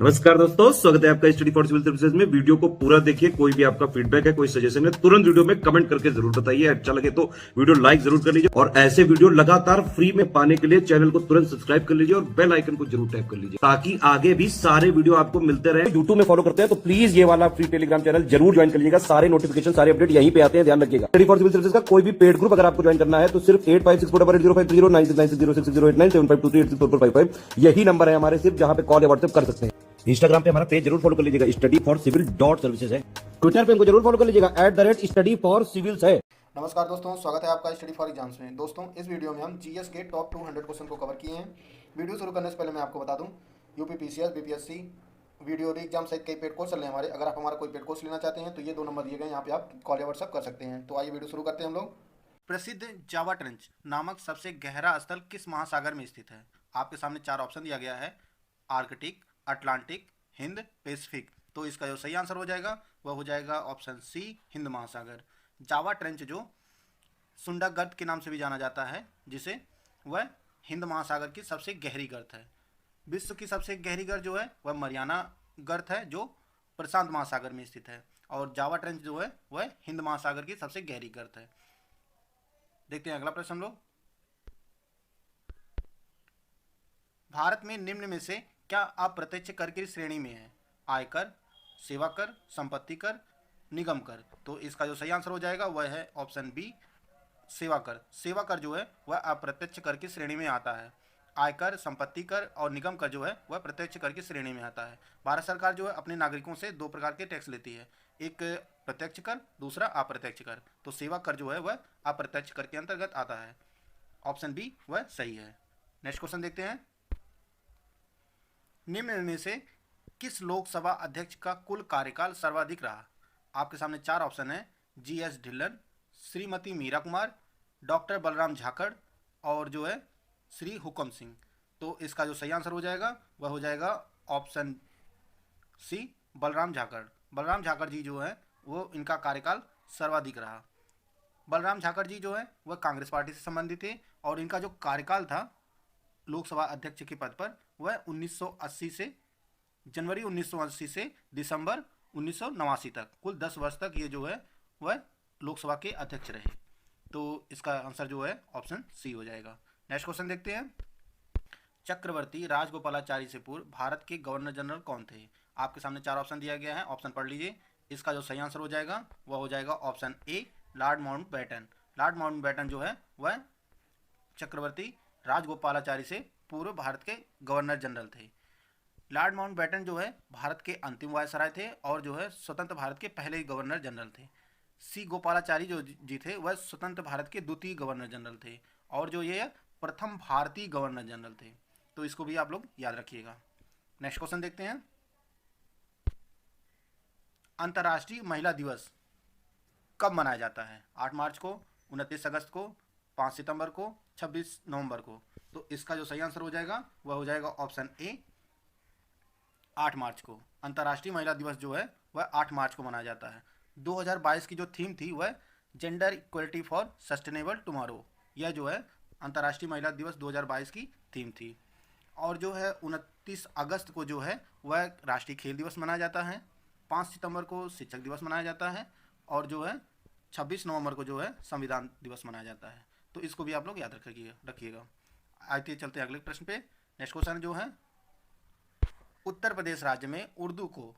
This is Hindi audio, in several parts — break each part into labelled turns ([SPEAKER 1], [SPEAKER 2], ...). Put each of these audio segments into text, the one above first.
[SPEAKER 1] नमस्कार दोस्तों, स्वागत है आपका स्टडी फॉर सिविल सर्विसेज में। वीडियो को पूरा देखिए। कोई भी आपका फीडबैक है, कोई सजेशन है, तुरंत वीडियो में कमेंट करके जरूर बताइए। अच्छा लगे तो वीडियो लाइक जरूर कर लीजिए और ऐसे वीडियो लगातार फ्री में पाने के लिए चैनल को तुरंत सब्सक्राइब कर लीजिए और बेल आइकन को जरूर टैप कर लीजिए ताकि आगे भी सारे वीडियो आपको मिलते रहे। यूट्यूब में फॉलो करते हैं तो प्लीज ये वाला फ्री टेलीग्राम चैनल जरूर ज्वाइन कर लीजिएगा। सारे नोटिफिकेशन, सारे अपडेट यहीं पे आते हैं, ध्यान रखिएगा। स्टडी फॉर सिविल सर्विसेज का कोई भी पेड ग्रुप अगर आपको ज्वाइन करना है तो सिर्फ 856480560660897523864455 यही नंबर है हमारे, सिर्फ जहां पे कॉल या व्हाट्सएप कर सकते हैं। इंस्टाग्राम पे हमारा पेज जरूर फॉलो कर लीजिएगा, स्टडी फॉर सिविल .सर्विसेज है। ट्विटर पे हमको जरूर फॉलो कर लीजिएगा, @study for civils है।
[SPEAKER 2] नमस्कार दोस्तों, स्वागत है आपका स्टडी फॉर एग्जाम्स में। दोस्तों, इस वीडियो में हम जीएस के टॉप 200 क्वेश्चन को कवर किए हैं। वीडियो शुरू करने से पहले मैं आपको बता दूं, यूपी पीसीएस, बीपीएससी, वीडियो री एग्जाम सहित कई पेड कोर्स चल रहे हैं हमारे। अगर आप हमारा कोई पेड कोर्स लेना चाहते हैं तो ये 2 नंबर दिए गए, यहाँ पे आप कॉल या व्हाट्सएप कर सकते हैं। तो आइए वीडियो शुरू करते हैं हम लोग। प्रसिद्ध जावा ट्रेंच नामक सबसे गहरा स्थल किस महासागर में स्थित है? आपके सामने 4 ऑप्शन दिया गया है, आर्कटिक, अटलांटिक, हिंद, पैसिफिक। तो इसका जो सही आंसर हो जाएगा वह हो जाएगा ऑप्शन सी, हिंद महासागर। जावा ट्रेंच जो सुंडक गर्त के नाम से भी जाना जाता है, जिसे वह हिंद महासागर की सबसे गहरी गर्त है। विश्व की सबसे गहरी गर्त जो है वह मरियाना गर्त है, जो प्रशांत महासागर में स्थित है। और जावा ट्रेंच जो है वह हिंद महासागर की सबसे गहरी गर्त है। देखते हैं अगला प्रश्न हम लोग। भारत में निम्न में से क्या अप्रत्यक्ष कर की श्रेणी में है? आयकर, सेवा कर, संपत्ति कर, निगम कर। तो इसका जो सही आंसर हो जाएगा वह है ऑप्शन बी, सेवा कर। सेवा कर जो है वह अप्रत्यक्ष कर की श्रेणी में आता है। आयकर, संपत्ति कर और निगम कर जो है वह प्रत्यक्ष कर की श्रेणी में आता है। भारत सरकार जो है अपने नागरिकों से 2 प्रकार के टैक्स लेती है, एक प्रत्यक्ष कर, दूसरा अप्रत्यक्ष कर। तो सेवा कर जो है वह अप्रत्यक्ष कर के अंतर्गत आता है। ऑप्शन बी वह सही है। नेक्स्ट क्वेश्चन देखते हैं। निम्न में से किस लोकसभा अध्यक्ष का कुल कार्यकाल सर्वाधिक रहा? आपके सामने 4 ऑप्शन है, जीएस ढिल्लन, श्रीमती मीरा कुमार, डॉक्टर बलराम झाकड़ और जो है श्री हुकम सिंह। तो इसका जो सही आंसर हो जाएगा वह हो जाएगा ऑप्शन सी, बलराम झाकड़। बलराम झाकड़ जी जो है वो इनका कार्यकाल सर्वाधिक रहा। बलराम झाकड़ जी जो है वह कांग्रेस पार्टी से संबंधित थे और इनका जो कार्यकाल था लोकसभा अध्यक्ष के पद पर वह 1980 से जनवरी 1980 से दिसंबर 1989 तक, कुल 10 वर्ष तक ये जो है वह लोकसभा के अध्यक्ष रहे। तो इसका आंसर जो है ऑप्शन सी हो जाएगा। नेक्स्ट क्वेश्चन देखते हैं। चक्रवर्ती राजगोपालाचारी से पूर्व भारत के गवर्नर जनरल कौन थे? आपके सामने 4 ऑप्शन दिया गया है, ऑप्शन पढ़ लीजिए। इसका जो सही आंसर हो जाएगा वह हो जाएगा ऑप्शन ए, लॉर्ड माउंटबेटन। लॉर्ड माउंटबेटन जो है वह चक्रवर्ती राजगोपालाचारी से पूर्व भारत के गवर्नर जनरल थे। लॉर्ड माउंटबेटन जो है भारत के अंतिम वायसराय थे और जो है स्वतंत्र भारत के पहले गवर्नर जनरल थे। सी गोपालाचारी जो जी थे वह स्वतंत्र भारत के द्वितीय गवर्नर जनरल थे और जो ये प्रथम भारतीय गवर्नर जनरल थे। तो इसको भी आप लोग याद रखिएगा। नेक्स्ट क्वेश्चन देखते हैं। अंतर्राष्ट्रीय महिला दिवस कब मनाया जाता है? 8 मार्च को, 29 अगस्त को, 5 सितंबर को, 26 नवंबर को। तो इसका जो सही आंसर हो जाएगा वह हो जाएगा ऑप्शन ए, 8 मार्च को। अंतर्राष्ट्रीय महिला दिवस जो है वह 8 मार्च को मनाया जाता है। 2022 की जो थीम थी वह gender equality for sustainable tomorrow. यह जो है अंतर्राष्ट्रीय महिला दिवस 2022 की थीम थी। और जो है 29 अगस्त को जो है वह राष्ट्रीय खेल दिवस मनाया जाता है। 5 सितंबर को शिक्षक दिवस मनाया जाता है और जो है 26 नवंबर को जो है संविधान दिवस मनाया जाता है। तो इसको भी आप लोग याद रखिएगा। आइए चलते हैं अगले प्रश्न पे। नेक्स्ट क्वेश्चन जो है, उत्तर प्रदेश राज्य में उर्दू को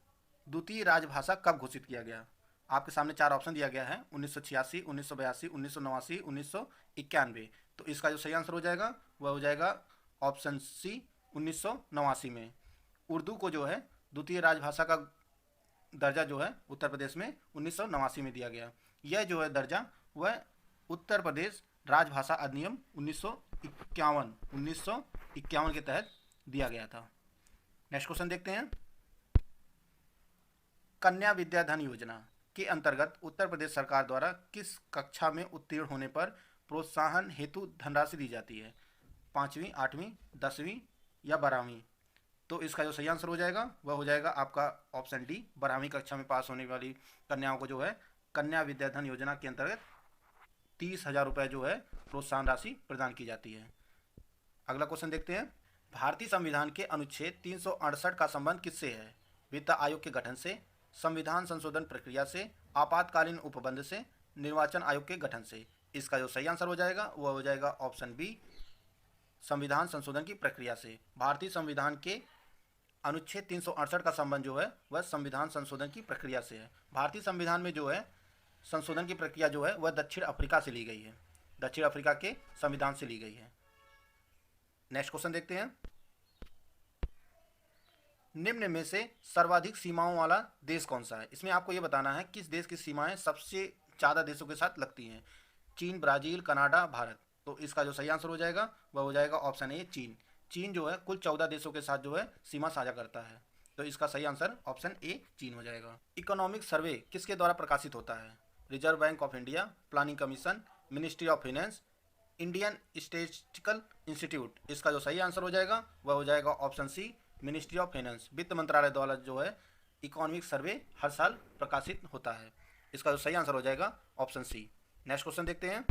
[SPEAKER 2] द्वितीय राजभाषा कब घोषित किया गया? आपके सामने 4 ऑप्शन दिया गया है, 1986, 1982, 1989, 1991। तो इसका जो सही आंसर हो जाएगा वह हो जाएगा ऑप्शन सी, 1989 में उर्दू को जो है द्वितीय राजभाषा का दर्जा जो है उत्तर प्रदेश में 1989 में दिया गया। यह जो है दर्जा वह उत्तर प्रदेश राजभाषा अधिनियम 1951 के तहत दिया गया था। नेक्स्ट क्वेश्चन देखते हैं। कन्या विद्याधन योजना के अंतर्गत उत्तर प्रदेश सरकार द्वारा किस कक्षा में उत्तीर्ण होने पर प्रोत्साहन हेतु धनराशि दी जाती है? 5वीं, 8वीं, 10वीं या 12वीं। तो इसका जो सही आंसर हो जाएगा वह हो जाएगा आपका ऑप्शन डी, 12वीं कक्षा में पास होने वाली कन्याओं को जो है कन्या विद्याधन योजना के अंतर्गत 30,000 रुपये जो है प्रोत्साहन राशि प्रदान की जाती है। अगला क्वेश्चन देखते हैं। भारतीय संविधान के अनुच्छेद 368 का संबंध किससे है? वित्त आयोग के गठन से, संविधान संशोधन प्रक्रिया से, आपातकालीन उपबंध से, निर्वाचन आयोग के गठन से। इसका जो सही आंसर हो जाएगा वह हो जाएगा ऑप्शन बी, संविधान संशोधन की प्रक्रिया से। भारतीय संविधान के अनुच्छेद 368 का संबंध जो है वह संविधान संशोधन की प्रक्रिया से है। भारतीय संविधान में जो है संशोधन की प्रक्रिया जो है वह दक्षिण अफ्रीका से ली गई है, दक्षिण अफ्रीका के संविधान से ली गई है। नेक्स्ट क्वेश्चन देखते हैं। निम्न में से सर्वाधिक सीमाओं वाला देश कौन सा है? इसमें आपको यह बताना है किस देश की सीमाएं सबसे ज़्यादा देशों के साथ लगती हैं। चीन, ब्राज़ील, कनाडा, भारत। तो इसका जो सही आंसर हो जाएगा वह हो जाएगा ऑप्शन ए, चीन। चीन जो है कुल 14 देशों के साथ जो है सीमा साझा करता है। तो इसका सही आंसर ऑप्शन ए, चीन हो जाएगा। इकोनॉमिक सर्वे किसके द्वारा प्रकाशित होता है? Reserve Bank of India, Planning Commission, Ministry of Finance, Indian Statistical Institute. इसका जो सही आंसर हो जाएगा वह हो जाएगा option C, Ministry of Finance. वित्त मंत्रालय द्वारा जो है इकोनॉमिक सर्वे हर साल प्रकाशित होता है। इसका जो सही आंसर हो जाएगा ऑप्शन सी। नेक्स्ट क्वेश्चन देखते हैं।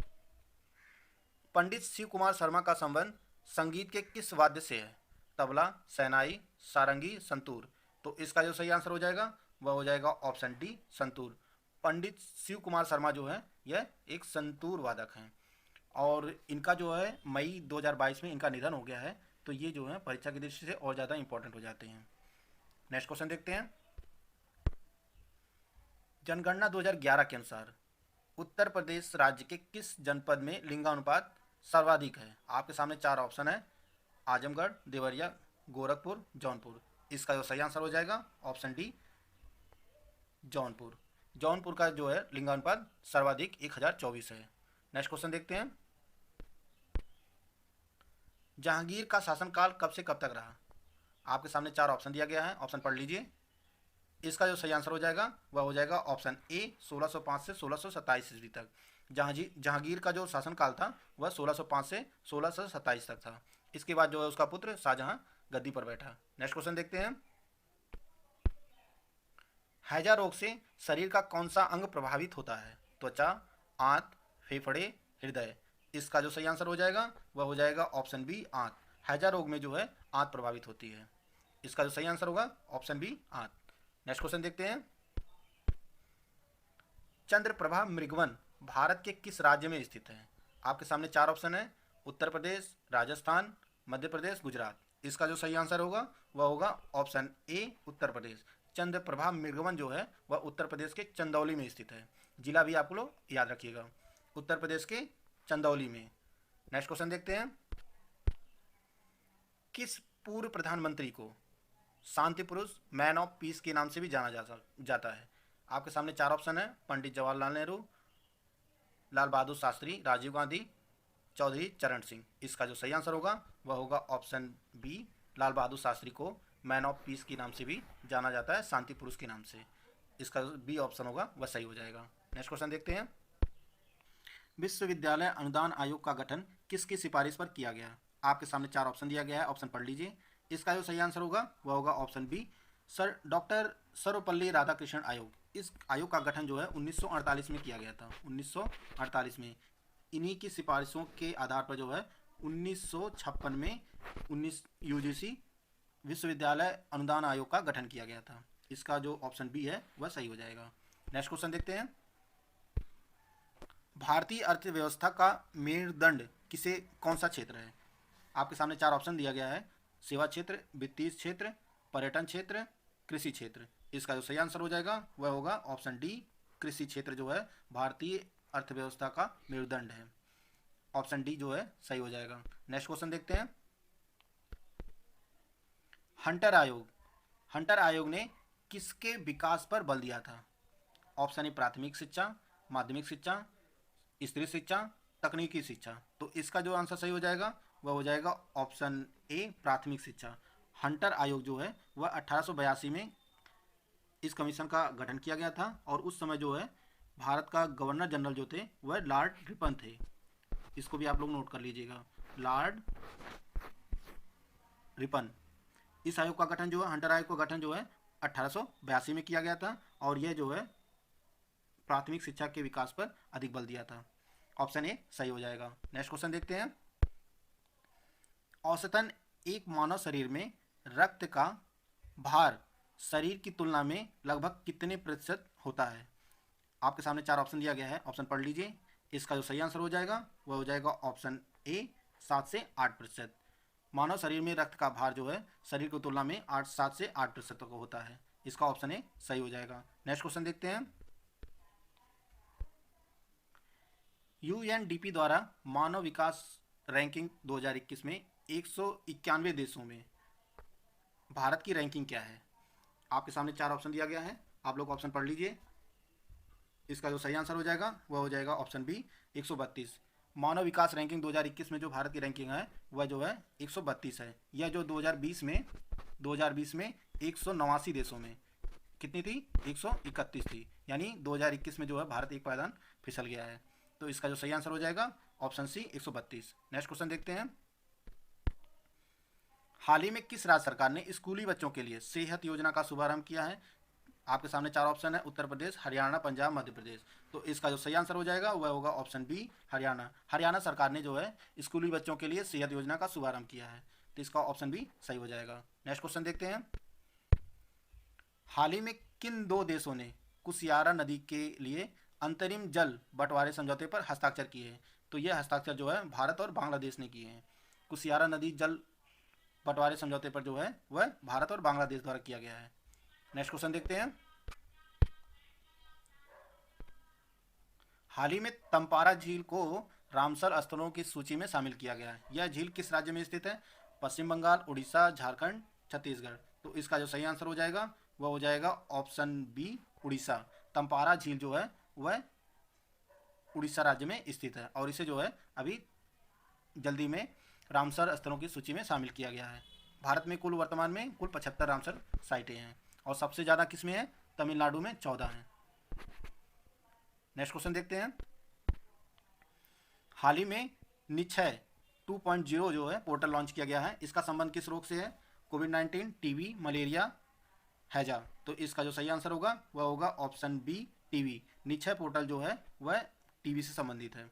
[SPEAKER 2] पंडित शिव कुमार शर्मा का संबंध संगीत के किस वाद्य से है? तबला, शहनाई, सारंगी, संतूर। तो इसका जो सही आंसर हो जाएगा वह हो जाएगा ऑप्शन डी, संतूर। पंडित शिव कुमार शर्मा जो है यह एक संतूर वादक हैं और इनका जो है मई 2022 में इनका निधन हो गया है। तो ये जो है परीक्षा की दृष्टि से और ज़्यादा इंपॉर्टेंट हो जाते हैं। नेक्स्ट क्वेश्चन देखते हैं। जनगणना 2011 के अनुसार उत्तर प्रदेश राज्य के किस जनपद में लिंगानुपात सर्वाधिक है? आपके सामने 4 ऑप्शन है, आजमगढ़, देवरिया, गोरखपुर, जौनपुर। इसका जो सही आंसर हो जाएगा ऑप्शन डी, जौनपुर। जौनपुर का जो है लिंगानुपात सर्वाधिक 1024 है। नेक्स्ट क्वेश्चन देखते हैं। जहांगीर का शासनकाल कब से कब तक रहा? आपके सामने 4 ऑप्शन दिया गया है, ऑप्शन पढ़ लीजिए। इसका जो सही आंसर हो जाएगा वह हो जाएगा ऑप्शन ए, 1605 से 1627 ईस्वी तक। जहांगीर का जो शासनकाल था वह 1605 से 1627 तक था। इसके बाद जो है उसका पुत्र शाहजहां गद्दी पर बैठा। नेक्स्ट क्वेश्चन देखते हैं। हैजा रोग से शरीर का कौन सा अंग प्रभावित होता है? त्वचा, आंत, फेफड़े, हृदय। इसका जो सही आंसर हो जाएगा वह हो जाएगा ऑप्शन बी, आंत। हैजा रोग में जो है आंत प्रभावित होती है। इसका जो सही आंसर होगा ऑप्शन बी, आंत। नेक्स्ट क्वेश्चन देखते हैं। चंद्रप्रभा मृगवन भारत के किस राज्य में स्थित है? आपके सामने 4 ऑप्शन है, उत्तर प्रदेश, राजस्थान, मध्य प्रदेश, गुजरात। इसका जो सही आंसर होगा वह होगा ऑप्शन ए, उत्तर प्रदेश। चंद्रप्रभा मृगवन जो है वह उत्तर प्रदेश के चंदौली में स्थित है। जिला भी आप लोग याद रखिएगा, उत्तर प्रदेश के चंदौली में। नेक्स्ट क्वेश्चन देखते हैं। किस पूर्व प्रधानमंत्री को शांति पुरुष, मैन ऑफ पीस के नाम से भी जाना जाता है? आपके सामने 4 ऑप्शन है, पंडित जवाहरलाल नेहरू, लाल बहादुर शास्त्री, राजीव गांधी, चौधरी चरण सिंह। इसका जो सही आंसर होगा वह होगा ऑप्शन बी, लाल बहादुर शास्त्री को मैन ऑफ पीस के नाम से भी जाना जाता है, शांति पुरुष के नाम से। इसका बी ऑप्शन होगा वह सही हो जाएगा। नेक्स्ट क्वेश्चन देखते हैं। विश्वविद्यालय अनुदान आयोग का गठन किसकी सिफारिश पर किया गया? आपके सामने 4 ऑप्शन दिया गया है, ऑप्शन पढ़ लीजिए। इसका जो सही आंसर होगा वह होगा option B, sir doctor Sarvepalli Radhakrishnan आयोग। इस आयोग का गठन जो है 1948 में किया गया था, 1948 में। इन्हीं की सिफारिशों के आधार पर जो है 1956 में यूजीसी विश्वविद्यालय अनुदान आयोग का गठन किया गया था। इसका जो ऑप्शन बी है वह सही हो जाएगा। नेक्स्ट क्वेश्चन देखते हैं। भारतीय अर्थव्यवस्था का मेरुदंड कौन सा क्षेत्र है? आपके सामने 4 ऑप्शन दिया गया है, सेवा क्षेत्र, वित्तीय क्षेत्र, पर्यटन क्षेत्र, कृषि क्षेत्र। इसका जो सही आंसर हो जाएगा वह होगा ऑप्शन डी, कृषि क्षेत्र जो है भारतीय अर्थव्यवस्था का मेरुदंड है। ऑप्शन डी जो है सही हो जाएगा। नेक्स्ट क्वेश्चन देखते हैं। हंटर आयोग ने किसके विकास पर बल दिया था? ऑप्शन ए, प्राथमिक शिक्षा, माध्यमिक शिक्षा, स्त्री शिक्षा, तकनीकी शिक्षा। तो इसका जो आंसर सही हो जाएगा वह हो जाएगा ऑप्शन ए, प्राथमिक शिक्षा। हंटर आयोग जो है वह 1882 में इस कमीशन का गठन किया गया था और उस समय जो है भारत का गवर्नर जनरल जो थे वह लॉर्ड रिपन थे। इसको भी आप लोग नोट कर लीजिएगा, लॉर्ड रिपन। इस आयोग का गठन जो है, हंटर आयोग का गठन जो है 1882 में किया गया था और यह जो है प्राथमिक शिक्षा के विकास पर अधिक बल दिया था। ऑप्शन ए सही हो जाएगा। नेक्स्ट क्वेश्चन देखते हैं। औसतन एक मानव शरीर में रक्त का भार शरीर की तुलना में लगभग कितने प्रतिशत होता है? आपके सामने चार ऑप्शन दिया गया है, ऑप्शन पढ़ लीजिए। इसका जो सही आंसर हो जाएगा वह हो जाएगा ऑप्शन ए 7 से 8%। मानव शरीर में रक्त का भार जो है शरीर की तुलना में 7 से 8% तक होता है। इसका ऑप्शन ए सही हो जाएगा। नेक्स्ट क्वेश्चन देखते हैं। यूएनडीपी द्वारा मानव विकास रैंकिंग 2021 में 191 देशों में भारत की रैंकिंग क्या है? आपके सामने चार ऑप्शन दिया गया है, आप लोग ऑप्शन पढ़ लीजिए। इसका जो सही आंसर हो जाएगा वह हो जाएगा ऑप्शन बी 132। मानव विकास रैंकिंग 2021 में जो भारत की रैंकिंग है वह जो है 132 है। यह जो 2020 में 189 देशों में कितनी थी? 131 थी। यानी 2021 में जो है भारत एक पायदान फिसल गया है। तो इसका जो सही आंसर हो जाएगा ऑप्शन सी 132। नेक्स्ट क्वेश्चन देखते हैं। हाल ही में किस राज्य सरकार ने स्कूली बच्चों के लिए सेहत योजना का शुभारंभ किया है? आपके सामने चार ऑप्शन है, उत्तर प्रदेश, हरियाणा, पंजाब, मध्य प्रदेश। तो इसका जो सही आंसर हो जाएगा वह होगा ऑप्शन बी हरियाणा। हरियाणा सरकार ने जो है स्कूली बच्चों के लिए सेहत योजना का शुभारंभ किया है। तो इसका ऑप्शन बी सही हो जाएगा। नेक्स्ट क्वेश्चन देखते हैं। हाल ही में किन दो देशों ने कुशियारा नदी के लिए अंतरिम जल बंटवारे समझौते पर हस्ताक्षर किए हैं? तो यह हस्ताक्षर जो है भारत और बांग्लादेश ने किए हैं। कुशियारा नदी जल बंटवारे समझौते पर जो है वह भारत और बांग्लादेश द्वारा किया गया है। नेक्स्ट क्वेश्चन देखते हैं। हाल ही में तंपारा झील को रामसर स्थलों की सूची में शामिल किया गया है। यह झील किस राज्य में स्थित है? पश्चिम बंगाल, उड़ीसा, झारखंड, छत्तीसगढ़। तो इसका जो सही आंसर हो जाएगा वह हो जाएगा ऑप्शन बी उड़ीसा। तंपारा झील जो है वह उड़ीसा राज्य में स्थित है और इसे जो है अभी जल्दी में रामसर स्थलों की सूची में शामिल किया गया है। भारत में कुल वर्तमान में कुल 75 रामसर साइटें हैं और सबसे ज़्यादा किसमें है? तमिलनाडु में 14 हैं। नेक्स्ट क्वेश्चन देखते हैं। हाल ही में निक्षय 2.0 जो है पोर्टल लॉन्च किया गया है। इसका संबंध किस रोग से है? कोविड-19, टीबी, मलेरिया, हैजा। तो इसका जो सही आंसर होगा वह होगा option B TB. Nikshay portal जो है वह टीबी से संबंधित है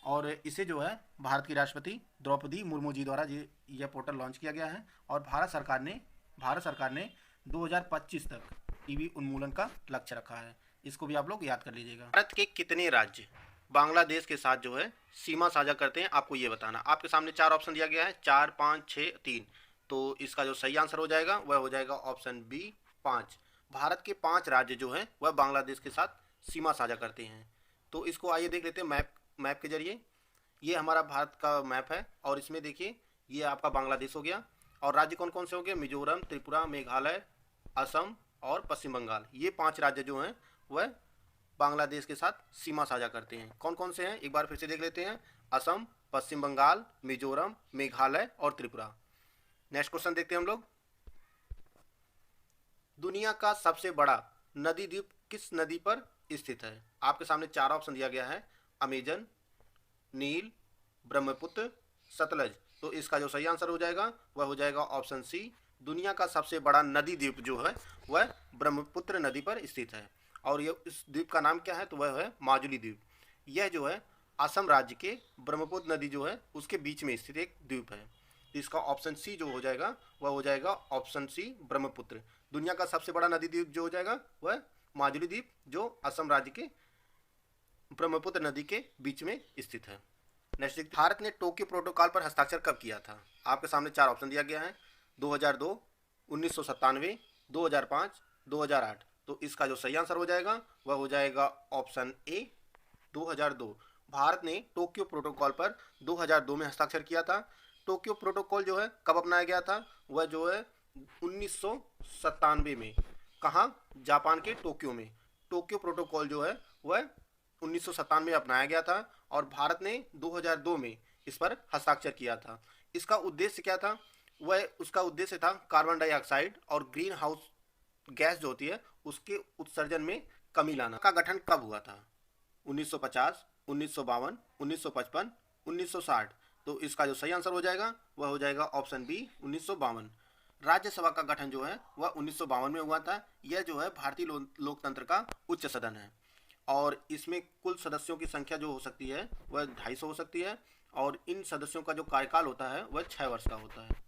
[SPEAKER 2] और इसे जो है भारत की राष्ट्रपति द्रौपदी मुर्मू जी द्वारा यह पोर्टल लॉन्च किया गया है और भारत सरकार ने 2025 तक टीबी उन्मूलन का लक्ष्य रखा है। इसको भी आप लोग याद कर लीजिएगा। भारत के कितने राज्य बांग्लादेश के साथ जो है सीमा साझा करते हैं आपको ये बताना। आपके सामने चार ऑप्शन दिया गया है, 4, 5, 6, 3। तो इसका जो सही आंसर हो जाएगा वह हो जाएगा ऑप्शन बी 5। भारत के 5 राज्य जो हैं वह बांग्लादेश के साथ सीमा साझा करते हैं। तो इसको आइए देख लेते हैं मैप के जरिए। ये हमारा भारत का मैप है और इसमें देखिए ये आपका बांग्लादेश हो गया और राज्य कौन कौन से हो गए? मिजोरम, त्रिपुरा, मेघालय, असम और पश्चिम बंगाल। ये 5 राज्य जो हैं वह बांग्लादेश के साथ सीमा साझा करते हैं। कौन कौन से हैं एक बार फिर से देख लेते हैं। असम, पश्चिम बंगाल, मिजोरम, मेघालय और त्रिपुरा। नेक्स्ट क्वेश्चन देखते हैं हम लोग। दुनिया का सबसे बड़ा नदी द्वीप किस नदी पर स्थित है? आपके सामने चार ऑप्शन दिया गया है, अमेजन, नील, ब्रह्मपुत्र, सतलज। तो इसका जो सही आंसर हो जाएगा वह हो जाएगा ऑप्शन सी। दुनिया का सबसे बड़ा नदी द्वीप जो है वह ब्रह्मपुत्र नदी पर स्थित है और ये इस द्वीप का नाम क्या है? तो वह है माजुली द्वीप। यह जो है असम राज्य के ब्रह्मपुत्र नदी जो है उसके बीच में स्थित एक द्वीप है। तो इसका ऑप्शन सी जो हो जाएगा वह हो जाएगा ऑप्शन सी ब्रह्मपुत्र। दुनिया का सबसे बड़ा नदी द्वीप जो हो जाएगा वह माजुली द्वीप जो असम राज्य के ब्रह्मपुत्र नदी के बीच में स्थित है। नेक्स्ट, भारत ने टोक्यो प्रोटोकॉल पर हस्ताक्षर कब किया था? आपके सामने चार ऑप्शन दिया गया है, 2002, 1997, 2005, 2008। तो इसका जो सही आंसर हो जाएगा वह हो जाएगा ऑप्शन ए 2002। भारत ने टोक्यो प्रोटोकॉल पर 2002 में हस्ताक्षर किया था। टोक्यो प्रोटोकॉल जो है कब अपनाया गया था? वह जो है 1997 में। कहाँ? जापान के टोक्यो में। टोक्यो प्रोटोकॉल जो है वह 1997 में अपनाया गया था और भारत ने 2002 में इस पर हस्ताक्षर किया था। इसका उद्देश्य क्या था? उसका उद्देश्य था कार्बन डाइऑक्साइड और ग्रीन हाउस गैस जो होती है उसके उत्सर्जन में कमी लाना। का गठन कब हुआ था? 1950, 1952, 1955, 1960। तो इसका जो सही आंसर हो जाएगा वह हो जाएगा ऑप्शन बी 1952। राज्यसभा का गठन जो है वह 1952 में हुआ था। यह जो है भारतीय लोकतंत्र का उच्च सदन है और इसमें कुल सदस्यों की संख्या जो हो सकती है वह 250 हो सकती है और इन सदस्यों का जो कार्यकाल होता है वह 6 वर्ष का होता है।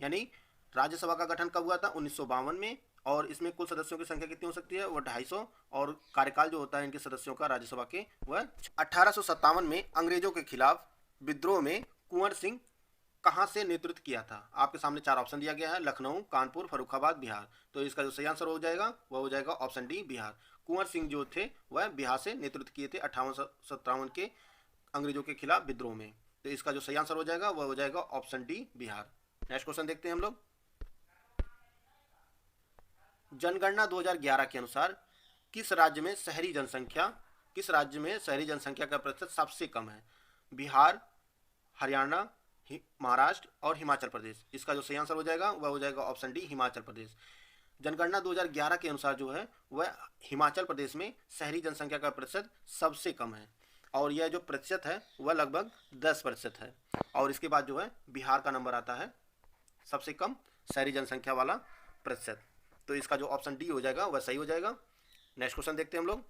[SPEAKER 2] यानी राज्यसभा का गठन कब हुआ था? 1952 में। और इसमें कुल सदस्यों की संख्या कितनी हो सकती है? वह 250। और कार्यकाल जो होता है इनके सदस्यों का राज्यसभा के वह 1857 में अंग्रेजों के खिलाफ विद्रोह में कुंवर सिंह कहाँ से नेतृत्व किया था? आपके सामने 4 ऑप्शन दिया गया है, लखनऊ, कानपुर, फर्रुखाबाद, बिहार। तो इसका जो सही आंसर हो जाएगा वह हो जाएगा ऑप्शन डी, बिहार। कुंवर सिंह जो थे वह बिहार से नेतृत्व किए थे 1857 के अंग्रेजों के खिलाफ विद्रोह में। तो इसका जो सही आंसर हो जाएगा वह हो जाएगा option D, Bihar. Next question देखते हैं हम लोग। जनगणना 2011 के अनुसार किस राज्य में शहरी जनसंख्या का प्रतिशत सबसे कम है? बिहार, हरियाणा, महाराष्ट्र और हिमाचल प्रदेश। इसका जो सही आंसर हो जाएगा वह हो जाएगा ऑप्शन डी, हिमाचल प्रदेश। जनगणना 2011 के अनुसार जो है वह हिमाचल प्रदेश में शहरी जनसंख्या का प्रतिशत सबसे कम है, और यह जो प्रतिशत है वह लगभग 10% है। और इसके बाद जो है बिहार का नंबर आता है सबसे कम शहरी जनसंख्या वाला प्रतिशत। तो इसका जो ऑप्शन डी हो जाएगा वह सही हो जाएगा। नेक्स्ट क्वेश्चन देखते हैं हम लोग।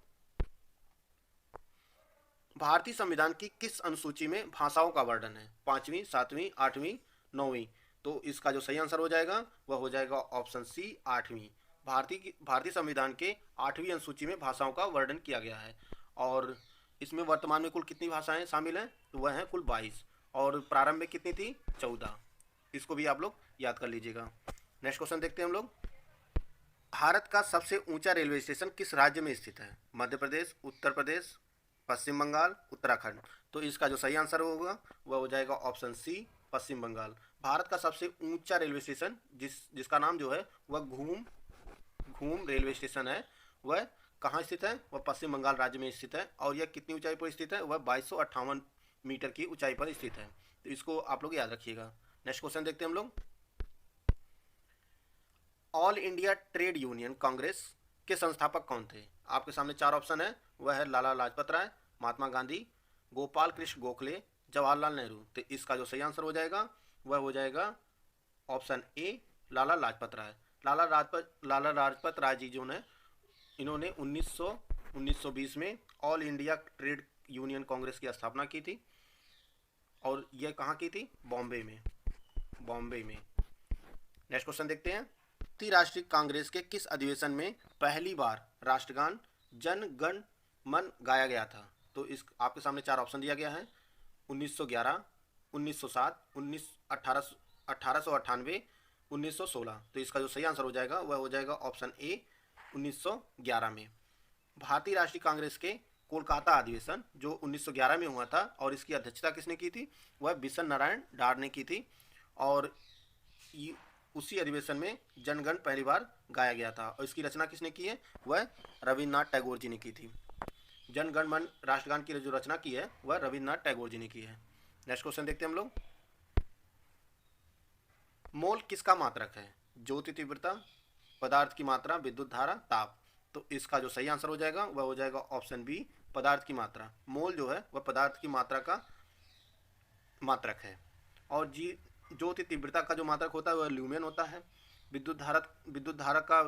[SPEAKER 2] भारतीय संविधान की किस अनुसूची में भाषाओं का वर्णन है? 5वीं, 7वीं, 8वीं, 9वीं। तो इसका जो सही आंसर हो जाएगा वह हो जाएगा ऑप्शन सी, 8वीं। भारतीय संविधान के 8वीं अनुसूची में भाषाओं का वर्णन किया गया है, और इसमें वर्तमान में कुल कितनी भाषाएं शामिल हैं? तो वह हैं कुल 22, और प्रारंभ में कितनी थी? 14। इसको भी आप लोग याद कर लीजिएगा। नेक्स्ट क्वेश्चन देखते हैं हम लोग। भारत का सबसे ऊंचा रेलवे स्टेशन किस राज्य में स्थित है? मध्य प्रदेश, उत्तर प्रदेश, पश्चिम बंगाल, उत्तराखंड। तो इसका जो सही आंसर होगा वह हो जाएगा ऑप्शन सी, पश्चिम बंगाल। भारत का सबसे ऊंचा रेलवे स्टेशन जिसका नाम जो है वह घूम रेलवे स्टेशन है, वह कहाँ स्थित है? वह पश्चिम बंगाल राज्य में स्थित है, और यह कितनी ऊंचाई पर स्थित है? वह 2258 मीटर की ऊंचाई पर स्थित है। तो इसको आप लोग याद रखिएगा। नेक्स्ट क्वेश्चन देखते हैं हम लोग। All India trade union Congress के संस्थापक कौन थे? आपके सामने 4 ऑप्शन है, वह है लाला लाजपत राय, महात्मा गांधी, गोपाल कृष्ण गोखले, जवाहरलाल नेहरू। तो इसका जो सही आंसर हो जाएगा वह हो जाएगा ऑप्शन ए, लाला लाजपत राय। लाला लाजपत राय जी जो ने इन्होंने 1920 में all India trade union Congress की स्थापना की थी, और यह कहाँ की थी? बॉम्बे में। नेक्स्ट क्वेश्चन देखते हैं। भारतीय राष्ट्रीय कांग्रेस के किस अधिवेशन में पहली बार राष्ट्रगान जन गण मन गाया गया था? तो इस आपके सामने 4 ऑप्शन दिया गया है, 1911, 1907, 1898, 1916। तो इसका जो सही आंसर हो जाएगा वह हो जाएगा ऑप्शन ए, 1911 में। भारतीय राष्ट्रीय कांग्रेस के कोलकाता अधिवेशन जो 1911 में हुआ था, और इसकी अध्यक्षता किसने की थी? वह बिशन नारायण डार ने की थी, और उसी अधिवेशन में जनगण पहली बार गाया गया था, और इसकी रचना किसने की है? वह रविन्द्रनाथ टैगोर जी ने की थी। जनगण मन राष्ट्रगान की जो रचना की है वह रविन्द्रनाथ टैगोर जी ने की है। नेक्स्ट क्वेश्चन देखते हैं हम लोग। मोल किसका मात्रक है? ज्योति तीव्रता, पदार्थ की मात्रा, विद्युत धारा, ताप। तो इसका जो सही आंसर हो जाएगा वह हो जाएगा ऑप्शन बी, पदार्थ की मात्रा। मोल जो है वह पदार्थ की मात्रा का मात्रक है, और ज्योति तीव्रता का जो मात्रक होता है वह ल्यूमेन होता है। विद्युत धारा का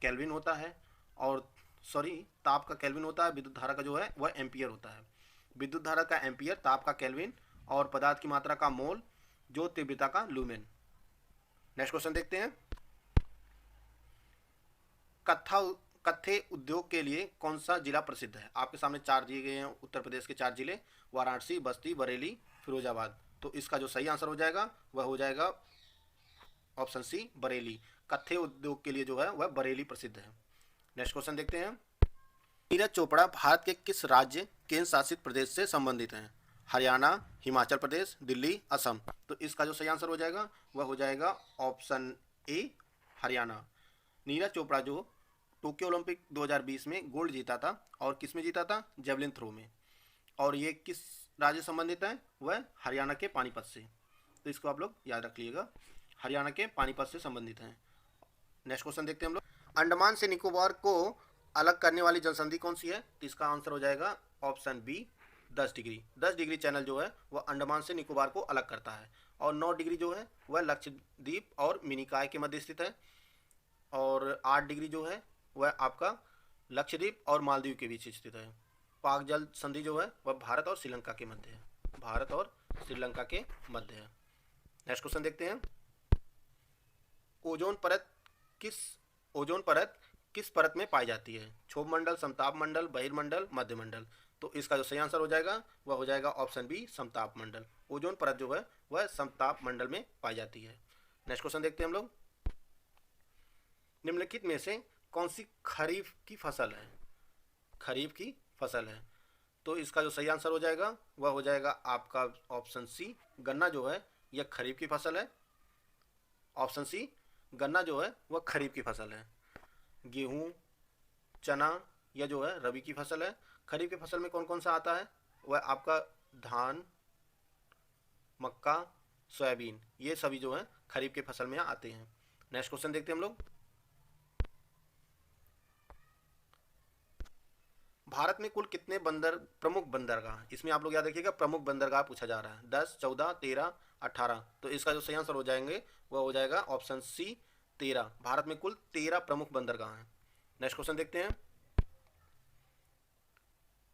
[SPEAKER 2] केल्विन होता है, और ताप का केल्विन होता है। विद्युत धारा का जो है वह एम्पियर होता है। विद्युत धारा का एम्पियर, ताप का केल्विन, और पदार्थ की मात्रा का मोल, ज्योति तीव्रता का ल्यूमेन। नेक्स्ट क्वेश्चन देखते हैं। कत्थे उद्योग के लिए कौन सा जिला प्रसिद्ध है? आपके सामने 4 दिए गए हैं, उत्तर प्रदेश के 4 जिले, वाराणसी, बस्ती, बरेली, फिरोजाबाद। तो इसका जो सही आंसर हो जाएगा वह हो जाएगा ऑप्शन सी, बरेली। कत्थे उद्योग के लिए जो है वह बरेली प्रसिद्ध है। नेक्स्ट क्वेश्चन देखते हैं। नीरज चोपड़ा भारत के किस राज्य केंद्र शासित प्रदेश से संबंधित हैं? हरियाणा, हिमाचल प्रदेश, दिल्ली, असम। तो इसका जो सही आंसर हो जाएगा वह हो जाएगा ऑप्शन ए, हरियाणा। नीरज चोपड़ा जो टोक्यो ओलंपिक 2020 में गोल्ड जीता था, और किस में जीता था? जेवलिन थ्रो में। और ये किस राज्य संबंधित है? वह हरियाणा के पानीपत से। तो इसको आप लोग याद रख लीजिएगा, हरियाणा के पानीपत से संबंधित हैं। नेक्स्ट क्वेश्चन देखते हैं हम लोग। अंडमान से निकोबार को अलग करने वाली जनसंधि कौन सी है? तो इसका आंसर हो जाएगा option B, 10 degree. 10 degree channel जो है वह अंडमान से निकोबार को अलग करता है, और 9 डिग्री जो है वह लक्षद्वीप और मिनिकॉय के मध्य स्थित है, और 8 डिग्री जो है वह आपका लक्षद्वीप और मालदीव के बीच स्थित है। पाक जल संधि जो है वह भारत और श्रीलंका के मध्य है। नेक्स्ट क्वेश्चन देखते हैं। ओजोन परत किस परत में पाई जाती है? क्षोभ मंडल, समताप मंडल, बहिर्मंडल, मध्य मंडल। तो इसका जो सही आंसर हो जाएगा वह हो जाएगा ऑप्शन बी, समताप मंडल। ओजोन परत जो है वह समताप मंडल में पाई जाती है। नेक्स्ट क्वेश्चन देखते हैं हम लोग। निम्नलिखित में से कौन सी खरीफ की फसल है? खरीफ की फसल है। तो इसका जो सही आंसर हो जाएगा वह हो जाएगा आपका ऑप्शन सी, गन्ना जो है यह खरीफ की फसल है। ऑप्शन सी, गन्ना जो है वह खरीफ की फसल है। गेहूँ, चना यह जो है रबी की फसल है। खरीफ की फसल में कौन कौन सा आता है? वह आपका धान, मक्का, सोयाबीन, ये सभी जो है खरीफ की फसल में आते हैं। नेक्स्ट क्वेश्चन देखते हैं हम लोग। भारत में कुल कितने प्रमुख बंदरगाह? इसमें आप लोग याद रखिएगा, प्रमुख बंदरगाह पूछा जा रहा है। 10, 14, 13, 18। तो इसका जो सही आंसर हो जाएंगे वह हो जाएगा ऑप्शन सी, 13। भारत में कुल 13 प्रमुख बंदरगाह हैं। नेक्स्ट क्वेश्चन देखते हैं।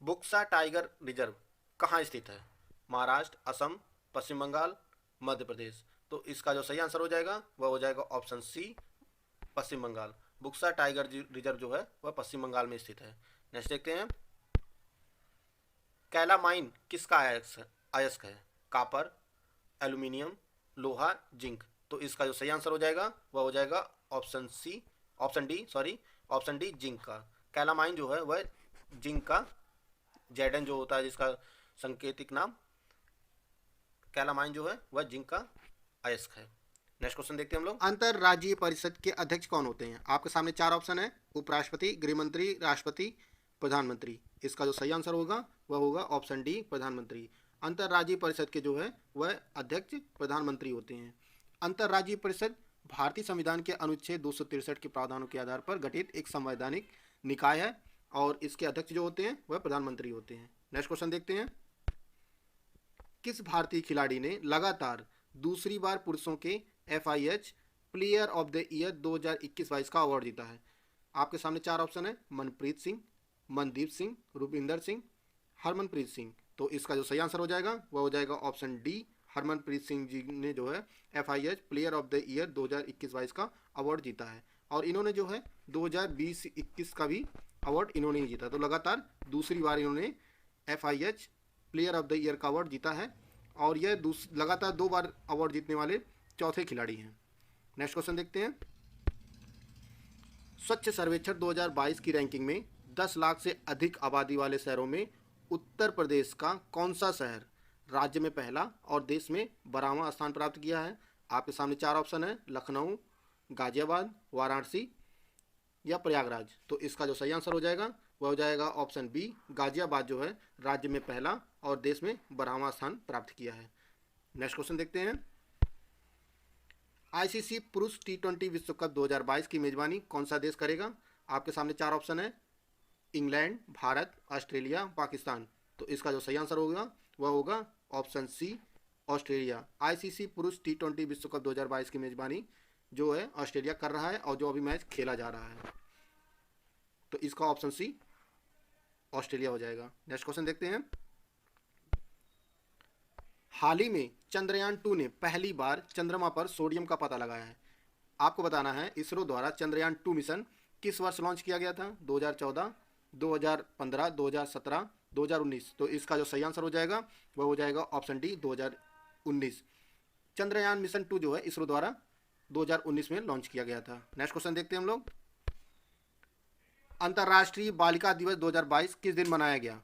[SPEAKER 2] बुक्सा टाइगर रिजर्व कहाँ स्थित है? महाराष्ट्र, असम, पश्चिम बंगाल, मध्य प्रदेश। तो इसका जो सही आंसर हो जाएगा वह हो जाएगा ऑप्शन सी, पश्चिम बंगाल। बुक्सा टाइगर रिजर्व जो है वह पश्चिम बंगाल में स्थित है। नेक्स्ट देखते हैं। कैलामाइन किसका अयस्क है? कॉपर, एल्यूमिनियम, लोहा, जिंक। तो इसका जो सही आंसर हो जाएगा वह हो जाएगा ऑप्शन डी, जिंक का। कैलामाइन जो है वह जिंक का, जेडन जो होता है जिसका सांकेतिक नाम, कैलामाइन जो है वह जिंक का अयस्क है। नेक्स्ट क्वेश्चन देखते हैं हम लोग। अंतरराज्यीय परिषद के अध्यक्ष कौन होते हैं? आपके सामने 4 ऑप्शन है। उपराष्ट्रपति, गृहमंत्री, राष्ट्रपति, प्रधानमंत्री। इसका जो सही आंसर होगा वह होगा ऑप्शन डी, प्रधानमंत्री। अंतरराज्यीय परिषद के जो है वह अध्यक्ष प्रधानमंत्री होते हैं। अंतरराज्यीय परिषद भारतीय संविधान के अनुच्छेद 263 के प्रावधानों के आधार पर गठित एक संवैधानिक निकाय है और इसके अध्यक्ष जो होते हैं वह प्रधानमंत्री होते हैं। नेक्स्ट क्वेश्चन देखते हैं। किस भारतीय खिलाड़ी ने लगातार दूसरी बार पुरुषों के FIH player of the year 2021-22 का अवार्ड जीता है? आपके सामने 4 ऑप्शन है। मनप्रीत सिंह, मनदीप सिंह, रुपिंदर सिंह, हरमनप्रीत सिंह। तो इसका जो सही आंसर हो जाएगा वह हो जाएगा ऑप्शन डी, हरमनप्रीत सिंह जी ने जो है FIH player of the year 2021-22 का अवार्ड जीता है। और इन्होंने जो है 2020-21 का भी अवार्ड इन्होंने ही जीता। तो लगातार दूसरी बार इन्होंने FIH player of the year का अवार्ड जीता है और यह लगातार 2 बार अवार्ड जीतने वाले चौथे खिलाड़ी हैं। नेक्स्ट क्वेश्चन देखते हैं। स्वच्छ सर्वेक्षण 2022 की रैंकिंग में 10 लाख से अधिक आबादी वाले शहरों में उत्तर प्रदेश का कौन सा शहर राज्य में पहला और देश में 12वां स्थान प्राप्त किया है? आपके सामने 4 ऑप्शन है। लखनऊ, गाजियाबाद, वाराणसी या प्रयागराज। तो इसका जो सही आंसर हो जाएगा वह हो जाएगा ऑप्शन बी, गाजियाबाद जो है राज्य में पहला और देश में 12वां स्थान प्राप्त किया है। नेक्स्ट क्वेश्चन देखते हैं। ICC पुरुष T20 विश्व कप 2022 की मेजबानी कौन सा देश करेगा? आपके सामने 4 ऑप्शन है। England, Bharat, Australia, Pakistan. तो इसका जो सही आंसर होगा वह होगा ऑप्शन सी, ऑस्ट्रेलिया। ICC पुरुष T20 विश्व कप 2022 की मेजबानी जो है ऑस्ट्रेलिया कर रहा है और जो अभी मैच खेला जा रहा है। तो इसका ऑप्शन सी, ऑस्ट्रेलिया हो जाएगा। नेक्स्ट क्वेश्चन देखते हैं। हाल ही में चंद्रयान 2 ने पहली बार चंद्रमा पर सोडियम का पता लगाया है। आपको बताना है इसरो द्वारा चंद्रयान 2 मिशन किस वर्ष लॉन्च किया गया था? 2014, 2015, 2017, 2019। तो इसका जो सही आंसर हो जाएगा वह हो जाएगा ऑप्शन डी, 2019। चंद्रयान मिशन 2 जो है इसरो द्वारा 2019 में लॉन्च किया गया था। नेक्स्ट क्वेश्चन देखते हैं हम लोग। अंतर्राष्ट्रीय बालिका दिवस 2022 किस दिन मनाया गया?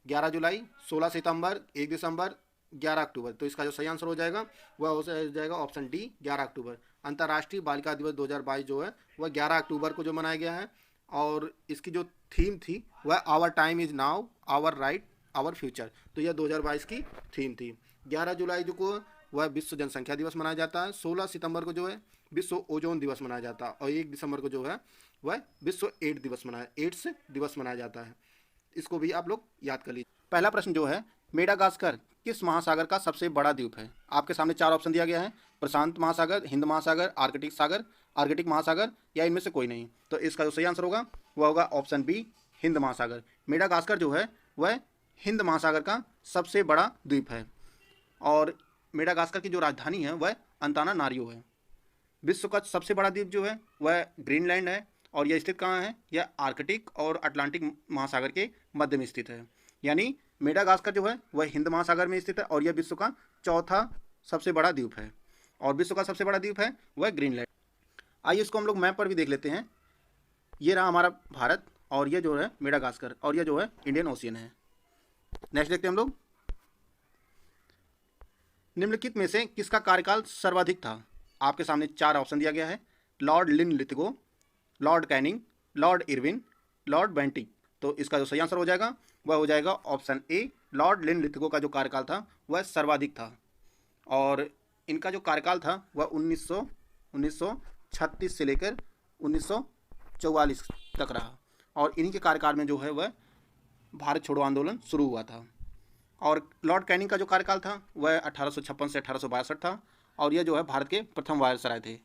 [SPEAKER 2] 11 जुलाई, 16 सितंबर, 1 दिसंबर, 11 अक्टूबर। तो इसका जो सही आंसर हो जाएगा वह हो जाएगा ऑप्शन डी, 11 अक्टूबर। अंतर्राष्ट्रीय बालिका दिवस 2022 जो है वह 11 अक्टूबर को जो मनाया गया है और इसकी जो थीम थी वह our time is now, our right, our future. तो यह 2022 की थीम थी। 11 जुलाई जो को वह विश्व जनसंख्या दिवस मनाया जाता है। 16 सितंबर को जो है विश्व ओजोन दिवस मनाया जाता है और 1 दिसंबर को जो है वह विश्व एड्स दिवस मनाया जाता है। इसको भी आप लोग याद कर लीजिए। पहला प्रश्न जो है, मेडागास्कर किस महासागर का सबसे बड़ा द्वीप है? आपके सामने 4 ऑप्शन दिया गया है। प्रशांत महासागर, हिंद महासागर, आर्कटिक महासागर या इनमें से कोई नहीं। तो इसका जो सही आंसर होगा वह होगा ऑप्शन बी, हिंद महासागर। मेडागास्कर जो है वह हिंद महासागर का सबसे बड़ा द्वीप है और मेडागास्कर की जो राजधानी है वह अंतानानारियो है। विश्व का सबसे बड़ा द्वीप जो है वह ग्रीनलैंड है और यह स्थित कहाँ है? यह आर्कटिक और अटलांटिक महासागर के मध्य में स्थित है। यानी मेडागास्कर जो है वह हिंद महासागर में स्थित है और यह विश्व का चौथा सबसे बड़ा द्वीप है। और विश्व का सबसे बड़ा द्वीप है वह ग्रीनलैंड। आइए इसको हम लोग मैप पर भी देख लेते हैं। ये रहा हमारा भारत और ये जो है मेडागास्कर और ये जो है इंडियन ओशियन है। नेक्स्ट देखते हैं हम लोग, निम्नलिखित में से किसका कार्यकाल सर्वाधिक था? आपके सामने 4 ऑप्शन दिया गया है। Lord Linlithgow, Lord Canning, Lord Irwin, Lord Bentinck. तो इसका जो सही आंसर हो जाएगा वह हो जाएगा ऑप्शन ए। लॉर्ड लिनलिथगो का जो कार्यकाल था वह सर्वाधिक था और इनका जो कार्यकाल था वह 1936 से लेकर 1944 तक रहा और इन्हीं के कार्यकाल में जो है वह भारत छोड़ो आंदोलन शुरू हुआ था। और लॉर्ड कैनिंग का जो कार्यकाल था वह 1856 से 1862 था और यह जो है भारत के प्रथम वायसराय थे।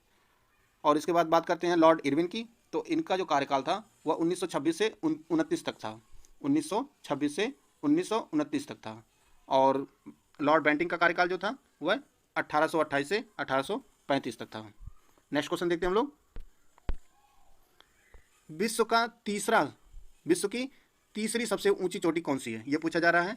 [SPEAKER 2] और इसके बाद बात करते हैं लॉर्ड इरविन की, तो इनका जो कार्यकाल था वह 1926 से 1929 तक था। 1926 से 1929 तक था। और लॉर्ड बेंटिंग का कार्यकाल जो था वह 1828 से 1835 तक था। नेक्स्ट क्वेश्चन देखते हैं हम लोग, विश्व की तीसरी सबसे ऊंची चोटी कौन सी है? यह पूछा जा रहा है।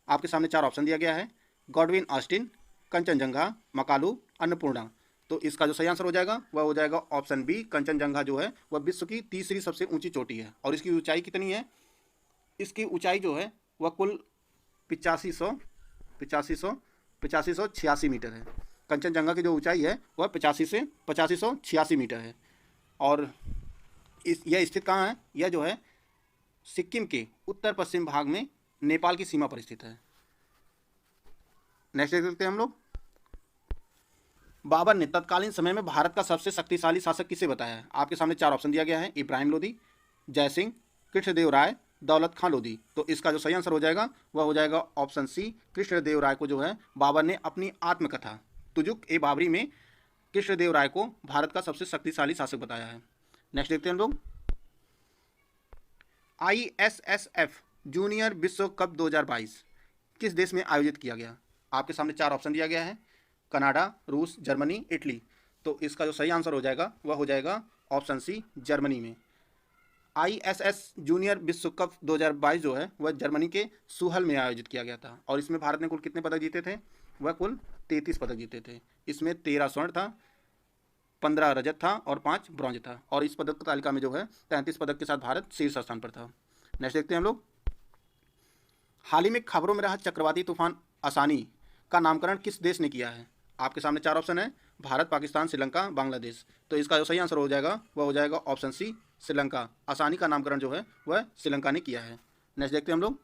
[SPEAKER 2] आपके सामने 4 ऑप्शन दिया गया है। Godwin Austen, Kanchenjunga, Makalu, Annapurna. तो इसका जो सही आंसर हो जाएगा वह हो जाएगा ऑप्शन बी। कंचनजंगा जो है वह विश्व की तीसरी सबसे ऊंची चोटी है। और इसकी ऊंचाई कितनी है? इसकी ऊंचाई जो है वह कुल 8586 मीटर है। कंचनजंगा की जो ऊंचाई है वह 8586 मीटर है। और यह स्थित कहाँ है? यह जो है सिक्किम के उत्तर पश्चिम भाग में नेपाल की सीमा पर स्थित है। नेक्स्ट देखते हैं हम लोग, बाबर ने तत्कालीन समय में भारत का सबसे शक्तिशाली शासक किसे बताया है? आपके सामने 4 ऑप्शन दिया गया है। इब्राहिम लोदी, जयसिंह, कृष्णदेव राय, दौलत खां लोदी। तो इसका जो सही आंसर हो जाएगा वह हो जाएगा ऑप्शन सी। कृष्णदेव राय को जो है बाबर ने अपनी आत्मकथा तुजुक ए बाबरी में कृष्णदेव राय को भारत का सबसे शक्तिशाली शासक बताया है। नेक्स्ट देखते हैं हम लोग, ISSF जूनियर विश्व कप 2022 किस देश में आयोजित किया गया? आपके सामने 4 ऑप्शन दिया गया है। कनाडा, रूस, जर्मनी, इटली। तो इसका जो सही आंसर हो जाएगा वह हो जाएगा ऑप्शन सी, जर्मनी में। ISS जूनियर विश्व कप 2022 जो है वह जर्मनी के सुहल में आयोजित किया गया था और इसमें भारत ने कुल कितने पदक जीते थे? वह कुल 33 पदक जीते थे। इसमें 13 स्वर्ण था, 15 रजत था और 5 ब्रॉन्ज था। और इस पदक तालिका में जो है 33 पदक के साथ भारत शीर्ष स्थान पर था। नेक्स्ट देखते हैं हम लोग, हाल ही में खबरों में रहा चक्रवाती तूफान आसानी का नामकरण किस देश ने किया है? आपके सामने 4 ऑप्शन है। भारत, पाकिस्तान, श्रीलंका, बांग्लादेश। तो इसका जो सही आंसर हो जाएगा वह हो जाएगा ऑप्शन सी, श्रीलंका। आसानी का नामकरण जो है वह श्रीलंका ने किया है। नेक्स्ट देखते हैं हम लोग,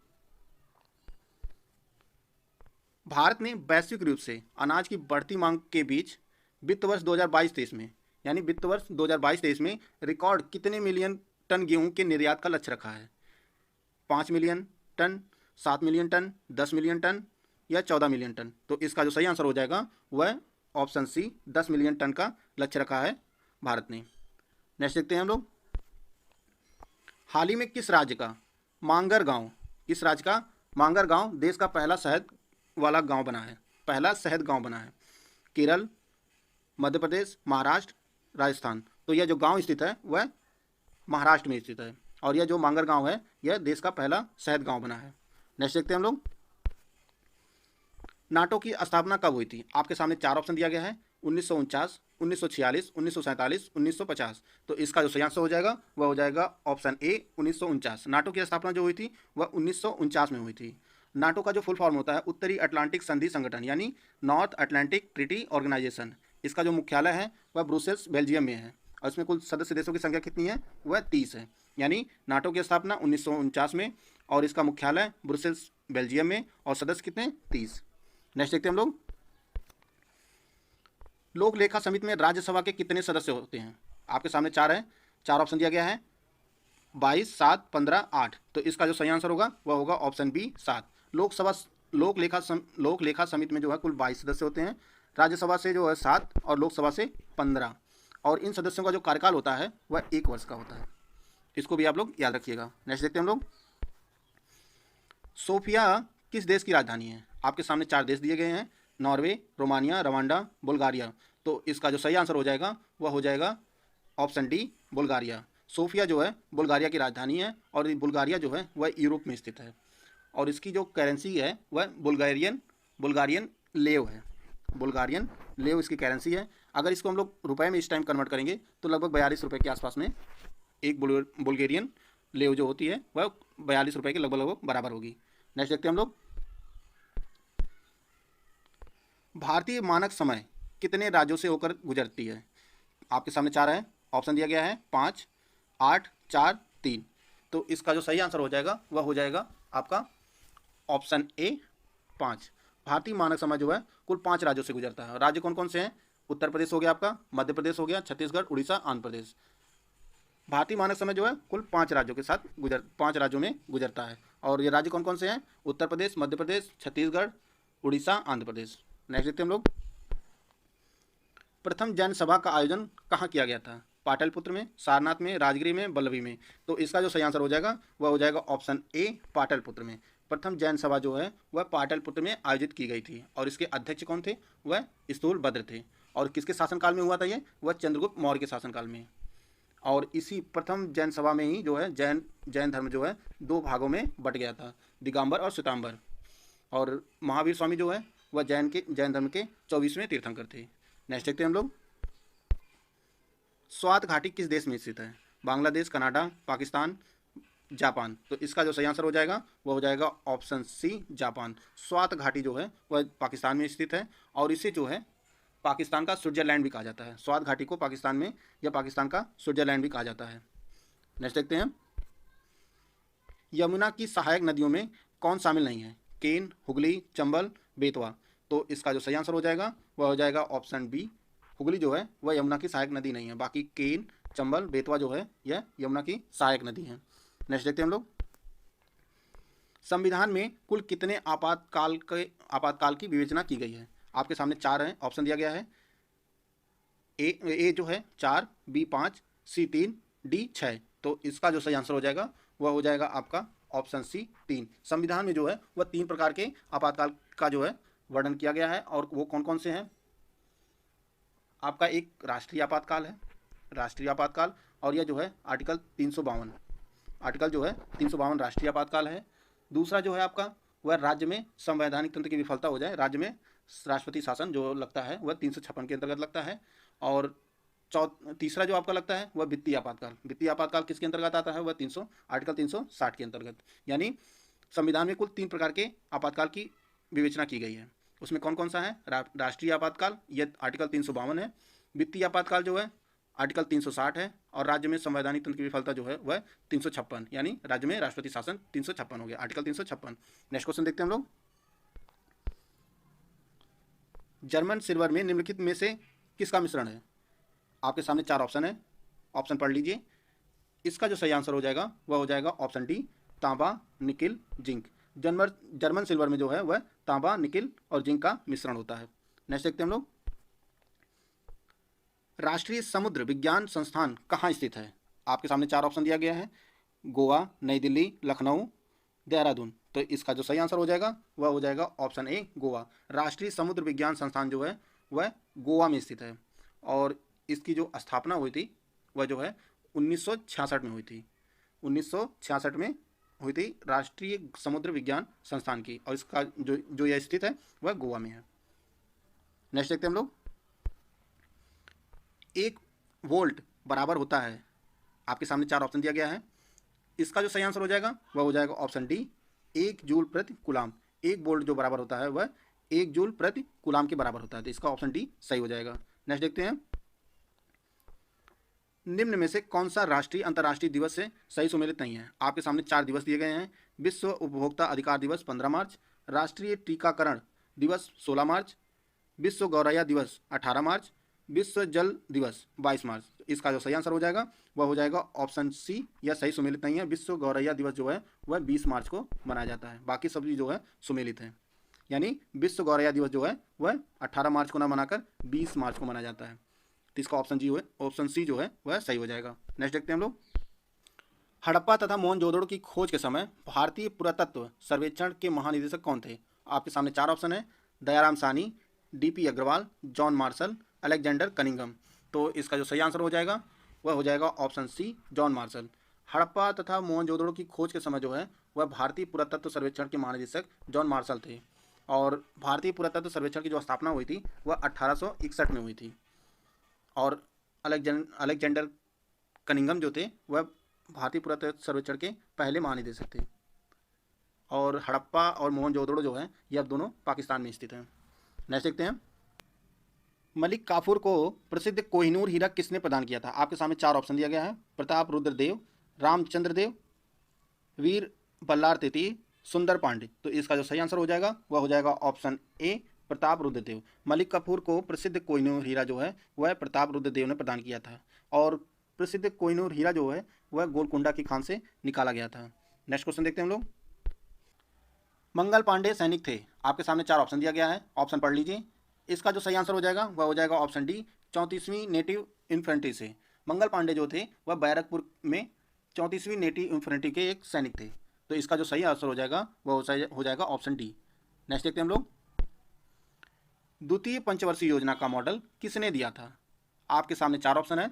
[SPEAKER 2] भारत ने वैश्विक रूप से अनाज की बढ़ती मांग के बीच वित्त वर्ष 2022-23 में, यानी वित्त वर्ष 2022-23 में रिकॉर्ड कितने मिलियन टन गेहूं के निर्यात का लक्ष्य रखा है? 5 million tonne, 7 million tonne, 10 million tonne या 14 मिलियन टन? तो इसका जो सही आंसर हो जाएगा वह ऑप्शन सी, 10 मिलियन टन का लक्ष्य रखा है भारत ने। नेक्स्ट देखते हैं हम लोग, हाल ही में किस राज्य का मांगर गांव देश का पहला शहद वाला गांव बना है? पहला शहद गांव बना है। केरल, मध्य प्रदेश, महाराष्ट्र, राजस्थान। तो यह जो गांव स्थित है वह महाराष्ट्र में स्थित है और यह जो मांगर गांव है यह देश का पहला शहद गांव बना है। नेक्स्ट देखते हैं हम लोग, नाटो की स्थापना कब हुई थी? आपके सामने 4 ऑप्शन दिया गया है। 1949, 1946, 1947, 1950। तो इसका जो सही आंसर हो जाएगा वह हो जाएगा ऑप्शन ए, 1949। नाटो की स्थापना जो हुई थी वह 1949 में हुई थी। नाटो का जो फुल फॉर्म होता है उत्तरी अटलांटिक संधि संगठन, यानी नॉर्थ अटलांटिक ट्रीटी ऑर्गेनाइजेशन। इसका जो मुख्यालय है वह ब्रुसेल्स, बेल्जियम में है और इसमें कुल सदस्य देशों की संख्या कितनी है? वह 30 है। यानी नाटो की स्थापना 1949 में और इसका मुख्यालय ब्रुसेल्स, बेल्जियम में और सदस्य कितने? 30। नेक्स्ट देखते हैं हम लोग, लोक लेखा समिति में राज्यसभा के कितने सदस्य होते हैं? आपके सामने 4 है। 4 ऑप्शन दिया गया है, 22, 7, 15, 8। तो इसका जो सही आंसर होगा वह होगा ऑप्शन बी, 7। लोक लेखा समिति में जो है कुल 22 सदस्य होते हैं। राज्यसभा से जो है 7 और लोकसभा से 15। और इन सदस्यों का जो कार्यकाल होता है वह 1 वर्ष का होता है। इसको भी आप लोग याद रखिएगा। नेक्स्ट देखते हैं हम लोग, सोफिया किस देश की राजधानी है? आपके सामने 4 देश दिए गए हैं, नॉर्वे, रोमानिया, रवांडा, बुल्गारिया। तो इसका जो सही आंसर हो जाएगा वह हो जाएगा ऑप्शन डी बुल्गारिया। सोफिया जो है बुल्गारिया की राजधानी है और ये बुल्गारिया जो है वह यूरोप में स्थित है और इसकी जो करेंसी है वह बुल्गारियन लेव है। बुल्गारियन लेव इसकी करेंसी है। अगर इसको हम लोग रुपए में इस टाइम कन्वर्ट करेंगे तो लगभग 42 रुपये के आसपास में एक बुल्गारियन लेव जो होती है वह 42 रुपये के लगभग बराबर होगी। नेक्स्ट देखते हैं हम लोग, भारतीय मानक समय कितने राज्यों से होकर गुजरती है? आपके सामने चार है, ऑप्शन दिया गया है 5, 8, 4, 3। तो इसका जो सही आंसर हो जाएगा वह हो जाएगा आपका ऑप्शन ए 5। भारतीय मानक समय जो है कुल 5 राज्यों से गुजरता है। राज्य कौन कौन से हैं? उत्तर प्रदेश हो गया आपका, मध्य प्रदेश हो गया, छत्तीसगढ़, उड़ीसा, आंध्र प्रदेश। भारतीय मानक समय जो है कुल 5 राज्यों के साथ 5 राज्यों में गुजरता है। और ये राज्य कौन कौन से हैं? उत्तर प्रदेश, मध्य प्रदेश, छत्तीसगढ़, उड़ीसा, आंध्र प्रदेश। नेक्स्ट देखते हैं हम लोग, प्रथम जैन सभा का आयोजन कहाँ किया गया था? पाटलिपुत्र में, सारनाथ में, राजगिरी में, वल्लभी में। तो इसका जो सही आंसर हो जाएगा वह हो जाएगा ऑप्शन ए पाटलिपुत्र में। प्रथम जैन सभा जो है वह पाटलिपुत्र में आयोजित की गई थी और इसके अध्यक्ष कौन थे? वह स्थूलभद्र थे। और किसके शासनकाल में हुआ था ये? वह चंद्रगुप्त मौर्य के शासनकाल में। और इसी प्रथम जैन सभा में ही जो है जैन धर्म जो है 2 भागों में बट गया था, दिगंबर और श्वेतांबर। और महावीर स्वामी जो है वह जैन धर्म के 24वें तीर्थंकर थे। नेक्स्ट देखते हैं हम लोग, स्वात घाटी किस देश में स्थित है? Bangladesh, Canada, Pakistan, Japan. तो इसका जो सही आंसर हो जाएगा वह हो जाएगा ऑप्शन सी जापान। स्वात घाटी जो है वह पाकिस्तान में स्थित है और इसे जो है पाकिस्तान का स्विट्जरलैंड भी कहा जाता है। स्वात घाटी को पाकिस्तान में या पाकिस्तान का स्विट्जरलैंड भी कहा जाता है। नेक्स्ट देखते हैं, यमुना की सहायक नदियों में कौन शामिल नहीं है? केन, हुगली, चंबल, बेतवा। तो इसका जो सही आंसर हो जाएगा वह हो जाएगा ऑप्शन बी। हुगली जो है वह यमुना की सहायक नदी नहीं है, बाकी केन, चंबल, बेतवा जो है यह यमुना की सहायक नदी है। नेक्स्ट देखते हैं हम लोग, संविधान में कुल कितने आपातकाल की विवेचना की गई है? आपके सामने 4 हैं, ऑप्शन दिया गया है ए जो है 4, बी 5, सी 3, डी 6। तो इसका जो सही आंसर हो जाएगा वह हो जाएगा आपका ऑप्शन सी 3। संविधान में जो है वह 3 प्रकार के आपातकाल का जो है वर्णन किया गया है और वो कौन कौन से हैं? आपका एक राष्ट्रीय आपातकाल है, राष्ट्रीय आपातकाल, और यह जो है आर्टिकल 352 राष्ट्रीय आपातकाल है। दूसरा जो है आपका वह राज्य में संवैधानिक तंत्र की विफलता हो जाए, राज्य में राष्ट्रपति शासन जो लगता है वह 356 के अंतर्गत लगता है। और तीसरा जो आपका लगता है वह वित्तीय आपातकाल। वित्तीय आपातकाल किसके अंतर्गत आता है? वह आर्टिकल 360 के अंतर्गत। यानी संविधान में कुल 3 प्रकार के आपातकाल की विवेचना की गई है। उसमें कौन कौन सा है? राष्ट्रीय आपातकाल, यह आर्टिकल 352 है। वित्तीय आपातकाल जो है आर्टिकल 360 है और राज्य में संवैधानिक तंत्र की विफलता जो है वह 356, यानी राज्य में राष्ट्रपति शासन 356 हो गया, आर्टिकल 356। नेक्स्ट क्वेश्चन देखते हैं हम लोग, जर्मन सिल्वर में निम्नलिखित में से किसका मिश्रण है? आपके सामने 4 ऑप्शन है, ऑप्शन पढ़ लीजिए। इसका जो सही आंसर हो जाएगा वह हो जाएगा ऑप्शन डी तांबा, निकिल, जिंक। जर्मन सिल्वर में जो है वह तांबा, निकिल और जिंक का मिश्रण होता है। नेक्स्ट देखते हैं हम लोग, राष्ट्रीय समुद्र विज्ञान संस्थान कहाँ स्थित है? आपके सामने 4 ऑप्शन दिया गया है, गोवा, नई दिल्ली, लखनऊ, देहरादून। तो इसका जो सही आंसर हो जाएगा वह हो जाएगा ऑप्शन ए गोवा। राष्ट्रीय समुद्र विज्ञान संस्थान जो है वह गोवा में स्थित है और इसकी जो स्थापना हुई थी वह जो है 1966 में हुई थी। 1966 में हुई थी राष्ट्रीय समुद्र विज्ञान संस्थान की, और इसका जो यह स्थित है वह गोवा में है। नेक्स्ट देखते हैं हम लोग, 1 वोल्ट बराबर होता है, आपके सामने 4 ऑप्शन दिया गया है। इसका जो सही आंसर हो जाएगा वह हो जाएगा ऑप्शन डी 1 जूल प्रति कूलाम। 1 वोल्ट जो बराबर होता है वह 1 जूल प्रति कूलाम के बराबर होता है, तो इसका ऑप्शन डी सही हो जाएगा। नेक्स्ट देखते हैं, निम्न में से कौन सा राष्ट्रीय अंतर्राष्ट्रीय दिवस से सही सुमेलित नहीं है? आपके सामने 4 दिवस दिए गए हैं, विश्व उपभोक्ता अधिकार दिवस 15 मार्च, राष्ट्रीय टीकाकरण दिवस 16 मार्च, विश्व गौरैया दिवस 18 मार्च, विश्व जल दिवस 22 मार्च। इसका जो सही आंसर हो जाएगा वह हो जाएगा ऑप्शन सी, यह सही सुमेलित नहीं है। विश्व गौरैया दिवस जो है वह 20 मार्च को मनाया जाता है, बाकी सभी जो है सुमेलित है। यानी विश्व गौरैया दिवस जो है वह 18 मार्च को ना मनाकर 20 मार्च को मनाया जाता है, तो इसका ऑप्शन सी जो है वह सही हो जाएगा। नेक्स्ट देखते हैं हम लोग, हड़प्पा तथा मोहनजोदड़ो की खोज के समय भारतीय पुरातत्व सर्वेक्षण के महानिदेशक कौन थे? आपके सामने 4 ऑप्शन है, Dayaram Sahni, DP Agrawal, John Marshall, Alexander Cunningham. तो इसका जो सही आंसर हो जाएगा वह हो जाएगा option C, John Marshall. Harappa तथा मोहनजोदड़ो की खोज के समय जो है वह भारतीय पुरातत्व सर्वेक्षण के महानिदेशक जॉन मार्शल थे, और भारतीय पुरातत्व सर्वेक्षण की जो स्थापना हुई थी वह 1861 में हुई थी। और अलेक्जेंडर कनिंघम जो थे वह भारतीय पुरातत्व सर्वेक्षण के पहले महानिदेशक थे। और हड़प्पा और मोहनजोदड़ो जो है ये अब दोनों पाकिस्तान में स्थित हैं। नेक्स्ट देखते हैं, मलिक काफूर को प्रसिद्ध कोहिनूर हीरा किसने प्रदान किया था? आपके सामने 4 ऑप्शन दिया गया है, प्रताप रुद्र देव, रामचंद्र देव, वीर बल्लार तृतीय, सुंदर पांडे। तो इसका जो सही आंसर हो जाएगा वह हो जाएगा ऑप्शन ए, प्रताप रुद्र देव। मलिक काफूर को प्रसिद्ध कोहिनूर हीरा जो है वह प्रताप रुद्र देव ने प्रदान किया था, और प्रसिद्ध कोहिनूर हीरा जो है वह गोलकुंडा की खान से निकाला गया था। नेक्स्ट क्वेश्चन देखते हैं हम लोग, मंगल पांडे सैनिक थे। आपके सामने 4 ऑप्शन दिया गया है, ऑप्शन पढ़ लीजिए। इसका जो सही आंसर हो जाएगा वह हो जाएगा ऑप्शन डी, 34वीं नेटिव इन्फेंट्री से। मंगल पांडे जो थे वह बैरकपुर में 34वीं नेटिव इन्फेंट्री के एक सैनिक थे। तो इसका जो सही आंसर हो जाएगा वह हो जाएगा ऑप्शन डी। नेक्स्ट देखते हैं हम लोग, द्वितीय पंचवर्षीय योजना का मॉडल किसने दिया था? आपके सामने 4 ऑप्शन है,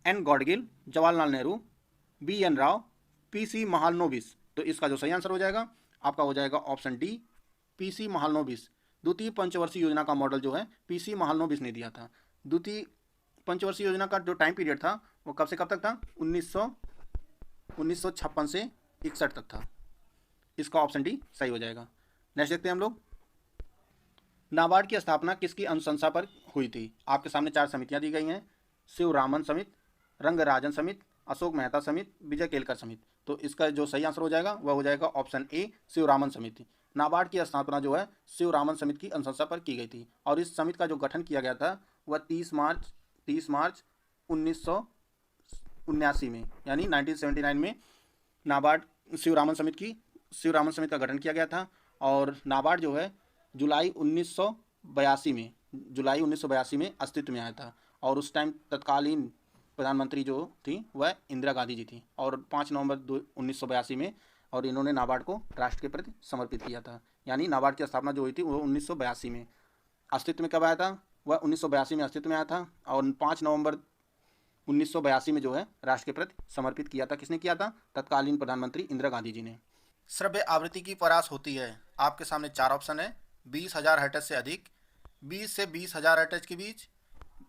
[SPEAKER 2] N Gadgil, Jawaharlal Nehru, B N Rao, PC Mahalanobis. तो इसका जो सही आंसर हो जाएगा आपका हो जाएगा ऑप्शन डी, पीसी महालनोबिस। द्वितीय पंचवर्षीय योजना का मॉडल जो है पीसी महालनोबिस ने दिया था। द्वितीय पंचवर्षीय योजना का जो टाइम पीरियड था वो कब से कब तक था? 1956 से 61 तक था। इसका ऑप्शन डी सही हो जाएगा। नेक्स्ट देखते हैं हम लोग, नाबार्ड की स्थापना किसकी अनुशंसा पर हुई थी? आपके सामने 4 समितियां दी गई हैं, शिवरामन समिति, रंगराजन समिति, अशोक मेहता समिति, विजय केलकर समिति। तो इसका जो सही आंसर हो जाएगा वह हो जाएगा ऑप्शन ए, शिवरामन समिति। नाबार्ड की स्थापना जो है शिवरामन समिति की अनुशंसा पर की गई थी, और इस समिति का जो गठन किया गया था वह 30 मार्च 1979 में, यानी 1979 में नाबार्ड शिवरामन समिति का गठन किया गया था। और नाबार्ड जो है जुलाई 1982 में अस्तित्व में आया था, और उस टाइम तत्कालीन प्रधानमंत्री जो थी वह इंदिरा गांधी जी थी, और 5 नवंबर 1982 में, और इन्होंने नाबार्ड को राष्ट्र के प्रति समर्पित किया था। यानी नाबार्ड की स्थापना जो हुई थी वो 1982 में। अस्तित्व में कब आया था? वह 1982 में अस्तित्व में आया था, और 5 नवंबर 1982 में जो है राष्ट्र के प्रति समर्पित किया था। किसने किया था? तत्कालीन प्रधानमंत्री इंदिरा गांधी जी ने। श्रव्य आवृत्ति की परास होती है। आपके सामने 4 ऑप्शन है, 20,000 हर्ट्ज से अधिक, 20 से 20,000 हर्ट्ज के बीच,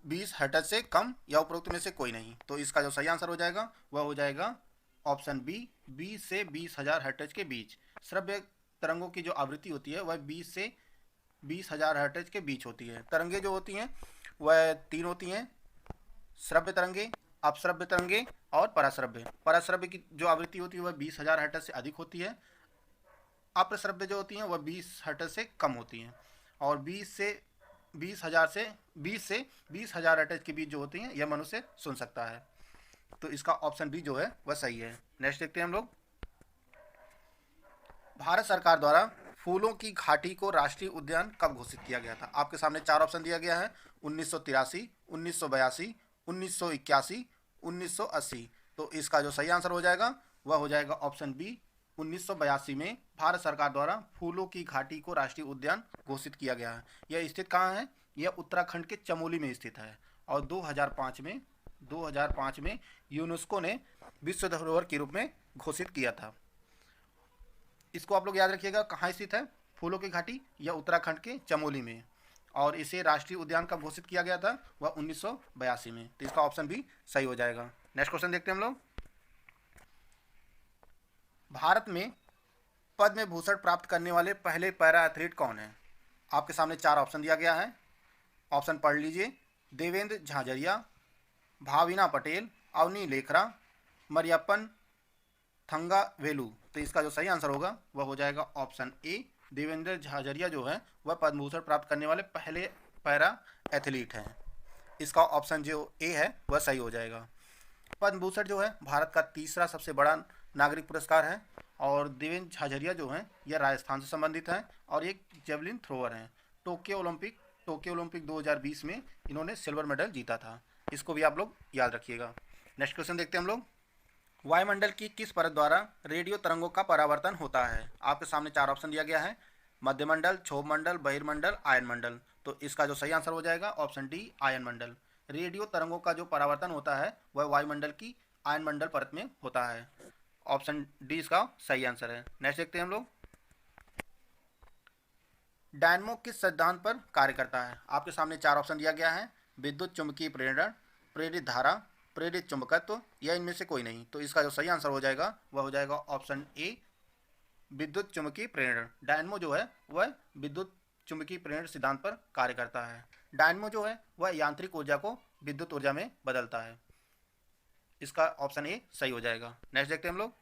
[SPEAKER 2] 20 हर्ट्ज से कम, या उपरोक्त में से कोई नहीं। तो इसका जो सही आंसर हो जाएगा वह हो जाएगा ऑप्शन बी, 20 से 20,000 हर्ट्ज के बीच। श्रव्य तरंगों की जो आवृत्ति होती है वह 20 से 20,000 हर्ट्ज के बीच होती है। तरंगे जो होती हैं वह 3 होती हैं, श्रव्य तरंगे, अपश्रव्य तरंगे और पराश्रव्य। पराश्रव्य की जो आवृत्ति होती है वह 20,000 हर्ट्ज से अधिक होती है, अप्रश्रव्य जो होती हैं वह 20 हर्ट्ज से कम होती हैं, और 20 से 20,000 हर्ट्ज के बीच जो होती हैं यह मनुष्य सुन सकता है। तो इसका ऑप्शन बी जो है वह सही है। नेक्स्ट देखते हैं हम लोग, भारत सरकार द्वारा फूलों की घाटी को राष्ट्रीय उद्यान कब घोषित किया गया था? आपके सामने 4 ऑप्शन दिया गया है, 1983, 1982, 1981, 1980। तो इसका जो सही आंसर हो जाएगा वह हो जाएगा ऑप्शन बी, 1982 में भारत सरकार द्वारा फूलों की घाटी को राष्ट्रीय उद्यान घोषित किया गया है। यह स्थित कहाँ है? यह उत्तराखंड के चमोली में स्थित है, और 2005 में यूनेस्को ने विश्व धरोहर के रूप में घोषित किया था। इसको आप लोग याद रखिएगा, कहाँ स्थित है फूलों की घाटी? यह उत्तराखंड के चमोली में, और इसे राष्ट्रीय उद्यान कब घोषित किया गया था? वह 1982 में। तो इसका ऑप्शन भी सही हो जाएगा। नेक्स्ट क्वेश्चन देखते हैं हम लोग, भारत में पद्म भूषण प्राप्त करने वाले पहले पैरा एथलीट कौन है? आपके सामने 4 ऑप्शन दिया गया है, ऑप्शन पढ़ लीजिए। देवेंद्र झाझरिया, भाविना पटेल, अवनी लेखरा, मरियप्पन थंगावेलु। तो इसका जो सही आंसर होगा वह हो जाएगा ऑप्शन ए, देवेंद्र झाझरिया जो है वह पद्म भूषण प्राप्त करने वाले पहले पैरा एथलीट हैं। इसका ऑप्शन जो ए है वह सही हो जाएगा। पद्म भूषण जो है भारत का तीसरा सबसे बड़ा नागरिक पुरस्कार है, और देवेंद्र झाझरिया जो हैं यह राजस्थान से संबंधित हैं, और एक जेवलिन थ्रोअर हैं। टोक्यो ओलंपिक 2020 में इन्होंने सिल्वर मेडल जीता था। इसको भी आप लोग याद रखिएगा। नेक्स्ट क्वेश्चन देखते हैं हम लोग, वायुमंडल की किस परत द्वारा रेडियो तरंगों का परावर्तन होता है? आपके सामने 4 ऑप्शन दिया गया है, मध्यमंडल, क्षोभमंडल, बहिर्मंडल, आयनमंडल। तो इसका जो सही आंसर हो जाएगा ऑप्शन डी आयन मंडल। रेडियो तरंगों का जो परावर्तन होता है वह वायुमंडल की आयन मंडल परत में होता है। ऑप्शन डी इसका सही आंसर है। नेक्स्ट देखते हैं हम लोग, डायनमो किस सिद्धांत पर कार्य करता है? आपके सामने चार ऑप्शन दिया गया है, विद्युत चुंबकीय प्रेरण, प्रेरित धारा, प्रेरित चुंबकत्व या इनमें से कोई नहीं। तो इसका जो सही आंसर हो जाएगा वह हो जाएगा ऑप्शन ए विद्युत चुंबकीय प्रेरण। डायनमो जो है वह विद्युत चुंबकीय प्रेरण सिद्धांत पर कार्य करता है। डायनमो जो है वह यांत्रिक ऊर्जा को विद्युत ऊर्जा में बदलता है। इसका ऑप्शन ए सही हो जाएगा। नेक्स्ट देखते हैं हम लोग,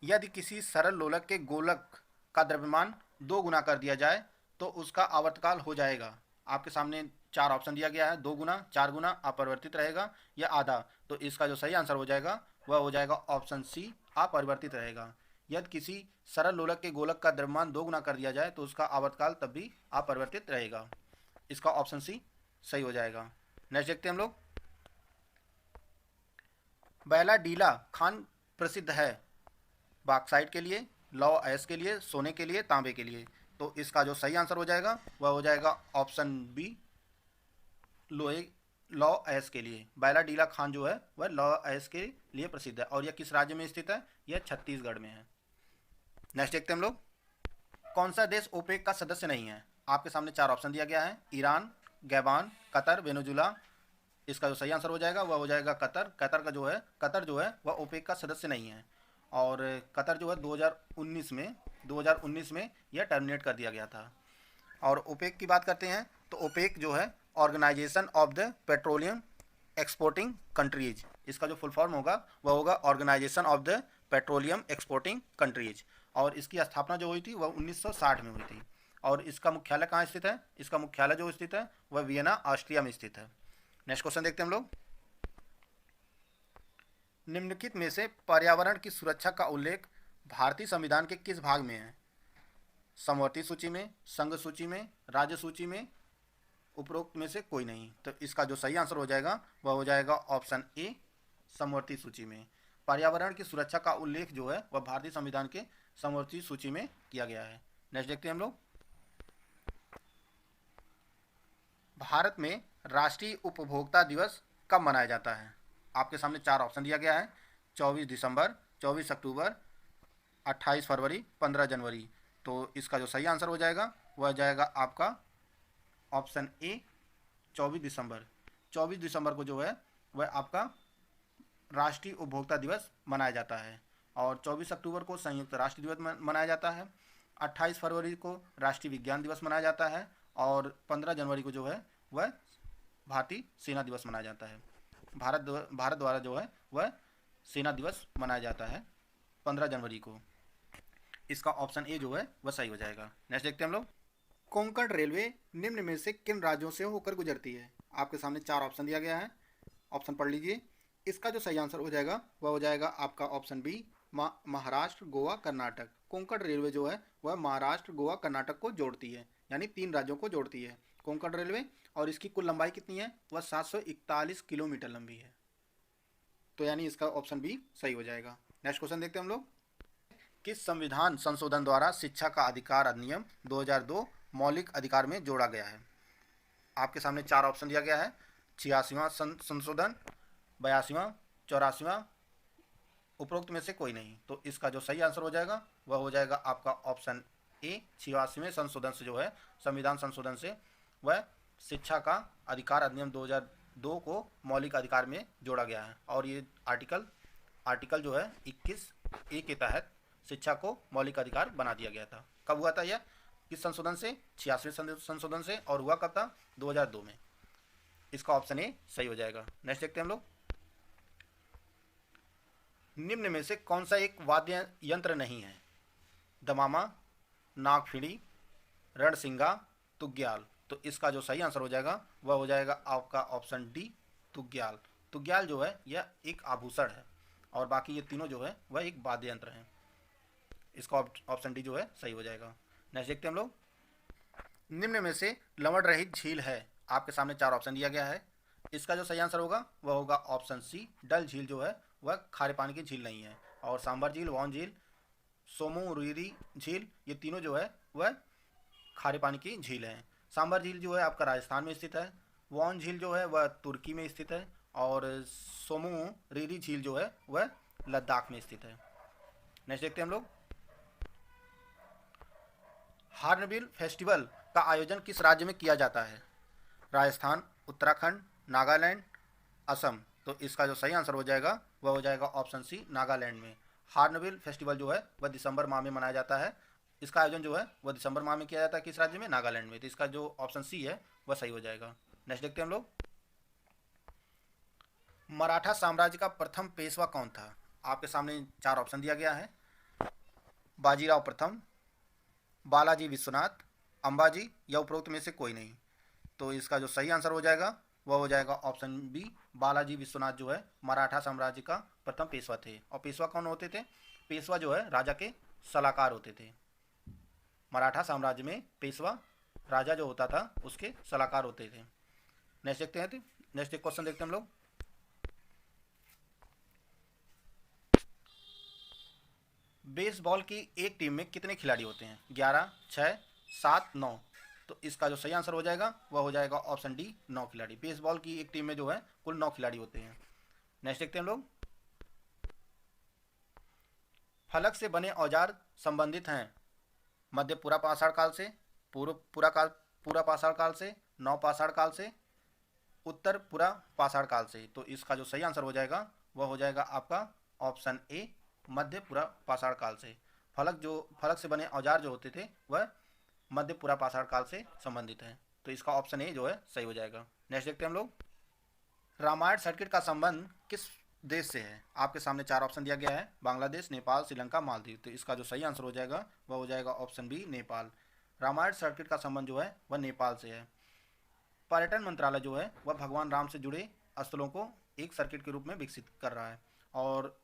[SPEAKER 2] यदि किसी सरल लोलक के गोलक का द्रव्यमान 2 गुना कर दिया जाए तो उसका आवर्तकाल हो जाएगा। आपके सामने चार ऑप्शन दिया गया है, 2 गुना, 4 गुना, अपरिवर्तित रहेगा या आधा। तो इसका जो सही आंसर हो जाएगा वह हो जाएगा ऑप्शन सी अपरिवर्तित रहेगा। यदि किसी सरल लोलक के गोलक का द्रव्यमान 2 गुना कर दिया जाए तो उसका आवर्तकाल तब भी अपरिवर्तित रहेगा। इसका ऑप्शन सी सही हो जाएगा। नेक्स्ट देखते हैं हम लोग, बेला डीला खान प्रसिद्ध है बॉक्साइट के लिए, लौह अयस्क के लिए, सोने के लिए, तांबे के लिए। तो इसका जो सही आंसर हो जाएगा वह हो जाएगा ऑप्शन बी लौह अयस्क के लिए। बेला डीला खान जो है वह लौह अयस्क के लिए प्रसिद्ध है और यह किस राज्य में स्थित है? यह छत्तीसगढ़ में है। नेक्स्ट देखते हैं हम लोग, कौन सा देश ओपेक का सदस्य नहीं है? आपके सामने चार ऑप्शन दिया गया है, ईरान, गैबान, कतर, वेनेजुला। इसका जो सही आंसर हो जाएगा वह हो जाएगा कतर। कतर जो है वह ओपेक का सदस्य नहीं है और कतर जो है 2019 में यह टर्मिनेट कर दिया गया था। और ओपेक की बात करते हैं तो ओपेक जो है organization of the petroleum exporting countries, इसका जो फुल फॉर्म होगा वह होगा organization of the petroleum exporting countries. और इसकी स्थापना जो हुई थी वह 1960 में हुई थी। और इसका मुख्यालय कहाँ स्थित है? इसका मुख्यालय जो स्थित है वह वियना ऑस्ट्रिया में स्थित है। नेक्स्ट क्वेश्चन देखते हैं हम लोग, निम्नलिखित में से पर्यावरण की सुरक्षा का उल्लेख भारतीय संविधान के किस भाग में है? समवर्ती सूची में, संघ सूची में, राज्य सूची में, उपरोक्त में से कोई नहीं। तो इसका जो सही आंसर हो जाएगा वह हो जाएगा ऑप्शन ए समवर्ती सूची में। पर्यावरण की सुरक्षा का उल्लेख जो है वह भारतीय संविधान के समवर्ती सूची में किया गया है। नेक्स्ट देखते हैं हम लोग, भारत में राष्ट्रीय उपभोक्ता दिवस कब मनाया जाता है? आपके सामने चार ऑप्शन दिया गया है, 24 दिसंबर, 24 अक्टूबर, 28 फरवरी, 15 जनवरी। तो इसका जो सही आंसर हो जाएगा वह जाएगा आपका ऑप्शन ए 24 दिसंबर। 24 दिसंबर को जो है वह आपका राष्ट्रीय उपभोक्ता दिवस मनाया जाता है। और 24 अक्टूबर को संयुक्त राष्ट्र दिवस मनाया जाता है। 28 फरवरी को राष्ट्रीय विज्ञान दिवस मनाया जाता है और 15 जनवरी को जो है वह भारतीय सेना दिवस मनाया जाता है। भारत द्वारा जो है वह सेना दिवस मनाया जाता है 15 जनवरी को। इसका ऑप्शन ए जो है वह सही हो जाएगा। नेक्स्ट देखते हैं हम लोग, कोंकण रेलवे निम्न में से किन राज्यों से होकर गुजरती है? आपके सामने चार ऑप्शन दिया गया है, ऑप्शन पढ़ लीजिए। इसका जो सही आंसर हो जाएगा वह हो जाएगा आपका option B Maharashtra, Goa, Karnataka. Konkan railway जो है वह महाराष्ट्र, गोवा, कर्नाटक को जोड़ती है, यानी 3 राज्यों को जोड़ती है कोंकण रेलवे। और इसकी कुल लंबाई कितनी है? वह 741 किलोमीटर लंबी है। तो यानी इसका ऑप्शन बी सही हो जाएगा। नेक्स्ट क्वेश्चन देखते हैं हम लोग, किस संविधान संशोधन द्वारा शिक्षा का अधिकार अधिनियम 2002 मौलिक अधिकार में जोड़ा गया है? आपके सामने चार ऑप्शन दिया गया है, 86वां संशोधन, 82वां, 84वां, उपरोक्त में से कोई नहीं। तो इसका जो सही आंसर हो जाएगा वह हो जाएगा आपका ऑप्शन ए 86वें संशोधन से जो है संविधान संशोधन से वह शिक्षा का अधिकार अधिनियम 2002 को मौलिक अधिकार में जोड़ा गया है। और ये आर्टिकल जो है 21A के तहत शिक्षा को मौलिक अधिकार बना दिया गया था। कब हुआ था यह? किस संशोधन से? 86वें संशोधन से। और हुआ कब था? 2002 में। इसका ऑप्शन ए सही हो जाएगा। नेक्स्ट देखते हैं हम लोग, निम्न में से कौन सा एक वाद्य यंत्र नहीं है? दमामा, नागफिड़ी, रणसिंगा, तुग्याल। तो इसका जो सही आंसर हो जाएगा वह हो जाएगा आपका ऑप्शन डी तुग्याल। तुग्याल जो है यह एक आभूषण है और बाकी ये तीनों जो है वह एक वाद्य यंत्र हैं। इसका ऑप्शन डी जो है सही हो जाएगा। नेक्स्ट देखते हैं हम लोग, निम्न में से लवण रहित झील है? आपके सामने चार ऑप्शन दिया गया है। इसका जो सही आंसर होगा वह होगा ऑप्शन सी डल झील जो है वह खारे पानी की झील नहीं है। और सांबर झील, वॉन झील, सोमोरुरी झील, ये तीनों जो है वह खारे पानी की झील हैं। सांबर झील जो है आपका राजस्थान में स्थित है। वॉन झील जो है वह तुर्की में स्थित है। और सोमू रीरी झील जो है वह लद्दाख में स्थित है। नेक्स्ट देखते हैं हम लोग, हार्नबिल फेस्टिवल का आयोजन किस राज्य में किया जाता है? राजस्थान, उत्तराखंड, नागालैंड, असम। तो इसका जो सही आंसर हो जाएगा वह हो जाएगा ऑप्शन सी, नागालैंड में। हार्नबिल फेस्टिवल जो है वह दिसंबर माह में मनाया जाता है। इसका आयोजन जो है वह दिसंबर माह में किया जाता है। किस राज्य में? नागालैंड में। तो इसका जो ऑप्शन सी है वह सही हो जाएगा। नेक्स्ट देखते हैं हम लोग, मराठा साम्राज्य का प्रथम पेशवा कौन था? आपके सामने चार ऑप्शन दिया गया है, बाजीराव प्रथम, बालाजी विश्वनाथ, अंबाजी या उपरोक्त में से कोई नहीं। तो इसका जो सही आंसर हो जाएगा वह हो जाएगा ऑप्शन बी, बालाजी विश्वनाथ जो है मराठा साम्राज्य का प्रथम पेशवा थे। और पेशवा कौन होते थे? पेशवा जो है राजा के सलाहकार होते थे। मराठा साम्राज्य में पेशवा राजा जो होता था उसके सलाहकार होते थे। नेक्स्ट देखते हैं, नेक्स्ट एक क्वेश्चन देखते हैं हम लोग, बेसबॉल की एक टीम में कितने खिलाड़ी होते हैं? 11, 6, 7, 9। तो इसका जो सही आंसर हो जाएगा वह हो जाएगा ऑप्शन डी, 9 खिलाड़ी। बेसबॉल की एक टीम में जो है कुल 9 खिलाड़ी होते हैं। नेक्स्ट देखते हैं हम लोग, फलक से बने औजार संबंधित हैं मध्य पूरा पाषाण काल से, पूरा पाषाण काल से, नव पाषाण काल से, उत्तर पूरा पाषाण काल से। तो इसका जो सही आंसर हो जाएगा वह हो जाएगा आपका ऑप्शन ए, मध्य पूरा पाषाण काल से। फलक से बने औजार जो होते थे वह मध्य पूरा पाषाण काल से संबंधित है। तो इसका ऑप्शन ए जो है सही हो जाएगा। नेक्स्ट देखते हैं हम लोग, रामायण सर्किट का संबंध किस देश से है? आपके सामने चार ऑप्शन दिया गया है, बांग्लादेश, नेपाल, श्रीलंका, मालदीव। तो इसका जो सही आंसर हो जाएगा वह हो जाएगा option B, Nepal. Ramayana circuit का संबंध जो है वह नेपाल से है। पर्यटन मंत्रालय जो है वह भगवान राम से जुड़े स्थलों को एक सर्किट के रूप में विकसित कर रहा है। और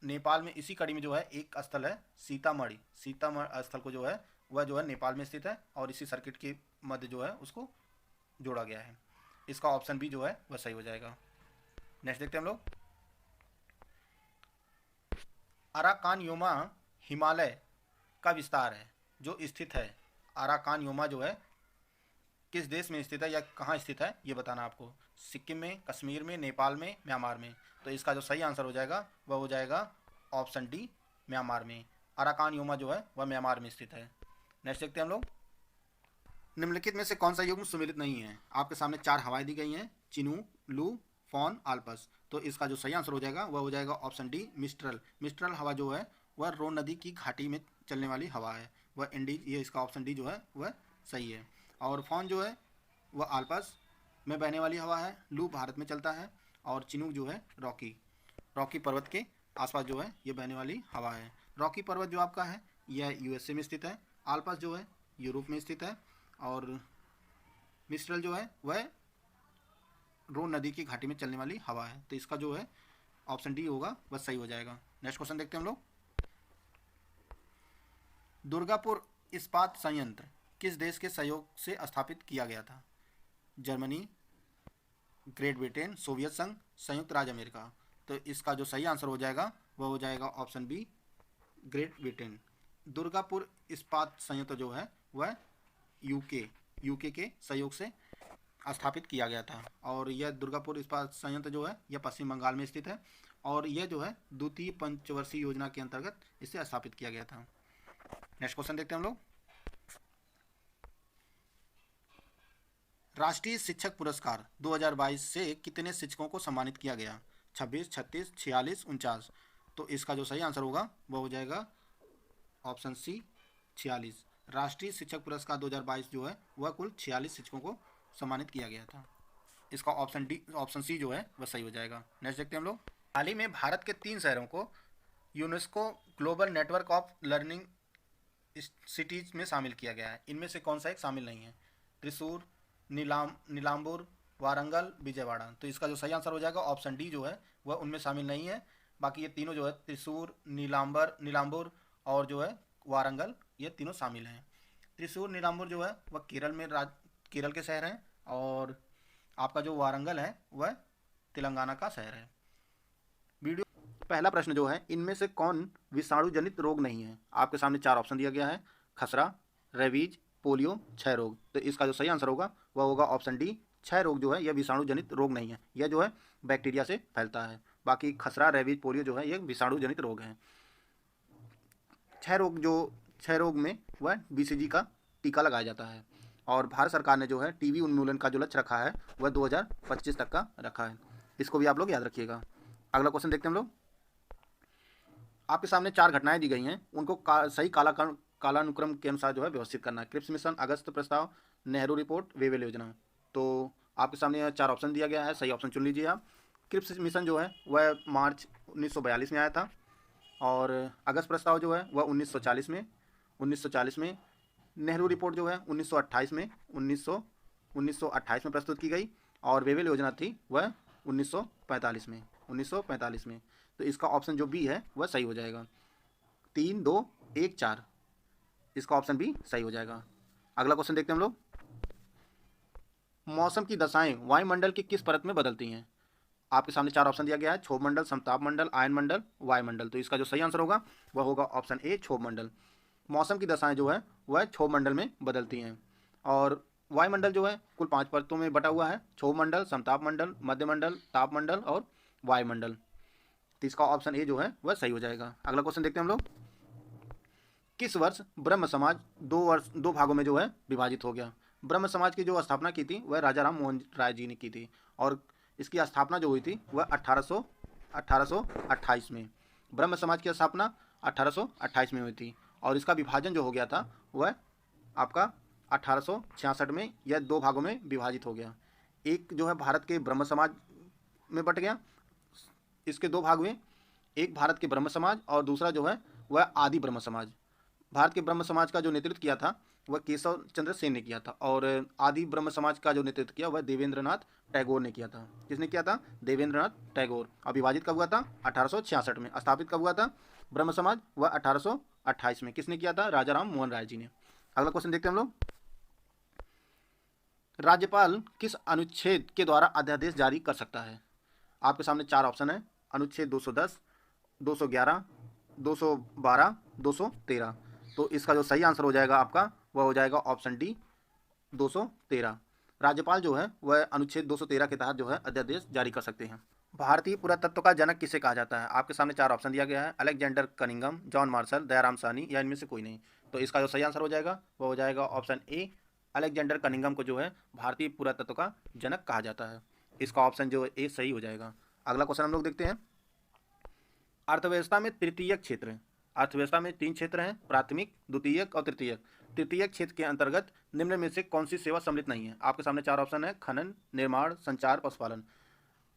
[SPEAKER 2] नेपाल में इसी कड़ी में जो है एक स्थल है सीतामढ़ी स्थल को जो है वह जो है नेपाल में स्थित है और इसी सर्किट के मध्य जो है उसको जोड़ा गया है। इसका ऑप्शन बी जो है वह सही हो जाएगा। नेक्स्ट देखते हैं हम लोग, अराकान योमा हिमालय का विस्तार है जो स्थित है। अराकान योमा जो है किस देश में स्थित है या कहाँ स्थित है ये बताना आपको। सिक्किम में, कश्मीर में, नेपाल में, म्यांमार में। तो इसका जो सही आंसर हो जाएगा वह हो जाएगा ऑप्शन डी, म्यांमार में। अराकान योमा जो है वह म्यांमार में स्थित है। नेक्स्ट देखते हैं हम लोग, निम्नलिखित में से कौन सा युग्म सुमेलित नहीं है? आपके सामने चार हवाएं दी गई हैं, चिनू, लू, फॉन, आल्पस। तो इसका जो सही आंसर हो जाएगा वह हो जाएगा ऑप्शन डी, मिस्ट्रल। मिस्ट्रल हवा जो है वह रोन नदी की घाटी में चलने वाली हवा है, वह इंडी, ये इसका ऑप्शन डी जो है वह सही है। और फॉन जो है वह आल्पस में बहने वाली हवा है, लू भारत में चलता है, और चिनूक जो है रॉकी पर्वत के आसपास जो है ये बहने वाली हवा है। रॉकी पर्वत जो आपका है यह यूएसए में स्थित है, आल्पस जो है यूरोप में स्थित है, और मिस्ट्रल जो है वह रोन नदी की घाटी में चलने वाली हवा है। तो इसका जो है ऑप्शन डी होगा वह सही हो जाएगा। नेक्स्ट क्वेश्चन देखते हैं हम लोग, दुर्गापुर इस्पात संयंत्र किस देश के सहयोग से स्थापित किया गया था? जर्मनी, ग्रेट ब्रिटेन, सोवियत संघ, संयुक्त राज्य अमेरिका। तो इसका जो सही आंसर हो जाएगा वह हो जाएगा option B, Great Britain. Durgapur इस्पात संयंत्र जो है वह यूके के सहयोग से स्थापित किया गया था, और यह दुर्गापुर इस्पात संयंत्र जो है यह पश्चिम बंगाल में स्थित है, और यह जो है द्वितीय पंचवर्षीय योजना के अंतर्गत इसे स्थापित किया गया था। नेक्स्ट क्वेश्चन देखते हैं हम लोग, राष्ट्रीय शिक्षक पुरस्कार 2022 से कितने शिक्षकों को सम्मानित किया गया? 26, 36, 46, 49। तो इसका जो सही आंसर होगा वह हो जाएगा ऑप्शन सी, 46। राष्ट्रीय शिक्षक पुरस्कार 2022 जो है वह कुल 46 शिक्षकों को सम्मानित किया गया था। इसका ऑप्शन सी जो है वह सही हो जाएगा। नेक्स्ट देखते हैं हम लोग, हाल ही में भारत के 3 शहरों को UNESCO global network of learning cities में शामिल किया गया है। इनमें से कौन सा एक शामिल नहीं है? त्रिशूर, नीलाम्बुर, वारंगल, विजयवाड़ा। तो इसका जो सही आंसर हो जाएगा ऑप्शन डी जो है वह उनमें शामिल नहीं है। बाकी ये तीनों जो है त्रिशूर, नीलाम्बुर और जो है वारंगल, ये तीनों शामिल हैं। त्रिशूर, नीलाम्बुर जो है वह केरल के शहर हैं, और आपका जो वारंगल है वह तेलंगाना का शहर है। वीडियो पहला प्रश्न जो है, इनमें से कौन विषाणु जनित रोग नहीं है? आपके सामने 4 ऑप्शन दिया गया है, खसरा, रेबीज, पोलियो, क्षय रोग। तो इसका जो सही आंसर होगा वह होगा ऑप्शन डी। क्षय रोग जो है यह विषाणु जनित रोग नहीं है, यह जो है बैक्टीरिया से फैलता है। बाकी खसरा, रेबीज, पोलियो जो है ये विषाणु जनित रोग हैं। क्षय रोग में वह बीसीजी का टीका लगाया जाता है। और भारत सरकार ने जो है टीबी उन्मूलन का जो लक्ष्य रखा है वह 2025 तक का रखा है। इसको भी आप लोग याद रखिएगा। अगला क्वेश्चन देखते हैं हम लोग। आपके सामने 4 घटनाएं दी गई हैं, उनको सही कालानुक्रम के अनुसार जो है व्यवस्थित करना है। क्रिप्स मिशन, अगस्त प्रस्ताव, नेहरू रिपोर्ट, वेवेल योजना। तो आपके सामने 4 ऑप्शन दिया गया है, सही ऑप्शन चुन लीजिए आप। क्रिप्स मिशन जो है वह मार्च 1942 में आया था, और अगस्त प्रस्ताव जो है वह 1940 में। नेहरू रिपोर्ट जो है 1928 में प्रस्तुत की गई, और वेवेल योजना थी वह 1945 में। तो इसका ऑप्शन जो बी है वह सही हो जाएगा। 3, 2, 1, 4, इसका ऑप्शन बी सही हो जाएगा। अगला क्वेश्चन देखते हैं हम लोग। मौसम की दशाएं वायुमंडल की किस परत में बदलती हैं? आपके सामने 4 ऑप्शन दिया गया है, क्षोभ मंडल, समताप मंडल, आयन मंडल, वायुमंडल। तो इसका जो सही आंसर होगा वह होगा ऑप्शन ए, क्षोभ मंडल। मौसम की दशाएं जो है वह क्षोभ मंडल में बदलती हैं। और वायुमंडल जो है कुल 5 परतों में बटा हुआ है, क्षोभ मंडल, समताप मंडल, मध्य मंडल, ताप मंडल और वायुमंडल। तो इसका ऑप्शन ए जो है वह सही हो जाएगा। अगला क्वेश्चन देखते हैं हम लोग। किस वर्ष ब्रह्म समाज 2 भागों में जो है विभाजित हो गया? ब्रह्म समाज की जो स्थापना की थी वह राजा राम मोहन राय जी ने की थी, और इसकी स्थापना जो हुई थी वह 1828 में। ब्रह्म समाज की स्थापना 1828 में हुई थी, और इसका विभाजन जो हो गया था वह आपका 1866 में यह 2 भागों में विभाजित हो गया। एक जो है भारत के ब्रह्म समाज में बट गया, इसके 2 भाग हुए, एक भारत के ब्रह्म समाज और दूसरा जो है वह आदि ब्रह्म समाज। भारत के ब्रह्म समाज का जो नेतृत्व किया था वह केशव चंद्र सेन ने किया था, और आदि ब्रह्म समाज का जो नेतृत्व किया वह देवेंद्रनाथ टैगोर ने किया था। किसने किया था? देवेंद्रनाथ टैगोर। और विभाजित कब हुआ था? 1866 में। स्थापित कब हुआ था ब्रह्म समाज? वह 1828 में। किसने किया था? राजा राम मोहन राय जी ने। अगला क्वेश्चन देखते हैं हम लोग। राज्यपाल किस अनुच्छेद के द्वारा अध्यादेश जारी कर सकता है? आपके सामने 4 ऑप्शन है, अनुच्छेद 210, 211, 212, 213। तो इसका जो सही आंसर हो जाएगा आपका वह हो जाएगा ऑप्शन डी, 213। राज्यपाल जो है वह अनुच्छेद 213 के तहत जो है अध्यादेश जारी कर सकते हैं। भारतीय पुरातत्व का जनक किसे कहा जाता है? आपके सामने 4 ऑप्शन दिया गया है, Alexander Cunningham, John Marshall, Dayaram Sahni, या इनमें से कोई नहीं। तो इसका जो सही आंसर हो जाएगा वह हो जाएगा ऑप्शन ए, अलेक्जेंडर कनिंघम को जो है भारतीय पुरातत्व का जनक कहा जाता है। इसका ऑप्शन जो ए सही हो जाएगा। अगला क्वेश्चन हम लोग देखते हैं। अर्थव्यवस्था में तृतीयक क्षेत्र। अर्थव्यवस्था में 3 क्षेत्र हैं, प्राथमिक, द्वितीयक और तृतीयक। तृतीयक क्षेत्र के अंतर्गत निम्न में से कौन सी सेवा सम्मिलित नहीं है? आपके सामने 4 ऑप्शन है, खनन, निर्माण, संचार, पशुपालन।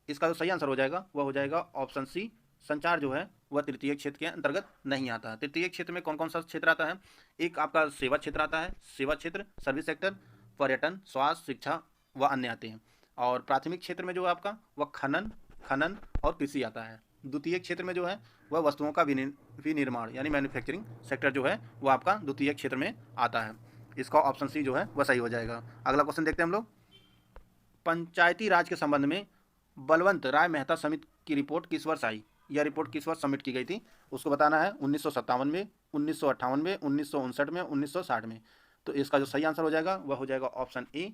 [SPEAKER 2] इसका जो सही आंसर हो जाएगा वह हो जाएगा ऑप्शन सी, संचार जो है वह तृतीयक क्षेत्र के अंतर्गत नहीं आता है। तृतीयक क्षेत्र में कौन कौन सा क्षेत्र आता है? एक आपका सेवा क्षेत्र आता है, सेवा क्षेत्र, सर्विस सेक्टर, पर्यटन, स्वास्थ्य, शिक्षा व अन्य आते हैं। और प्राथमिक क्षेत्र में जो है आपका वह खनन और कृषि आता है। द्वितीय क्षेत्र में जो है वह वस्तुओं का विनिर्माण यानी मैन्युफैक्चरिंग सेक्टर जो है वह आपका द्वितीय क्षेत्र में आता है। इसका ऑप्शन सी जो है वह सही हो जाएगा। अगला क्वेश्चन देखते हैं हम लोग। पंचायती राज के संबंध में बलवंत राय मेहता समिति की रिपोर्ट किस वर्ष आई? यह रिपोर्ट किस वर्ष सबमिट की गई थी उसको बताना है। 1957 में, 1958 में, 1959 में, 1960 में। तो इसका जो सही आंसर हो जाएगा वह हो जाएगा ऑप्शन ए,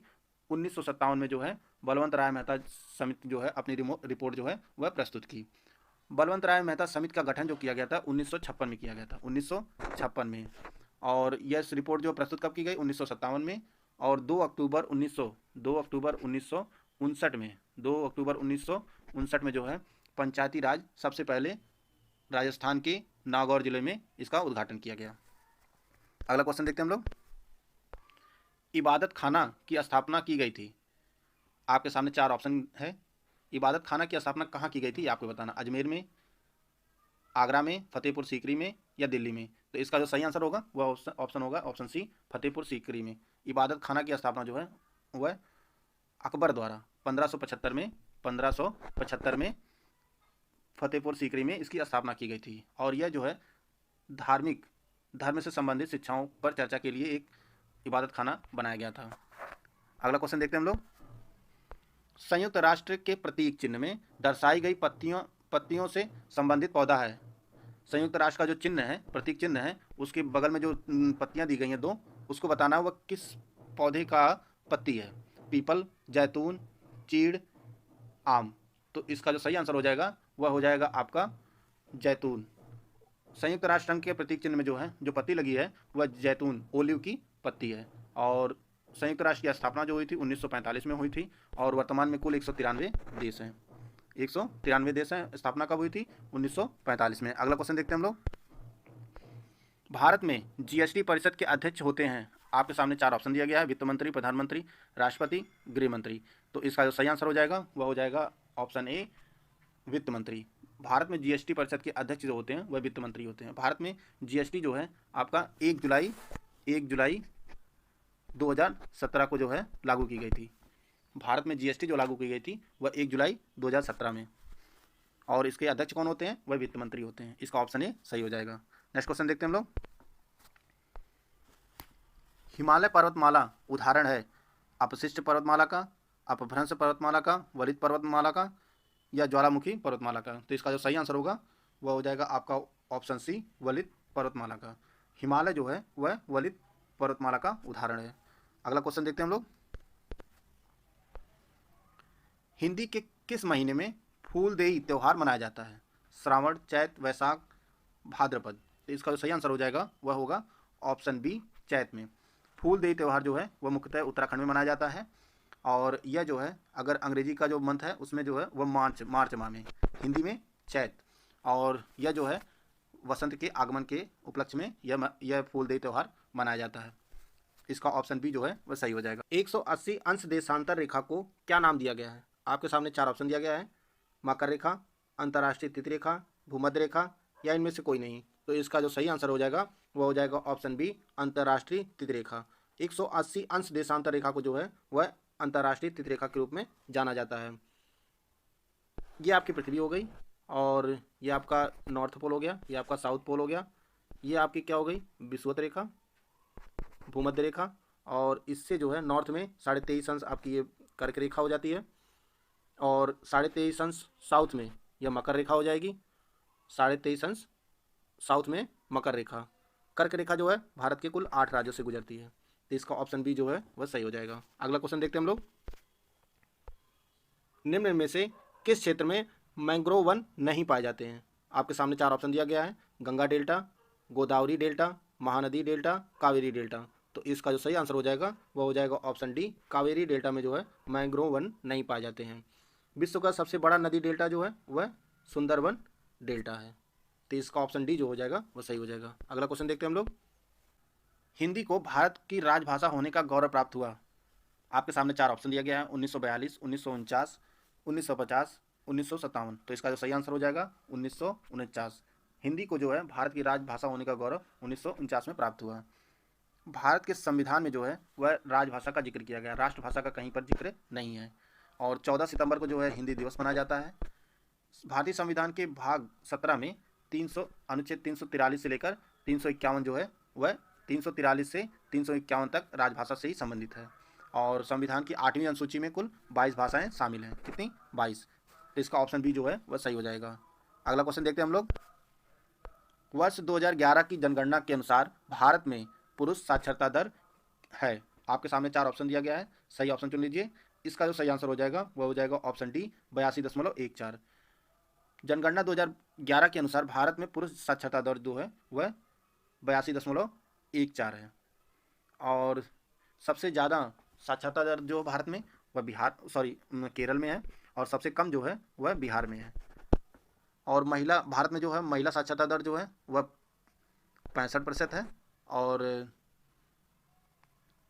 [SPEAKER 2] 1957 में जो है बलवंत राय मेहता समिति जो है अपनी रिपोर्ट जो है वह प्रस्तुत की। बलवंत राय मेहता समिति का गठन जो किया गया था 1956 में किया गया था, 1956 में। और यह रिपोर्ट जो प्रस्तुत कब की गई? 1957 में। और 2 अक्टूबर 1959 में जो है पंचायती राज सबसे पहले राजस्थान के नागौर जिले में इसका उद्घाटन किया गया। अगला क्वेश्चन देखते हैं हम लोग। इबादत खाना की स्थापना की गई थी। आपके सामने 4 ऑप्शन है। इबादत खाना की स्थापना कहाँ की गई थी आपको बताना, अजमेर में, आगरा में, फतेहपुर सीकरी में या दिल्ली में। तो इसका जो सही आंसर होगा वह ऑप्शन होगा ऑप्शन सी, फतेहपुर सीकरी में। इबादत खाना की स्थापना जो है वह अकबर द्वारा 1575 में फतेहपुर सीकरी में इसकी स्थापना की गई थी। और यह जो है धर्म से संबंधित शिक्षाओं पर चर्चा के लिए एक इबादत खाना बनाया गया था। अगला क्वेश्चन देखते हैं हम लोग। संयुक्त राष्ट्र के प्रतीक चिन्ह में दर्शाई गई पत्तियों से संबंधित पौधा है। संयुक्त राष्ट्र का जो चिन्ह है, प्रतीक चिन्ह है, उसके बगल में जो पत्तियां दी गई हैं 2, उसको बताना है वह किस पौधे का पत्ती है, पीपल, जैतून, चीड़, आम। तो इसका जो सही आंसर हो जाएगा वह हो जाएगा आपका जैतून। संयुक्त राष्ट्र संघ के प्रतीक चिन्ह में जो है जो पत्ती लगी है वह जैतून ओलिव की पत्ती है। और संयुक्त राष्ट्र की स्थापना जो हुई थी 1945 में हुई थी और वर्तमान में कुल 193 देश हैं। 193 देश हैं। स्थापना कब हुई थी? 1945 में। अगला क्वेश्चन देखते हैं हम लोग। भारत में जीएसटी परिषद के अध्यक्ष होते हैं, आपके सामने 4 ऑप्शन दिया गया है, वित्त मंत्री, प्रधानमंत्री, राष्ट्रपति, गृह मंत्री। तो इसका जो सही आंसर हो जाएगा वह हो जाएगा ऑप्शन ए, वित्त मंत्री। भारत में जीएसटी परिषद के अध्यक्ष जो होते हैं वह वित्त मंत्री होते हैं। भारत में जीएसटी जो है आपका 1 जुलाई 2017 को जो है लागू की गई थी। भारत में जीएसटी जो लागू की गई थी वह 1 जुलाई 2017 में, और इसके अध्यक्ष कौन होते हैं? वह वित्त मंत्री होते हैं। इसका ऑप्शन ए सही हो जाएगा। नेक्स्ट क्वेश्चन देखते हैं हम लोग। हिमालय पर्वतमाला उदाहरण है अपशिष्ट पर्वतमाला का, अपभ्रंश पर्वतमाला का, वलित पर्वतमाला का या ज्वालामुखी पर्वतमाला का। तो इसका जो सही आंसर होगा वह हो जाएगा आपका ऑप्शन सी, वलित पर्वतमाला का। हिमालय जो है वह वलित पर्वतमाला का उदाहरण है। अगला क्वेश्चन देखते हैं हम लोग। हिंदी के किस महीने में फूलदेई त्योहार मनाया जाता है? श्रावण, चैत, वैशाख, भाद्रपद। तो इसका जो सही आंसर हो जाएगा वह होगा ऑप्शन बी, चैत में। फूलदेई त्यौहार जो है वह मुख्यतः उत्तराखंड में मनाया जाता है, और यह जो है अगर अंग्रेजी का जो मंथ है उसमें जो है वह मार्च माह में, हिंदी में चैत। और यह जो है वसंत के आगमन के उपलक्ष्य में यह फूलदेई त्यौहार मनाया जाता है। इसका ऑप्शन बी जो है वह सही हो जाएगा। 180 अंश देशांतर रेखा को क्या नाम दिया गया है? आपके सामने 4 ऑप्शन दिया गया है, मकर रेखा, अंतर्राष्ट्रीय तिथि रेखा, भूमध्य रेखा या इनमें से कोई नहीं। तो इसका जो सही आंसर हो जाएगा वह हो जाएगा ऑप्शन बी, अंतर्राष्ट्रीय तिथि रेखा। 180 अंश देशांतर रेखा को जो है वह अंतर्राष्ट्रीय तिथि रेखा के रूप में जाना जाता है। ये आपकी पृथ्वी हो गई, और ये आपका नॉर्थ पोल हो गया, ये आपका साउथ पोल हो गया, ये आपकी क्या हो गई? विषुवत रेखा, भूमध्य रेखा, और इससे जो है नॉर्थ में 23.5 अंश आपकी ये कर्क रेखा हो जाती है, और 23.5 अंश साउथ में यह मकर रेखा हो जाएगी। 23.5 अंश साउथ में मकर रेखा। कर्क रेखा जो है भारत के कुल 8 राज्यों से गुजरती है। तो इसका ऑप्शन बी जो है वह सही हो जाएगा। अगला क्वेश्चन देखते हैं हम लोग। निम्न में से किस क्षेत्र में मैंग्रोव वन नहीं पाए जाते हैं? आपके सामने 4 ऑप्शन दिया गया है, Ganga delta, Godavari delta, Mahanadi delta, Kaveri delta. तो इसका जो सही आंसर हो जाएगा वह हो जाएगा ऑप्शन डी, कावेरी डेल्टा में जो है मैंग्रोव वन नहीं पाए जाते हैं। विश्व का सबसे बड़ा नदी डेल्टा जो है वह सुंदरबन डेल्टा है। तो इसका ऑप्शन डी जो हो जाएगा वह सही हो जाएगा। अगला क्वेश्चन देखते हैं हम लोग। हिंदी को भारत की राजभाषा होने का गौरव प्राप्त हुआ। आपके सामने 4 ऑप्शन दिया गया है, 1942, 1949, 1950, 1957। तो इसका जो सही आंसर हो जाएगा 1949। हिंदी को जो है भारत की राजभाषा होने का गौरव 1949 में प्राप्त हुआ। भारत के संविधान में जो है वह राजभाषा का जिक्र किया गया, राष्ट्रभाषा का कहीं पर जिक्र नहीं है। और 14 सितंबर को जो है हिंदी दिवस मनाया जाता है। भारतीय संविधान के भाग 17 में अनुच्छेद 343 से लेकर 351 जो है वह 343 से 351 तक राजभाषा से ही संबंधित है। और संविधान की 8वीं अनुसूची में कुल 22 भाषाएं शामिल हैं। कितनी? 22। तो इसका ऑप्शन बी जो है वह सही हो जाएगा। अगला क्वेश्चन देखते हैं हम लोग। वर्ष 2011 की जनगणना के अनुसार भारत में पुरुष साक्षरता दर है। आपके सामने 4 ऑप्शन दिया गया है, सही ऑप्शन चुन लीजिए। इसका जो सही आंसर हो जाएगा वह हो जाएगा ऑप्शन डी, 82.14। जनगणना 2011 के अनुसार भारत में पुरुष साक्षरता दर जो है वह 82.14 है। और सबसे ज़्यादा साक्षरता दर जो भारत में वह केरल में है, और सबसे कम जो है वह बिहार में है। और भारत में जो है महिला साक्षरता दर जो है वह 65% है, और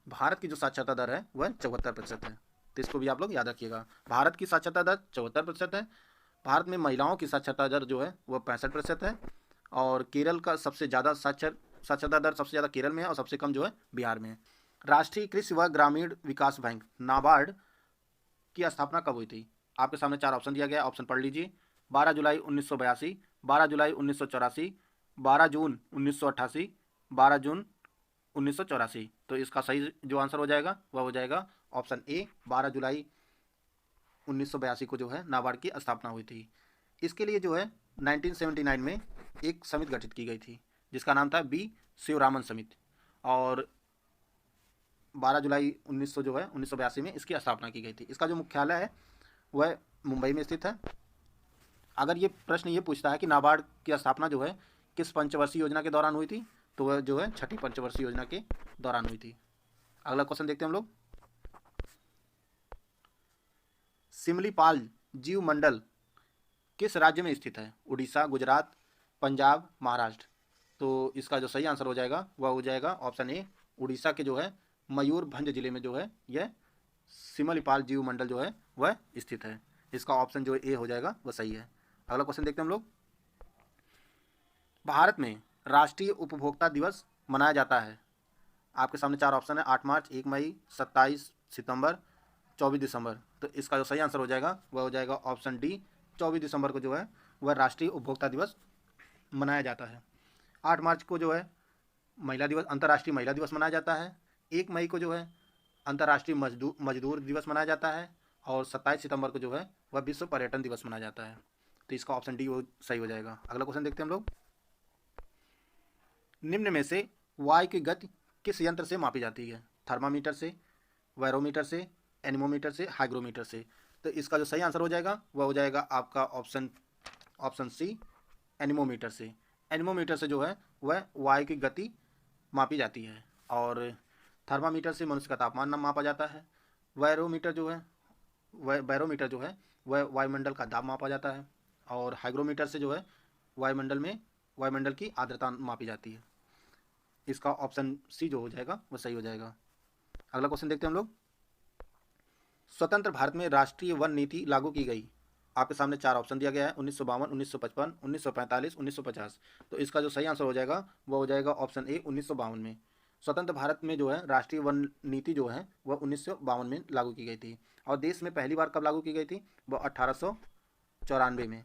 [SPEAKER 2] भारत की जो साक्षरता दर है वह 74% है। तो इसको भी आप लोग याद रखिएगा। भारत की साक्षरता दर 74% है, भारत में महिलाओं की साक्षरता दर जो है वह 65% है, और केरल का सबसे ज़्यादा साक्षरता दर सबसे ज़्यादा केरल में है, और सबसे कम जो है बिहार में है। राष्ट्रीय कृषि व ग्रामीण विकास बैंक नाबार्ड की स्थापना कब हुई थी? आपके सामने 4 ऑप्शन दिया गया, ऑप्शन पढ़ लीजिए। 12 जुलाई 1982, 12 जुलाई 1984, 12 जून 1988, 12 जून 1984। तो इसका सही जो आंसर हो जाएगा वह हो जाएगा ऑप्शन ए, 12 जुलाई 1982 को जो है नाबार्ड की स्थापना हुई थी। इसके लिए जो है 1979 में एक समिति गठित की गई थी जिसका नाम था बी शिवरामन समिति, और 12 जुलाई 1982 में इसकी स्थापना की गई थी। इसका जो मुख्यालय है वह मुंबई में स्थित है। अगर ये प्रश्न ये पूछता है कि नाबार्ड की स्थापना जो है किस पंचवर्षीय योजना के दौरान हुई थी, तो वह जो है छठी पंचवर्षीय योजना के दौरान हुई थी। अगला क्वेश्चन देखते हैं हम लोग। सिमलीपाल जीव मंडल किस राज्य में स्थित है? उड़ीसा, गुजरात, पंजाब, महाराष्ट्र। तो इसका जो सही आंसर हो जाएगा वह हो जाएगा ऑप्शन ए, उड़ीसा के जो है मयूरभंज जिले में जो है यह सिमलीपाल जीव मंडल जो है वह स्थित है। इसका ऑप्शन जो ए हो जाएगा वह सही है। अगला क्वेश्चन देखते हैं हम लोग। भारत में राष्ट्रीय उपभोक्ता दिवस मनाया जाता है। आपके सामने 4 ऑप्शन है, 8 मार्च, 1 मई, 27 सितंबर, 24 दिसंबर। तो इसका जो सही आंसर हो जाएगा वह हो जाएगा ऑप्शन डी, 24 दिसंबर को जो है वह राष्ट्रीय उपभोक्ता दिवस मनाया जाता है। 8 मार्च को जो है महिला दिवस, अंतर्राष्ट्रीय महिला दिवस मनाया जाता है। 1 मई को जो है अंतर्राष्ट्रीय मजदूर दिवस मनाया जाता है। और 27 सितंबर को जो है वह विश्व पर्यटन दिवस मनाया जाता है। तो इसका ऑप्शन डी वो सही हो जाएगा। अगला क्वेश्चन देखते हैं हम लोग। निम्न में से वायु की गति किस यंत्र से मापी जाती है? थर्मामीटर से, बैरोमीटर से, एनीमोमीटर से, हाइग्रोमीटर से। तो इसका जो सही आंसर हो जाएगा वह हो जाएगा आपका ऑप्शन सी, एनीमोमीटर से। एनीमोमीटर से जो है वह वायु की गति मापी जाती है। और थर्मामीटर से मनुष्य का तापमान मापा जाता है। बैरोमीटर जो है वह वायुमंडल का दाब मापा जाता है। और हाइग्रोमीटर से जो है वायुमंडल की आर्द्रता मापी जाती है। इसका ऑप्शन सी जो हो जाएगा वह सही हो जाएगा। अगला क्वेश्चन देखते हैं हम लोग। स्वतंत्र भारत में राष्ट्रीय वन नीति लागू की गई। आपके सामने 4 ऑप्शन दिया गया है, 1952, 1955, 1945, 1950। तो इसका जो सही आंसर हो जाएगा वह हो जाएगा ऑप्शन ए, 1952 में। स्वतंत्र भारत में जो है राष्ट्रीय वन नीति जो है वह 1952 में लागू की गई थी। और देश में पहली बार कब लागू की गई थी? वह 1894 में।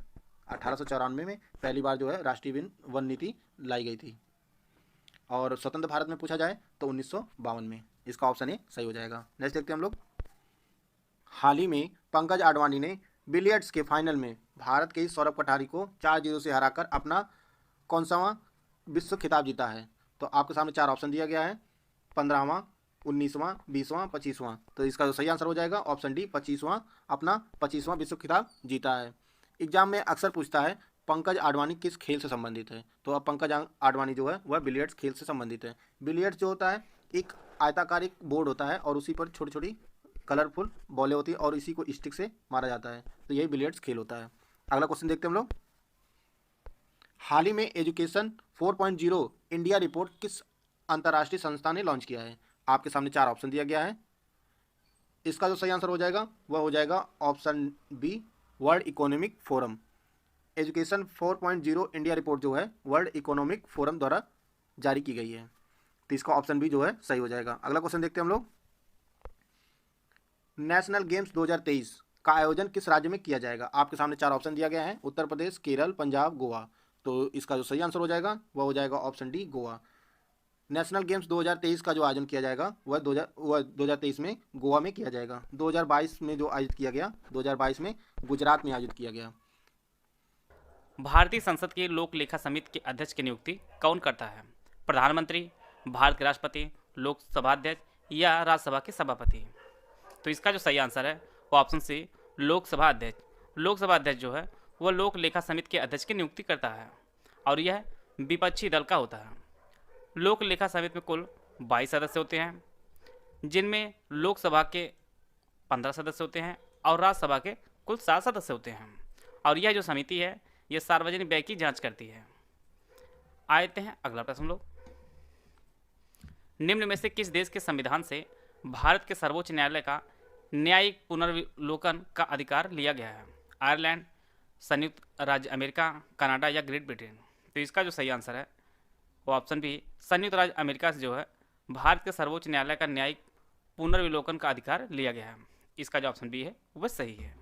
[SPEAKER 2] 1894 में पहली बार जो है राष्ट्रीय वन नीति लाई गई थी। और स्वतंत्र भारत में पूछा जाए तो 1952 में। इसका ऑप्शन ए सही हो जाएगा। नेक्स्ट देखते हैं हम लोग। हाल ही में पंकज आडवाणी ने बिलियर्ड्स के फाइनल में भारत के ही सौरभ पठारी को 4-0 से हराकर अपना कौन-सा विश्व खिताब जीता है? तो आपके सामने 4 ऑप्शन दिया गया है, 15वां, 19वां, 20वां, 25वां। तो इसका जो सही आंसर हो जाएगा ऑप्शन डी, 25वां, अपना 25वां विश्व खिताब जीता है। एग्जाम में अक्सर पूछता है पंकज आडवाणी किस खेल से संबंधित है? तो अब पंकज आडवाणी जो है वह बिलियर्ड्स खेल से संबंधित है। बिलियर्ड्स जो होता है एक आयताकार एक बोर्ड होता है और उसी पर छोटी छोटी कलरफुल बॉलें होती है और इसी को स्टिक से मारा जाता है। तो यही बिलियर्ड्स खेल होता है। अगला क्वेश्चन देखते हैं हम लोग। हाल ही में एजुकेशन 4.0 इंडिया रिपोर्ट किस अंतर्राष्ट्रीय संस्था ने लॉन्च किया है? आपके सामने 4 ऑप्शन दिया गया है। इसका जो सही आंसर हो जाएगा वह हो जाएगा option B, World Economic Forum. Education 4.0 India report जो है वर्ल्ड इकोनॉमिक फोरम द्वारा जारी की गई है। तो इसका ऑप्शन बी जो है सही हो जाएगा। अगला क्वेश्चन देखते हैं हम लोग। नेशनल गेम्स 2023 का आयोजन किस राज्य में किया जाएगा? आपके सामने 4 ऑप्शन दिया गया है, उत्तर प्रदेश, केरल, पंजाब, गोवा। तो इसका जो सही आंसर हो जाएगा वह हो जाएगा option D, Goa. National games 2023 का जो आयोजन किया जाएगा वह 2023 में गोवा में किया जाएगा। 2022 में जो आयोजित किया गया, 2022 में गुजरात में आयोजित किया गया।
[SPEAKER 3] भारतीय संसद के लोक लेखा समिति के अध्यक्ष की नियुक्ति कौन करता है? प्रधानमंत्री, भारत के राष्ट्रपति, लोकसभा अध्यक्ष या राज्यसभा के सभापति? तो इसका जो सही आंसर है वो ऑप्शन सी, लोकसभा अध्यक्ष। लोकसभा अध्यक्ष जो है वह लोक लेखा समिति के अध्यक्ष की नियुक्ति करता है और यह विपक्षी दल का होता है। लोक लेखा समिति में कुल 22 सदस्य होते हैं, जिनमें लोकसभा के 15 सदस्य होते हैं और राज्यसभा के कुल 7 सदस्य होते हैं। और यह जो समिति है यह सार्वजनिक व्यय की जांच करती है। आते हैं अगला प्रश्न लोग। निम्न में से किस देश के संविधान से भारत के सर्वोच्च न्यायालय का न्यायिक पुनर्विलोकन का अधिकार लिया गया है? आयरलैंड, संयुक्त राज्य अमेरिका, कनाडा या ग्रेट ब्रिटेन? तो इसका जो सही आंसर है वो ऑप्शन बी, संयुक्त राज्य अमेरिका से जो है भारत के सर्वोच्च न्यायालय का न्यायिक पुनर्विलोकन का अधिकार लिया गया है। इसका जो ऑप्शन बी है वह सही है।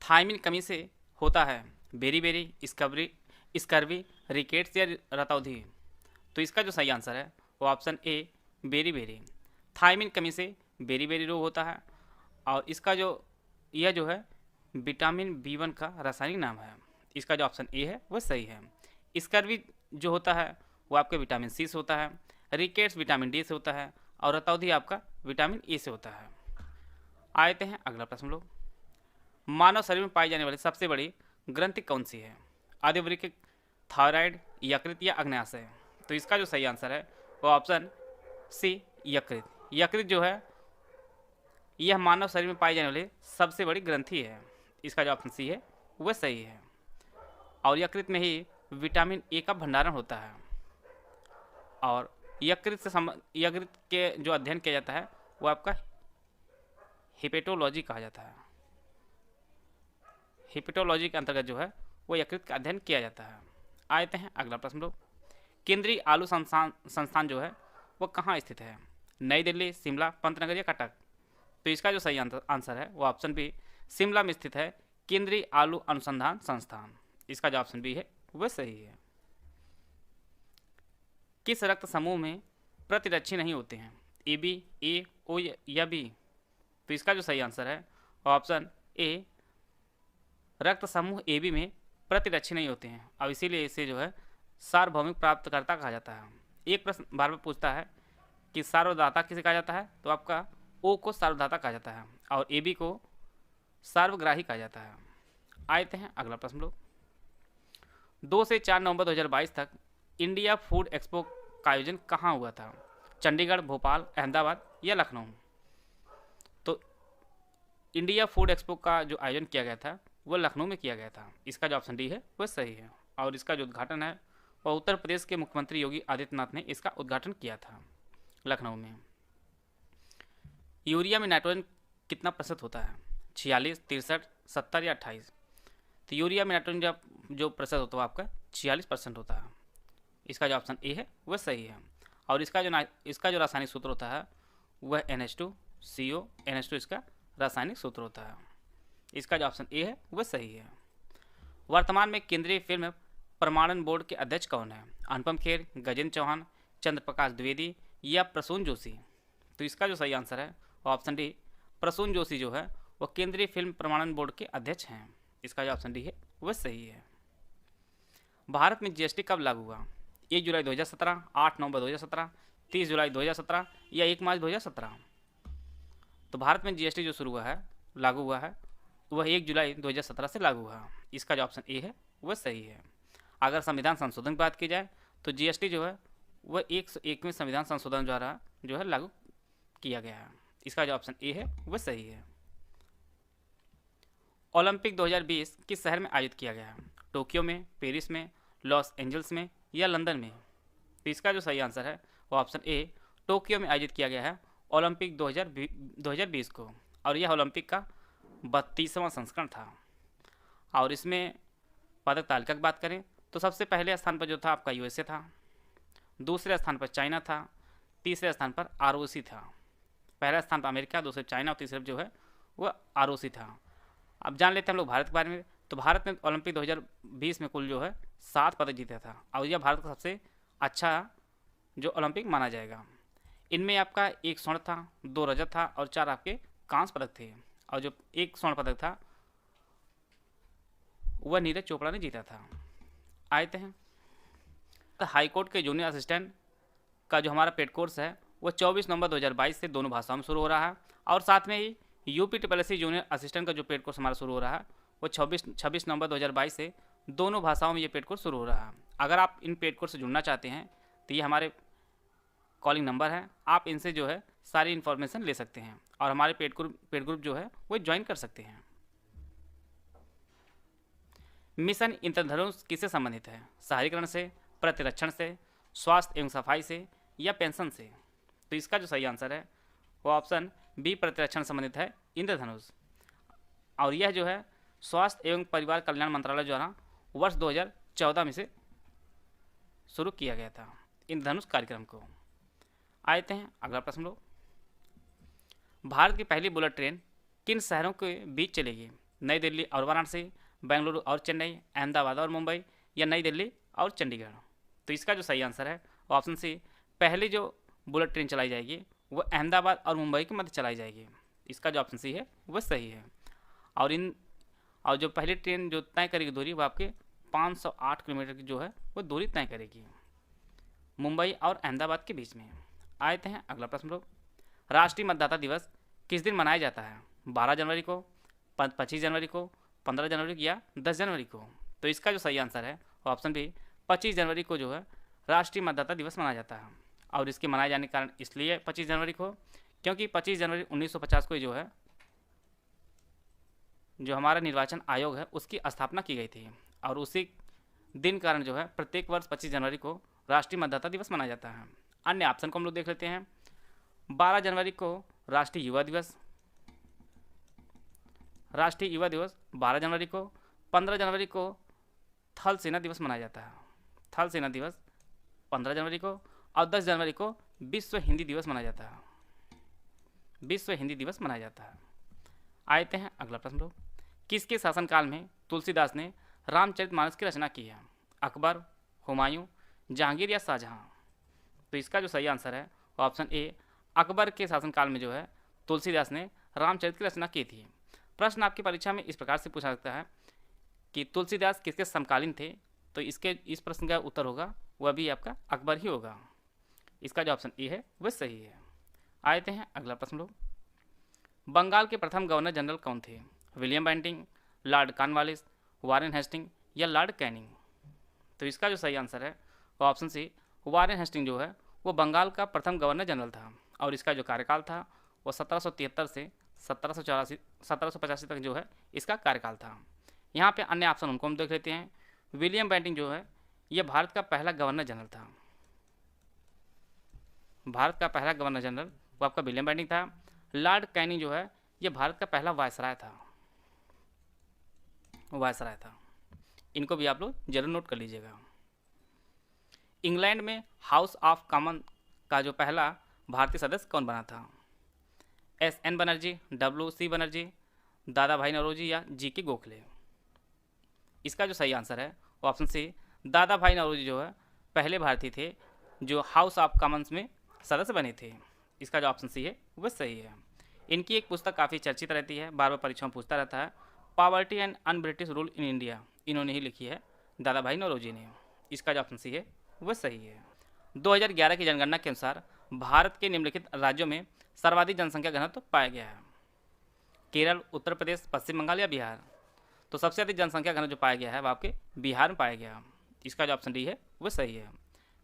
[SPEAKER 3] थायमिन कमी से होता है बेरी, स्कर्वी, रिकेट्स या रतौंधी? तो इसका जो सही आंसर है वो ऑप्शन ए, बेरी। थायमिन कमी से बेरी रोग होता है और इसका यह जो है विटामिन B1 का रासायनिक नाम है। इसका जो ऑप्शन ए है वह सही है। स्कर्वी जो होता है वो आपके विटामिन सी से होता है, रिकेट्स विटामिन डी से होता है और रतौंधी आपका विटामिन ए से होता है। आते हैं अगला प्रश्न लोग, मानव शरीर में पाई जाने वाली सबसे बड़ी ग्रंथि कौन सी है? आदिवृक्क, थायराइड, यकृत या अग्न्याशय? तो इसका जो सही आंसर है वो ऑप्शन सी यकृत। यकृत जो है यह मानव शरीर में पाई जाने वाली सबसे बड़ी ग्रंथि है। इसका जो ऑप्शन सी है वह सही है। और यकृत में ही विटामिन ए का भंडारण होता है। और यकृत के जो अध्ययन किया जाता है वो आपका हिपेटोलॉजी कहा जाता है। हिपेटोलॉजी के अंतर्गत जो है वो यकृत का अध्ययन किया जाता है। आते हैं अगला प्रश्न लोग, केंद्रीय आलू संस्थान जो है वो कहाँ स्थित है? नई दिल्ली, शिमला, पंतनगर या कटक? तो इसका जो सही आंसर है वो ऑप्शन बी शिमला में स्थित है केंद्रीय आलू अनुसंधान संस्थान। इसका जो ऑप्शन बी है वह सही है। किस रक्त समूह में प्रतिरक्षी नहीं होते हैं? ए बी, ए, ओ या बी? तो इसका जो सही आंसर है वो ऑप्शन ए रक्त समूह ए बी में प्रतिरक्षी नहीं होते हैं और इसीलिए इसे जो है सार्वभौमिक प्राप्तकर्ता कहा जाता है। एक प्रश्न बार बार पूछता है कि सार्वदाता किसे कहा जाता है? तो आपका ओ को सार्वदाता कहा जाता है और ए बी को सार्वग्राही कहा जाता है। आते हैं अगला प्रश्न लोग, 2 से 4 नवंबर 2022 तक इंडिया फूड एक्सपो का आयोजन कहाँ हुआ था? चंडीगढ़, भोपाल, अहमदाबाद या लखनऊ? तो इंडिया फूड एक्सपो का जो आयोजन किया गया था वो लखनऊ में किया गया था। इसका जो ऑप्शन डी है वह सही है। और इसका जो उद्घाटन है वह उत्तर प्रदेश के मुख्यमंत्री योगी आदित्यनाथ ने इसका उद्घाटन किया था लखनऊ में। यूरिया में नाइट्रोजन कितना प्रतिशत होता है? 46, 63, 70 या 28? तो यूरिया में नाइट्रोजन जो प्रतिशत होता है आपका 46% होता है। इसका जो ऑप्शन ए है वह सही है। और इसका जो रासायनिक सूत्र होता है वह NH2CO NH2 इसका रासायनिक सूत्र होता है। इसका जो ऑप्शन ए है वह सही है। वर्तमान में केंद्रीय फिल्म प्रमाणन बोर्ड के अध्यक्ष कौन है? अनुपम खेर, गजेंद्र चौहान, चंद्रप्रकाश द्विवेदी या प्रसून जोशी? तो इसका जो सही आंसर है वो ऑप्शन डी प्रसून जोशी जो है वह केंद्रीय फिल्म प्रमाणन बोर्ड के अध्यक्ष हैं। इसका जो ऑप्शन डी है वह सही है। भारत में जीएसटी कब लागू हुआ? 1 जुलाई 2017, 8 नवंबर 2017, 30 जुलाई 2017 या 1 मार्च 2017? तो भारत में जीएसटी जो शुरू हुआ है, लागू हुआ है, वह 1 जुलाई 2017 से लागू हुआ। इसका जो ऑप्शन ए है वह सही है। अगर संविधान संशोधन की बात की जाए तो जीएसटी जो है वह 101वें संविधान संशोधन द्वारा जो है लागू किया गया है। इसका जो ऑप्शन ए है वह सही है। ओलंपिक 2020 किस शहर में आयोजित किया गया है? टोक्यो में, पेरिस में, लॉस एंजल्स में या लंदन में? तो इसका जो सही आंसर है वो ऑप्शन ए टोक्यो में आयोजित किया गया है ओलंपिक 2020 को। और यह ओलंपिक का 32वां संस्करण था। और इसमें पदक तालिका की बात करें तो सबसे पहले स्थान पर जो था आपका यूएसए था, दूसरे स्थान पर चाइना था, तीसरे स्थान पर आरओसी था। पहला स्थान पर अमेरिका, दूसरे चाइना और तीसरे जो है वह आरओसी था। अब जान लेते हैं हम लोग भारत के बारे में। तो भारत ने ओलंपिक 2020 में कुल जो है 7 पदक जीता था और यह भारत का सबसे अच्छा जो ओलंपिक माना जाएगा। इनमें आपका 1 स्वर्ण था, 2 रजत था और 4 आपके कांस्य पदक थे। और जो 1 स्वर्ण पदक था वह नीरज चोपड़ा ने जीता था। आते हैं तो हाईकोर्ट के जूनियर असिस्टेंट का जो हमारा पेड कोर्स है वह 24 नवंबर 2022 से दोनों भाषाओं में शुरू हो रहा है। और साथ में ही UPSSC जूनियर असिस्टेंट का जो पेड कोर्स हमारा शुरू हो रहा है वो 26 नवंबर 2022 से दोनों भाषाओं में ये पेड कोर्स शुरू हो रहा है। अगर आप इन पेड कोर्स से जुड़ना चाहते हैं तो ये हमारे कॉलिंग नंबर है, आप इनसे जो है सारी इन्फॉर्मेशन ले सकते हैं और हमारे पेड ग्रुप जो है वो ज्वाइन कर सकते हैं। मिशन इंद्रधनुष किससे संबंधित है? शहरीकरण से, प्रतिरक्षण से, स्वास्थ्य एवं सफाई से या पेंशन से? तो इसका जो सही आंसर है वो ऑप्शन बी प्रतिरक्षण संबंधित है, इंद्रधनुष। और यह जो है स्वास्थ्य एवं परिवार कल्याण मंत्रालय द्वारा वर्ष 2014 में से शुरू किया गया था इंद्रधनुष कार्यक्रम को। आते हैं अगला प्रश्न लो, भारत की पहली बुलेट ट्रेन किन शहरों के बीच चलेगी? नई दिल्ली और वाराणसी, बेंगलुरु और चेन्नई, अहमदाबाद और मुंबई या नई दिल्ली और चंडीगढ़? तो इसका जो सही आंसर है वो ऑप्शन सी पहली जो बुलेट ट्रेन चलाई जाएगी वो अहमदाबाद और मुंबई के मध्य चलाई जाएगी। इसका जो ऑप्शन सी है वह सही है। और जो पहली ट्रेन जो तय करेगी दूरी वो आपके 508 किलोमीटर की जो है वो दूरी तय करेगी मुंबई और अहमदाबाद के बीच में। आते हैं अगला प्रश्न लोग, राष्ट्रीय मतदाता दिवस किस दिन मनाया जाता है? 12 जनवरी को, 25 जनवरी को, 15 जनवरी को या 10 जनवरी को? तो इसका जो सही आंसर है वो ऑप्शन बी 25 जनवरी को जो है राष्ट्रीय मतदाता दिवस मनाया जाता है। और इसके मनाए जाने के कारण इसलिए 25 जनवरी को, क्योंकि 25 जनवरी 1950 को जो है जो हमारा निर्वाचन आयोग है उसकी स्थापना की गई थी, और उसी दिन कारण जो है प्रत्येक वर्ष 25 जनवरी को राष्ट्रीय मतदाता दिवस मनाया जाता है। अन्य ऑप्शन को हम लोग देख लेते हैं। 12 जनवरी को राष्ट्रीय युवा दिवस, राष्ट्रीय युवा दिवस 12 जनवरी को। 15 जनवरी को थल सेना दिवस मनाया जाता है, थल सेना दिवस 15 जनवरी को। और 10 जनवरी को विश्व हिंदी दिवस मनाया जाता है, विश्व हिंदी दिवस मनाया जाता है। आते हैं अगला प्रश्न लोग, किसके शासनकाल में तुलसीदास ने रामचरितमानस की रचना की है? अकबर, हुमायूं, जहांगीर या शाहजहां? तो इसका जो सही आंसर है ऑप्शन ए अकबर के शासनकाल में जो है तुलसीदास ने रामचरित की रचना की थी। प्रश्न आपकी परीक्षा में इस प्रकार से पूछा सकता है कि तुलसीदास किसके समकालीन थे? तो इस प्रश्न का उत्तर होगा वह भी आपका अकबर ही होगा। इसका जो ऑप्शन ए है वह सही है। आते हैं अगला प्रश्न लोग, बंगाल के प्रथम गवर्नर जनरल कौन थे? William Bentinck, Lord Cornwallis, Warren Hastings या लॉर्ड कैनिंग? तो इसका जो सही आंसर है वो ऑप्शन सी वारेन हेस्टिंग जो है वो बंगाल का प्रथम गवर्नर जनरल था, और इसका जो कार्यकाल था वो 1773 से 1785 तक जो है इसका कार्यकाल था। यहाँ पे अन्य ऑप्शन उनको हम देख लेते हैं। विलियम बेंटिंग जो है ये भारत का पहला गवर्नर जनरल था, भारत का पहला गवर्नर जनरल वो आपका विलियम बेंटिंग था। लॉर्ड कैनिंग जो है ये भारत का पहला वायसराय था, वायसराय था। इनको भी आप लोग जरूर नोट कर लीजिएगा। इंग्लैंड में हाउस ऑफ कॉमन का जो पहला भारतीय सदस्य कौन बना था? एस.एन. बनर्जी, W.C. बनर्जी, दादा भाई नौरोजी या जी.के. गोखले? इसका जो सही आंसर है वो ऑप्शन सी दादा भाई नौरोजी जो है पहले भारतीय थे जो हाउस ऑफ कॉमन्स में सदस्य बने थे। इसका जो ऑप्शन सी है वह सही है। इनकी एक पुस्तक काफ़ी चर्चित रहती है, बार बार परीक्षा में पूछता रहता है, poverty and un British rule in India, इन्होंने ही लिखी है दादा भाई नौरोजी ने। इसका जो ऑप्शन सी है वह सही है। 2011 की जनगणना के अनुसार भारत के निम्नलिखित राज्यों में सर्वाधिक जनसंख्या घनत्व पाया गया है? केरल, उत्तर प्रदेश, पश्चिम बंगाल या बिहार? तो सबसे अधिक जनसंख्या घनत्व जो पाया गया है वह आपके बिहार में पाया गया। इसका जो ऑप्शन डी है वह सही है।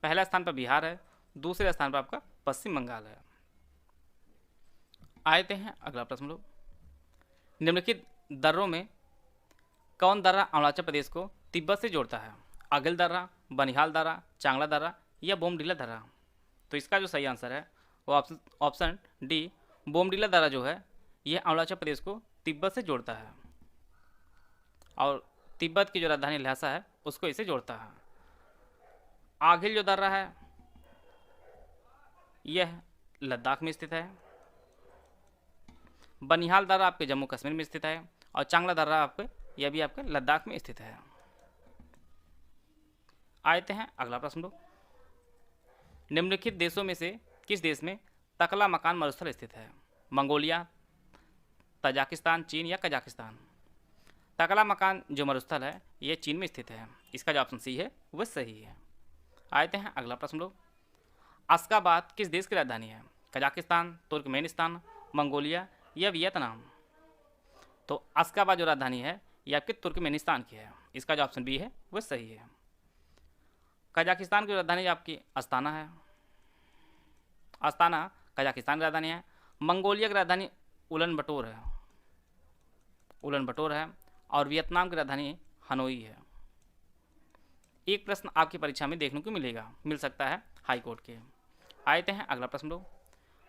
[SPEAKER 3] पहला स्थान पर बिहार है, दूसरे स्थान पर आपका पश्चिम बंगाल है। आते हैं अगला प्रश्न लोग, निम्नलिखित दर्रों में कौन दर्रा अरुणाचल प्रदेश को तिब्बत से जोड़ता है? अगिल दर्रा, बनिहाल दर्रा, चांगला दर्रा या बोमडीला दर्रा? तो इसका जो सही आंसर है वो ऑप्शन डी बोमडीला दर्रा जो है यह अरुणाचल प्रदेश को तिब्बत से जोड़ता है, और तिब्बत की जो राजधानी ल्हासा है उसको इसे जोड़ता है। आगिल जो दर्रा है यह लद्दाख में स्थित है, बनिहाल दर्रा आपके जम्मू कश्मीर में स्थित है, और चांगला दर्रा आपके यह भी आपके लद्दाख में स्थित है। आते हैं अगला प्रश्न लोग, निम्नलिखित देशों में से किस देश में तकला मकान मरुस्थल स्थित है? मंगोलिया, तजाकिस्तान, चीन या कजाकिस्तान? तकला मकान जो मरुस्थल है यह चीन में स्थित है। इसका जो ऑप्शन सी है वह सही है। आते हैं अगला प्रश्न लोग, अशगाबाद किस देश की राजधानी है? कजाकिस्तान, तुर्कमेनिस्तान, मंगोलिया या वियतनाम? तो अशगाबाद जो राजधानी है यह आपके तुर्कमेनिस्तान की है। इसका जो ऑप्शन बी है वह सही है। कजाकिस्तान की राजधानी आपकी अस्ताना है, अस्ताना कजाकिस्तान की राजधानी है। मंगोलिया की राजधानी उलन बटोर है, उलन बटोर है, और वियतनाम की राजधानी हनोई है। एक प्रश्न आपकी परीक्षा में देखने को मिल सकता है हाई कोर्ट के। आते हैं अगला प्रश्न लोग,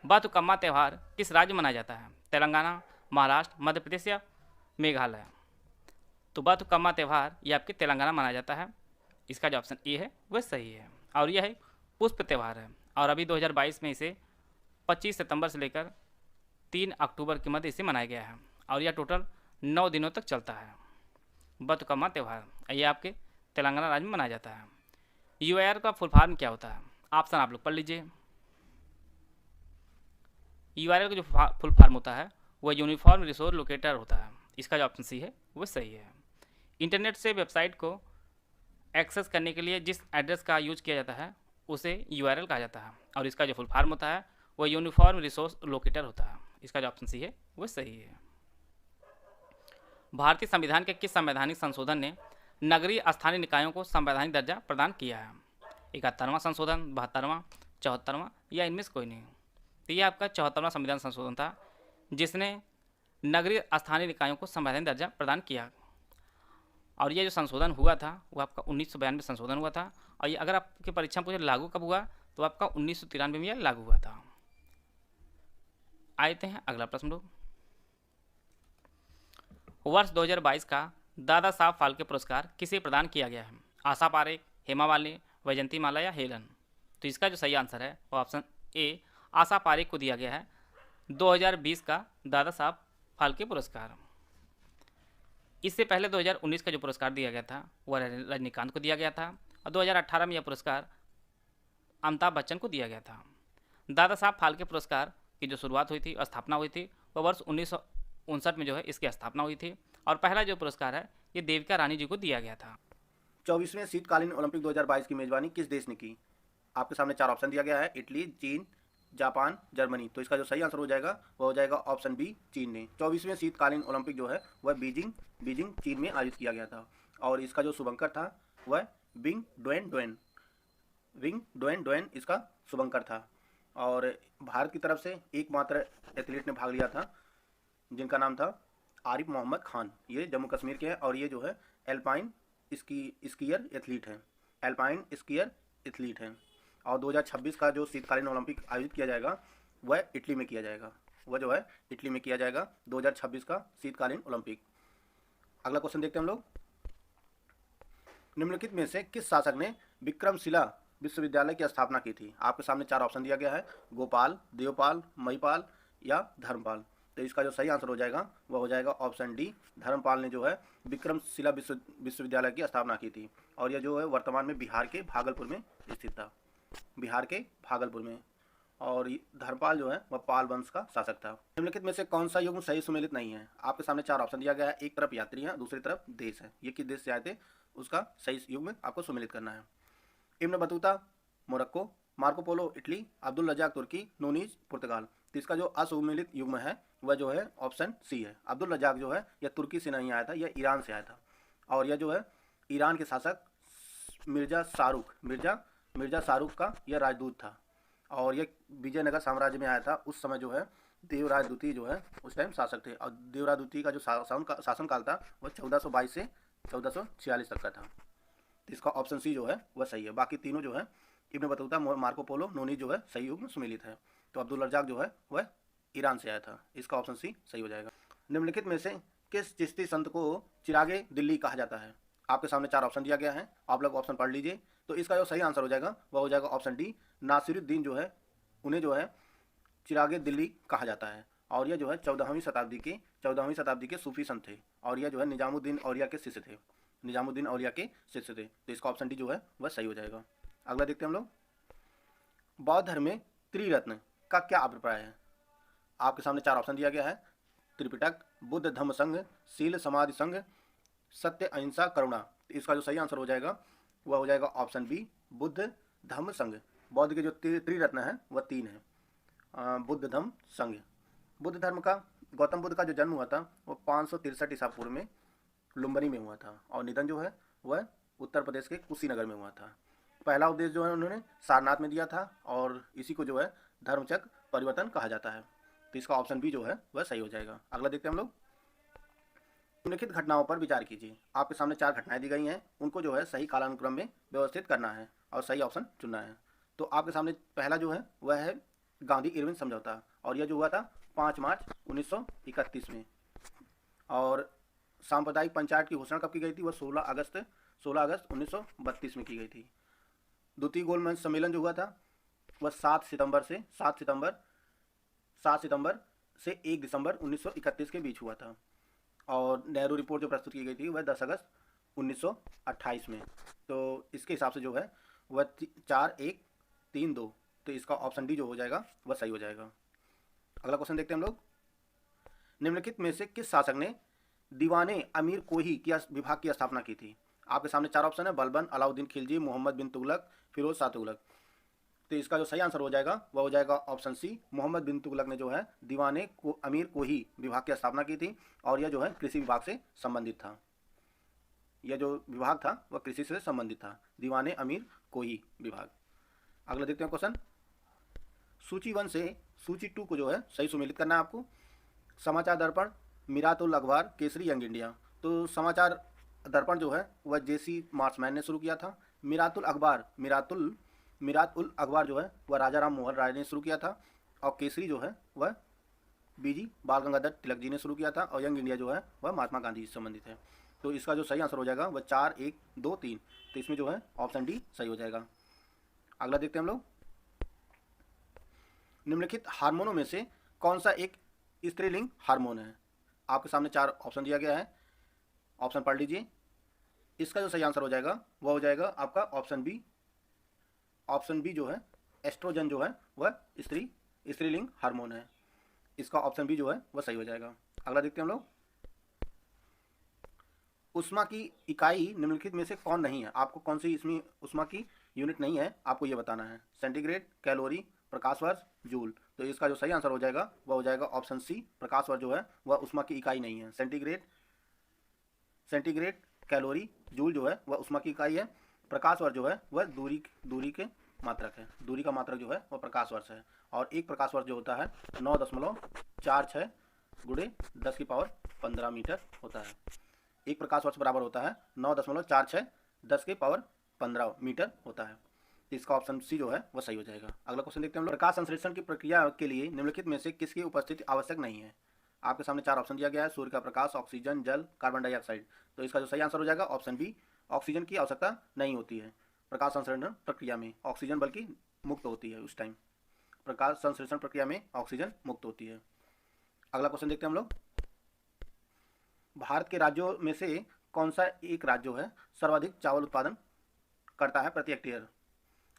[SPEAKER 3] बाथुकम्मा त्यौहार किस राज्य में मनाया जाता है? तेलंगाना, महाराष्ट्र, मध्य प्रदेश या मेघालय? तो बाथुकम्मा त्यौहार ये आपके तेलंगाना मनाया जाता है। इसका जो ऑप्शन ए है वह सही है, और यह है पुष्प त्यौहार है, और अभी 2022 में इसे 25 सितंबर से लेकर 3 अक्टूबर के मध्य इसे मनाया गया है, और यह टोटल 9 दिनों तक चलता है। बाथुकम्मा त्यौहार ये आपके तेलंगाना राज्य में मनाया जाता है। यूआईआर का फुल फॉर्म क्या होता है? ऑप्शन आप लोग पढ़ लीजिए। यूआईआर का जो फुल फॉर्म होता है वह यूनिफॉर्म रिसोर्स लोकेटर होता है। इसका जो ऑप्शन सी है वह सही है। इंटरनेट से वेबसाइट को एक्सेस करने के लिए जिस एड्रेस का यूज किया जाता है उसे URL कहा जाता है और इसका जो फुल फॉर्म होता है वो यूनिफॉर्म रिसोर्स लोकेटर होता है। इसका जो ऑप्शन सी है वो सही है। भारतीय संविधान के किस संवैधानिक संशोधन ने नगरीय स्थानीय निकायों को संवैधानिक दर्जा प्रदान किया है? 71वां संशोधन, 72वां, 74वां या इनमें से कोई नहीं? तो ये आपका 74वां संविधान संशोधन था जिसने नगरीय स्थानीय निकायों को संवैधानिक दर्जा प्रदान किया। और ये जो संशोधन हुआ था वो आपका 1992 में संशोधन हुआ था। और ये अगर आपकी परीक्षा में पूछे लागू कब हुआ तो आपका 1993 में यह लागू हुआ था। आते हैं अगला प्रश्न लोग। वर्ष 2022 का दादा साहब फाल्के पुरस्कार किसे प्रदान किया गया है? आशा पारेख, हेमा मालिनी, वैजंती माला या हेलन? तो इसका जो सही आंसर है वो ऑप्शन ए आशा पारेख को दिया गया है 2020 का दादा साहब फाल्के पुरस्कार। इससे पहले 2019 का जो पुरस्कार दिया गया था वह रजनीकांत को दिया गया था और 2018 में यह पुरस्कार अमिताभ बच्चन को दिया गया था। दादा साहब फाल्के पुरस्कार की जो शुरुआत हुई थी, स्थापना हुई थी, वह वर्ष 1959 में जो है इसकी स्थापना हुई थी और पहला जो पुरस्कार है ये देविका रानी जी को दिया गया था।
[SPEAKER 2] 24वें शीतकालीन ओलंपिक 2022 की मेजबानी किस देश ने की? आपके सामने 4 ऑप्शन दिया गया है, इटली, चीन, जापान, जर्मनी। तो इसका जो सही आंसर हो जाएगा वह हो जाएगा ऑप्शन बी, चीन ने। 24वें शीतकालीन ओलंपिक जो है वह बीजिंग चीन में आयोजित किया गया था और इसका जो शुभंकर था वह विंग डोएन डोएन इसका शुभंकर था। और भारत की तरफ से एकमात्र एथलीट ने भाग लिया था जिनका नाम था आरिफ मोहम्मद खान। ये जम्मू कश्मीर के हैं और ये जो है एल्पाइन स्कीयर एथलीट हैं। और 2026 का जो शीतकालीन ओलंपिक आयोजित किया जाएगा वह इटली में किया जाएगा। 2026 का शीतकालीन ओलंपिक। अगला क्वेश्चन देखते हैं हम लोग। निम्नलिखित में से किस शासक ने विक्रमशिला विश्वविद्यालय की स्थापना की थी? आपके सामने 4 ऑप्शन दिया गया है, गोपाल, देवपाल, महिपाल या धर्मपाल। तो इसका जो सही आंसर हो जाएगा वह हो जाएगा ऑप्शन डी, धर्मपाल ने जो है विक्रमशिला विश्वविद्यालय की स्थापना की थी और यह जो है वर्तमान में बिहार के भागलपुर में स्थित था, और धर्मपाल जो है वह पाल वंश का शासक था। निम्नलिखित में से कौन सा युग्म सही सुमेलित नहीं है? आपके सामने 4 ऑप्शन दिया गया है, एक तरफ यात्री है, दूसरी तरफ देश है। ये किस देश से आए थे उसका सही युग्म आपको सुमेलित करना है। Ibn Battuta Morocco, Marco Polo Italy, Abdul Razzaq तुर्की, नूनीज पुर्तगाल। तो इसका जो असुमेलित युग्म है वह जो है ऑप्शन सी है। अब्दुल रजाक जो है यह तुर्की से नहीं आया था, यह ईरान से आया था और यह जो है ईरान के शासक मिर्जा शाहरुख का यह राजदूत था और यह विजयनगर साम्राज्य में आया था। उस समय जो है देवराज द्वितीय जो है उस टाइम शासक थे और देवराज द्वितीय का जो शासनकाल था वह 1422 से 1446 तक का था। तो इसका ऑप्शन सी जो है वह सही है। बाकी तीनों जो है इब्न बतूता, मार्को पोलो, नूनी जो है सही युग्म सुमेलित है। तो अब्दुल रजाक जो है वह ईरान से आया था। इसका ऑप्शन सी सही हो जाएगा। निम्नलिखित में से किस चिश्ती संत को चिरागे दिल्ली कहा जाता है? आपके सामने 4 ऑप्शन दिया गया है, आप लोग ऑप्शन पढ़ लीजिए। तो इसका जो सही आंसर हो जाएगा वह हो जाएगा ऑप्शन डी, नासिरुद्दीन जो है उन्हें जो है चिरागे दिल्ली कहा जाता है और यह जो है 14वीं शताब्दी के सूफी संत थे और यह जो है निजामुद्दीन औलिया के शिष्य थे। तो इसका ऑप्शन डी जो है वह सही हो जाएगा। अगला देखते हैं हम लोग। बौद्ध धर्म में त्रिरत्न का क्या अभिप्राय है? आपके सामने 4 ऑप्शन दिया गया है, त्रिपिटक, बुद्ध धम्म संघ, शील समाधि संघ, सत्य अहिंसा करुणा। तो इसका जो सही आंसर हो जाएगा वह हो जाएगा ऑप्शन बी, बुद्ध धम्म संघ। बौद्ध के जो त्रिरत्न है वह 3 है, बुद्ध धम्म संघ। बुद्ध धर्म का गौतम बुद्ध का जो जन्म हुआ था वह 563 ईसा पूर्व में लुम्बिनी में हुआ था और निधन जो है वह उत्तर प्रदेश के कुशीनगर में हुआ था। पहला उपदेश जो है उन्होंने सारनाथ में दिया था और इसी को जो है धर्मचक्र परिवर्तन कहा जाता है। तो इसका ऑप्शन बी जो है वह सही हो जाएगा। अगला देखते हैं हम लोग। निम्नलिखित घटनाओं पर विचार कीजिए। आपके सामने 4 घटनाएं दी गई हैं, उनको जो है सही कालानुक्रम में व्यवस्थित करना है और सही ऑप्शन चुनना है। तो आपके सामने पहला जो है वह है गांधी इरविन समझौता और यह जो हुआ था 5 मार्च 1931 में। और सांप्रदायिक पंचायत की घोषणा कब की गई थी? वह 16 अगस्त 1932 में की गई थी। द्वितीय गोलमेज सम्मेलन जो हुआ था वह 7 सितंबर से 1 दिसंबर 1931 के बीच हुआ था और नेहरू रिपोर्ट जो प्रस्तुत की गई थी वह 10 अगस्त 1928 में। तो इसके हिसाब से जो है वह 4-1-3-2। तो इसका ऑप्शन डी जो हो जाएगा वह सही हो जाएगा। अगला क्वेश्चन देखते हैं हम लोग। निम्नलिखित में से किस शासक ने दीवाने अमीर कोही की विभाग की स्थापना की थी? आपके सामने 4 ऑप्शन है, बलबन, अलाउद्दीन खिलजी, मोहम्मद बिन तुगलक, फिरोज शाह तुगलक। तो इसका जो सही आंसर हो जाएगा वह हो जाएगा ऑप्शन सी, मोहम्मद बिन तुगलक ने जो है दीवाने को अमीर कोही विभाग की स्थापना की थी और यह जो है कृषि विभाग से संबंधित था। यह जो विभाग था वह कृषि से संबंधित था, दीवाने अमीर कोही विभाग। अगला देखते हैं क्वेश्चन। सूची 1 से सूची 2 को जो है सही सुमेलित करना है आपको। समाचार दर्पण, मिरातुल अखबार, केसरी, यंग इंडिया। तो समाचार दर्पण जो है वह जेसी मार्समैन ने शुरू किया था। मिरातुल अखबार जो है वह राजा राम मोहन राय ने शुरू किया था। और केसरी जो है वह बीजी बाल गंगाधर तिलक जी ने शुरू किया था। और यंग इंडिया जो है वह महात्मा गांधी से संबंधित है। तो इसका जो सही आंसर हो जाएगा वह 4, 1, 2, 3। तो इसमें जो है ऑप्शन डी सही हो जाएगा। अगला देखते हैं हम लोग। निम्नलिखित हार्मोनों में से कौन सा एक स्त्रीलिंग हार्मोन है? आपके सामने 4 ऑप्शन दिया गया है, ऑप्शन पढ़ लीजिए। इसका जो सही आंसर हो जाएगा वह हो जाएगा आपका ऑप्शन बी। ऑप्शन बी जो है एस्ट्रोजन जो है वह स्त्रीलिंग हार्मोन है। इसका ऑप्शन बी जो है वह सही हो जाएगा। अगला देखते हैं हम लोग। उष्मा की इकाई निम्नलिखित में से कौन नहीं है? आपको कौन सी इसमें उष्मा की यूनिट नहीं है आपको ये बताना है। सेंटीग्रेड, कैलोरी, प्रकाश वर्ष, जूल। तो इसका जो सही आंसर हो जाएगा वह हो जाएगा ऑप्शन सी, प्रकाश वर्ष जो है वह उष्मा की इकाई नहीं है। सेंटीग्रेड, कैलोरी, जूल जो है वह उष्मा की इकाई है। प्रकाश वर्ष जो है वह दूरी के मात्रक है। दूरी का मात्रक जो है वह प्रकाश वर्ष है। और एक प्रकाश वर्ष जो होता है 9.46 गुणे 10 की पावर 15 मीटर होता है। एक प्रकाश वर्ष बराबर होता है 9.46 10 की पावर 15 मीटर होता है। तो इसका ऑप्शन सी जो है वह सही हो जाएगा। अगला क्वेश्चन देखते हैं हम लोग। प्रकाश संश्लेषण की प्रक्रिया के लिए निम्नलिखित में से किसकी उपस्थिति आवश्यक नहीं है? आपके सामने 4 ऑप्शन दिया गया है। सूर्य का प्रकाश, ऑक्सीजन, जल, कार्बन डाइऑक्साइड। तो इसका जो सही आंसर हो जाएगा ऑप्शन बी, ऑक्सीजन की आवश्यकता नहीं होती है प्रकाश संश्लेषण प्रक्रिया में। ऑक्सीजन बल्कि मुक्त होती है उस टाइम। प्रकाश संश्लेषण प्रक्रिया में ऑक्सीजन मुक्त होती है। अगला क्वेश्चन देखते हैं हम लोग। भारत के राज्यों में से कौन सा एक राज्य जो है सर्वाधिक चावल उत्पादन करता है प्रति हेक्टेयर?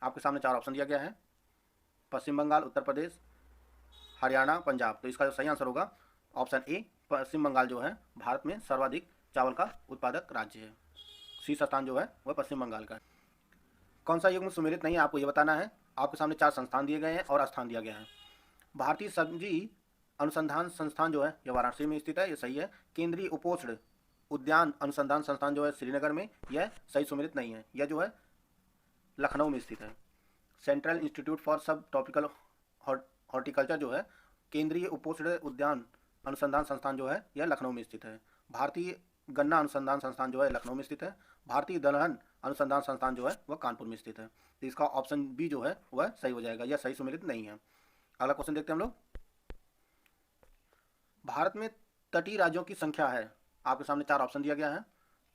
[SPEAKER 2] आपके सामने 4 ऑप्शन दिया गया है। पश्चिम बंगाल, उत्तर प्रदेश, हरियाणा, पंजाब। तो इसका जो सही आंसर होगा ऑप्शन ए, पश्चिम बंगाल जो है भारत में सर्वाधिक चावल का उत्पादक राज्य है। शीर्ष स्थान जो है वह पश्चिम बंगाल का है। कौन सा युग्म सुमेलित नहीं है आपको ये बताना है। आपके सामने 4 संस्थान दिए गए हैं और स्थान दिया गया है। भारतीय सब्जी अनुसंधान संस्थान जो है यह वाराणसी में स्थित है, ये सही है। केंद्रीय उपोष्ण उद्यान अनुसंधान संस्थान जो है श्रीनगर में, यह सही सुमेलित नहीं है, यह जो है लखनऊ में स्थित है। सेंट्रल इंस्टीट्यूट फॉर सब ट्रॉपिकल हॉर्टिकल्चर जो है केंद्रीय उपोष्ण उद्यान अनुसंधान संस्थान जो है यह लखनऊ में स्थित है। भारतीय गन्ना अनुसंधान संस्थान जो है लखनऊ में स्थित है। भारतीय दलहन अनुसंधान संस्थान जो है वह कानपुर में स्थित है। तो इसका ऑप्शन बी जो है वह सही हो जाएगा, यह सही सुमेलित नहीं है। अगला क्वेश्चन देखते हैं हम लोग। भारत में तटीय राज्यों की संख्या है। आपके सामने 4 ऑप्शन दिया गया है,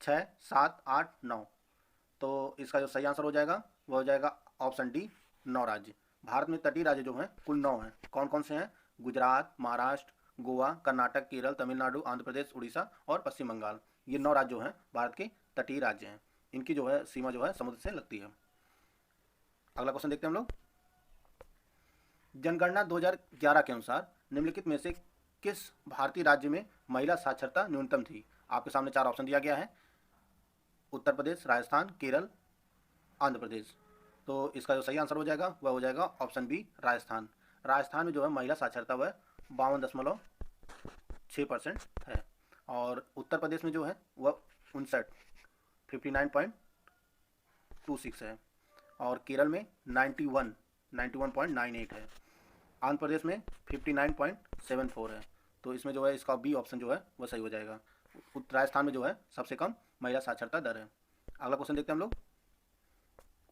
[SPEAKER 2] 6, 7, 8, 9। तो इसका जो सही आंसर हो जाएगा वह हो जाएगा ऑप्शन डी, 9 राज्य। भारत में तटीय राज्य जो हैं कुल 9 हैं। कौन कौन से हैं? गुजरात, महाराष्ट्र, गोवा, कर्नाटक, केरल, तमिलनाडु, आंध्र प्रदेश, उड़ीसा और पश्चिम बंगाल। ये 9 राज्य जो हैं भारत के तटीय राज्य हैं। इनकी जो है सीमा जो है समुद्र से लगती है। अगला क्वेश्चन देखते हैं हम लोग। जनगणना 2011 के अनुसार निम्नलिखित में से किस भारतीय राज्य में महिला साक्षरता न्यूनतम थी? आपके सामने 4 ऑप्शन दिया गया है, उत्तर प्रदेश, राजस्थान, केरल, आंध्र प्रदेश। तो इसका जो सही आंसर हो जाएगा वह हो जाएगा ऑप्शन बी, राजस्थान। राजस्थान में जो है महिला साक्षरता वह 52.6% है। और उत्तर प्रदेश में जो है वह 59.26 है। और केरल में 91.98 है। आंध्र प्रदेश में 59.74 है। तो इसमें जो है इसका बी ऑप्शन जो है वह सही हो जाएगा। राजस्थान में जो है सबसे कम महिला साक्षरता दर है। अगला क्वेश्चन देखते हैं हम लोग।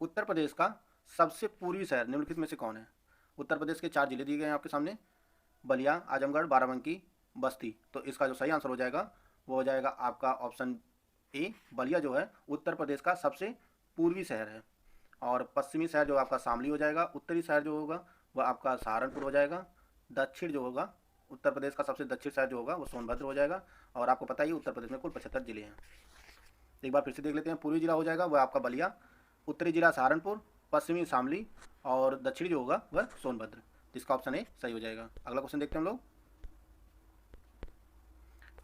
[SPEAKER 2] उत्तर प्रदेश का सबसे पूर्वी शहर निम्नलिखित में से कौन है? उत्तर प्रदेश के 4 जिले दिए गए हैं आपके सामने, बलिया, आजमगढ़, बाराबंकी, बस्ती। तो इसका जो सही आंसर हो जाएगा वो हो जाएगा आपका ऑप्शन ए, बलिया जो है उत्तर प्रदेश का सबसे पूर्वी शहर है। और पश्चिमी शहर जो आपका शामली हो जाएगा। उत्तरी शहर जो होगा वह आपका सहारनपुर हो जाएगा। दक्षिण जो होगा उत्तर प्रदेश का सबसे दक्षिण शहर जो होगा वो सोनभद्र हो जाएगा। और आपको पता ही उत्तर प्रदेश में कुल 75 जिले हैं। एक बार फिर से देख लेते हैं। पूर्वी जिला हो जाएगा वह आपका बलिया, उत्तरी जिला सहारनपुर, पश्चिमी शामली और दक्षिणी जो होगा वह सोनभद्र। इसका ऑप्शन ए सही हो जाएगा। अगला क्वेश्चन देखते हैं हम लोग।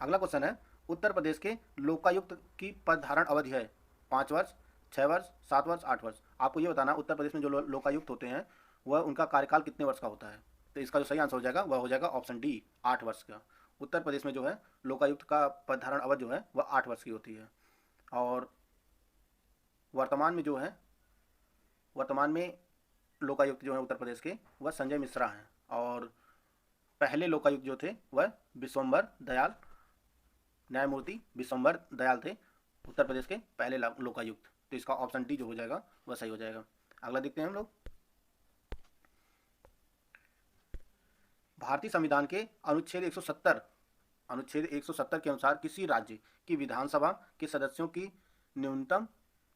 [SPEAKER 2] अगला क्वेश्चन है, उत्तर प्रदेश के लोकायुक्त की पद धारण अवधि है 5 वर्ष, 6 वर्ष, 7 वर्ष, 8 वर्ष। आपको ये बताना उत्तर प्रदेश में जो लोकायुक्त होते हैं वह उनका कार्यकाल कितने वर्ष का होता है? तो इसका जो सही आंसर हो जाएगा वह हो जाएगा ऑप्शन डी, 8 वर्ष का। उत्तर प्रदेश में जो है लोकायुक्त का पदधारण अवधि जो है वह 8 वर्ष की होती है। और वर्तमान में जो है लोकायुक्त जो है उत्तर प्रदेश के वह संजय मिश्रा हैं। और पहले लोकायुक्त जो थे वह विश्वम्बर दयाल, न्यायमूर्ति विश्वम्बर दयाल थे उत्तर प्रदेश के पहले लोकायुक्त। तो इसका ऑप्शन डी जो हो जाएगा वह सही हो जाएगा। अगला देखते हैं हम लोग। भारतीय संविधान के अनुच्छेद 170 के अनुसार किसी राज्य की विधानसभा के सदस्यों की न्यूनतम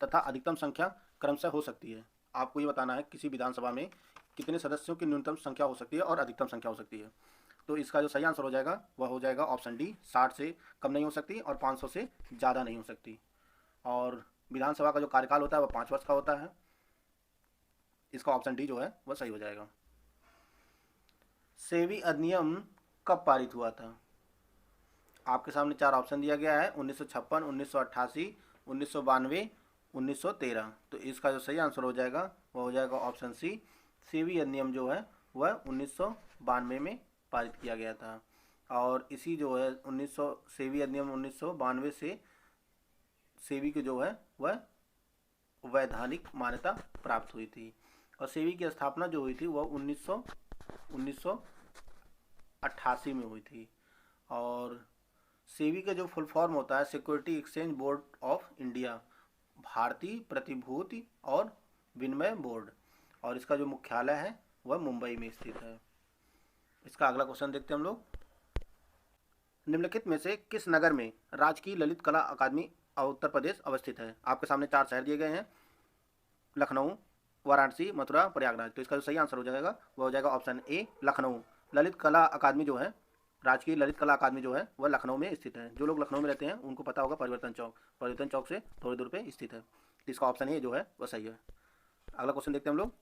[SPEAKER 2] तथा अधिकतम संख्या क्रमशः हो सकती है। आपको ये बताना है किसी विधानसभा में कितने सदस्यों की न्यूनतम संख्या हो सकती है और अधिकतम संख्या हो सकती है। तो इसका जो सही आंसर हो जाएगा वह हो जाएगा ऑप्शन डी, 60 से कम नहीं हो सकती और 500 से ज़्यादा नहीं हो सकती। और विधानसभा का जो कार्यकाल होता है वह 5 वर्ष का होता है। इसका ऑप्शन डी जो है वह सही हो जाएगा। सेबी अधिनियम कब पारित हुआ था? आपके सामने 4 ऑप्शन दिया गया है, 1956, 1988, 1992, 1913। तो इसका जो सही आंसर हो जाएगा वह हो जाएगा ऑप्शन सी, सेबी अधिनियम जो है वह 1992 में पारित किया गया था। और इसी जो है सेबी अधिनियम 1992 से सेबी की जो है वह वैधानिक मान्यता प्राप्त हुई थी। और सेबी की स्थापना जो हुई थी वह 1988 में हुई थी। और सेबी का जो फुल फॉर्म होता है security exchange board of India, भारतीय प्रतिभूति और विनिमय बोर्ड। और इसका जो मुख्यालय है वह मुंबई में स्थित है। इसका अगला क्वेश्चन देखते हैं हम लोग। निम्नलिखित में से किस नगर में राजकीय ललित कला अकादमी उत्तर प्रदेश अवस्थित है? आपके सामने 4 शहर दिए गए हैं, लखनऊ, वाराणसी, मथुरा, प्रयागराज। तो इसका जो सही आंसर हो जाएगा वह हो जाएगा ऑप्शन ए, लखनऊ। ललित कला अकादमी जो है, राजकीय ललित कला अकादमी जो है वह लखनऊ में स्थित है। जो लोग लखनऊ में रहते हैं उनको पता होगा परिवर्तन चौक से थोड़ी दूर पे स्थित है। तो इसका ऑप्शन ए जो है वह सही है। अगला क्वेश्चन देखते हैं हम लोग।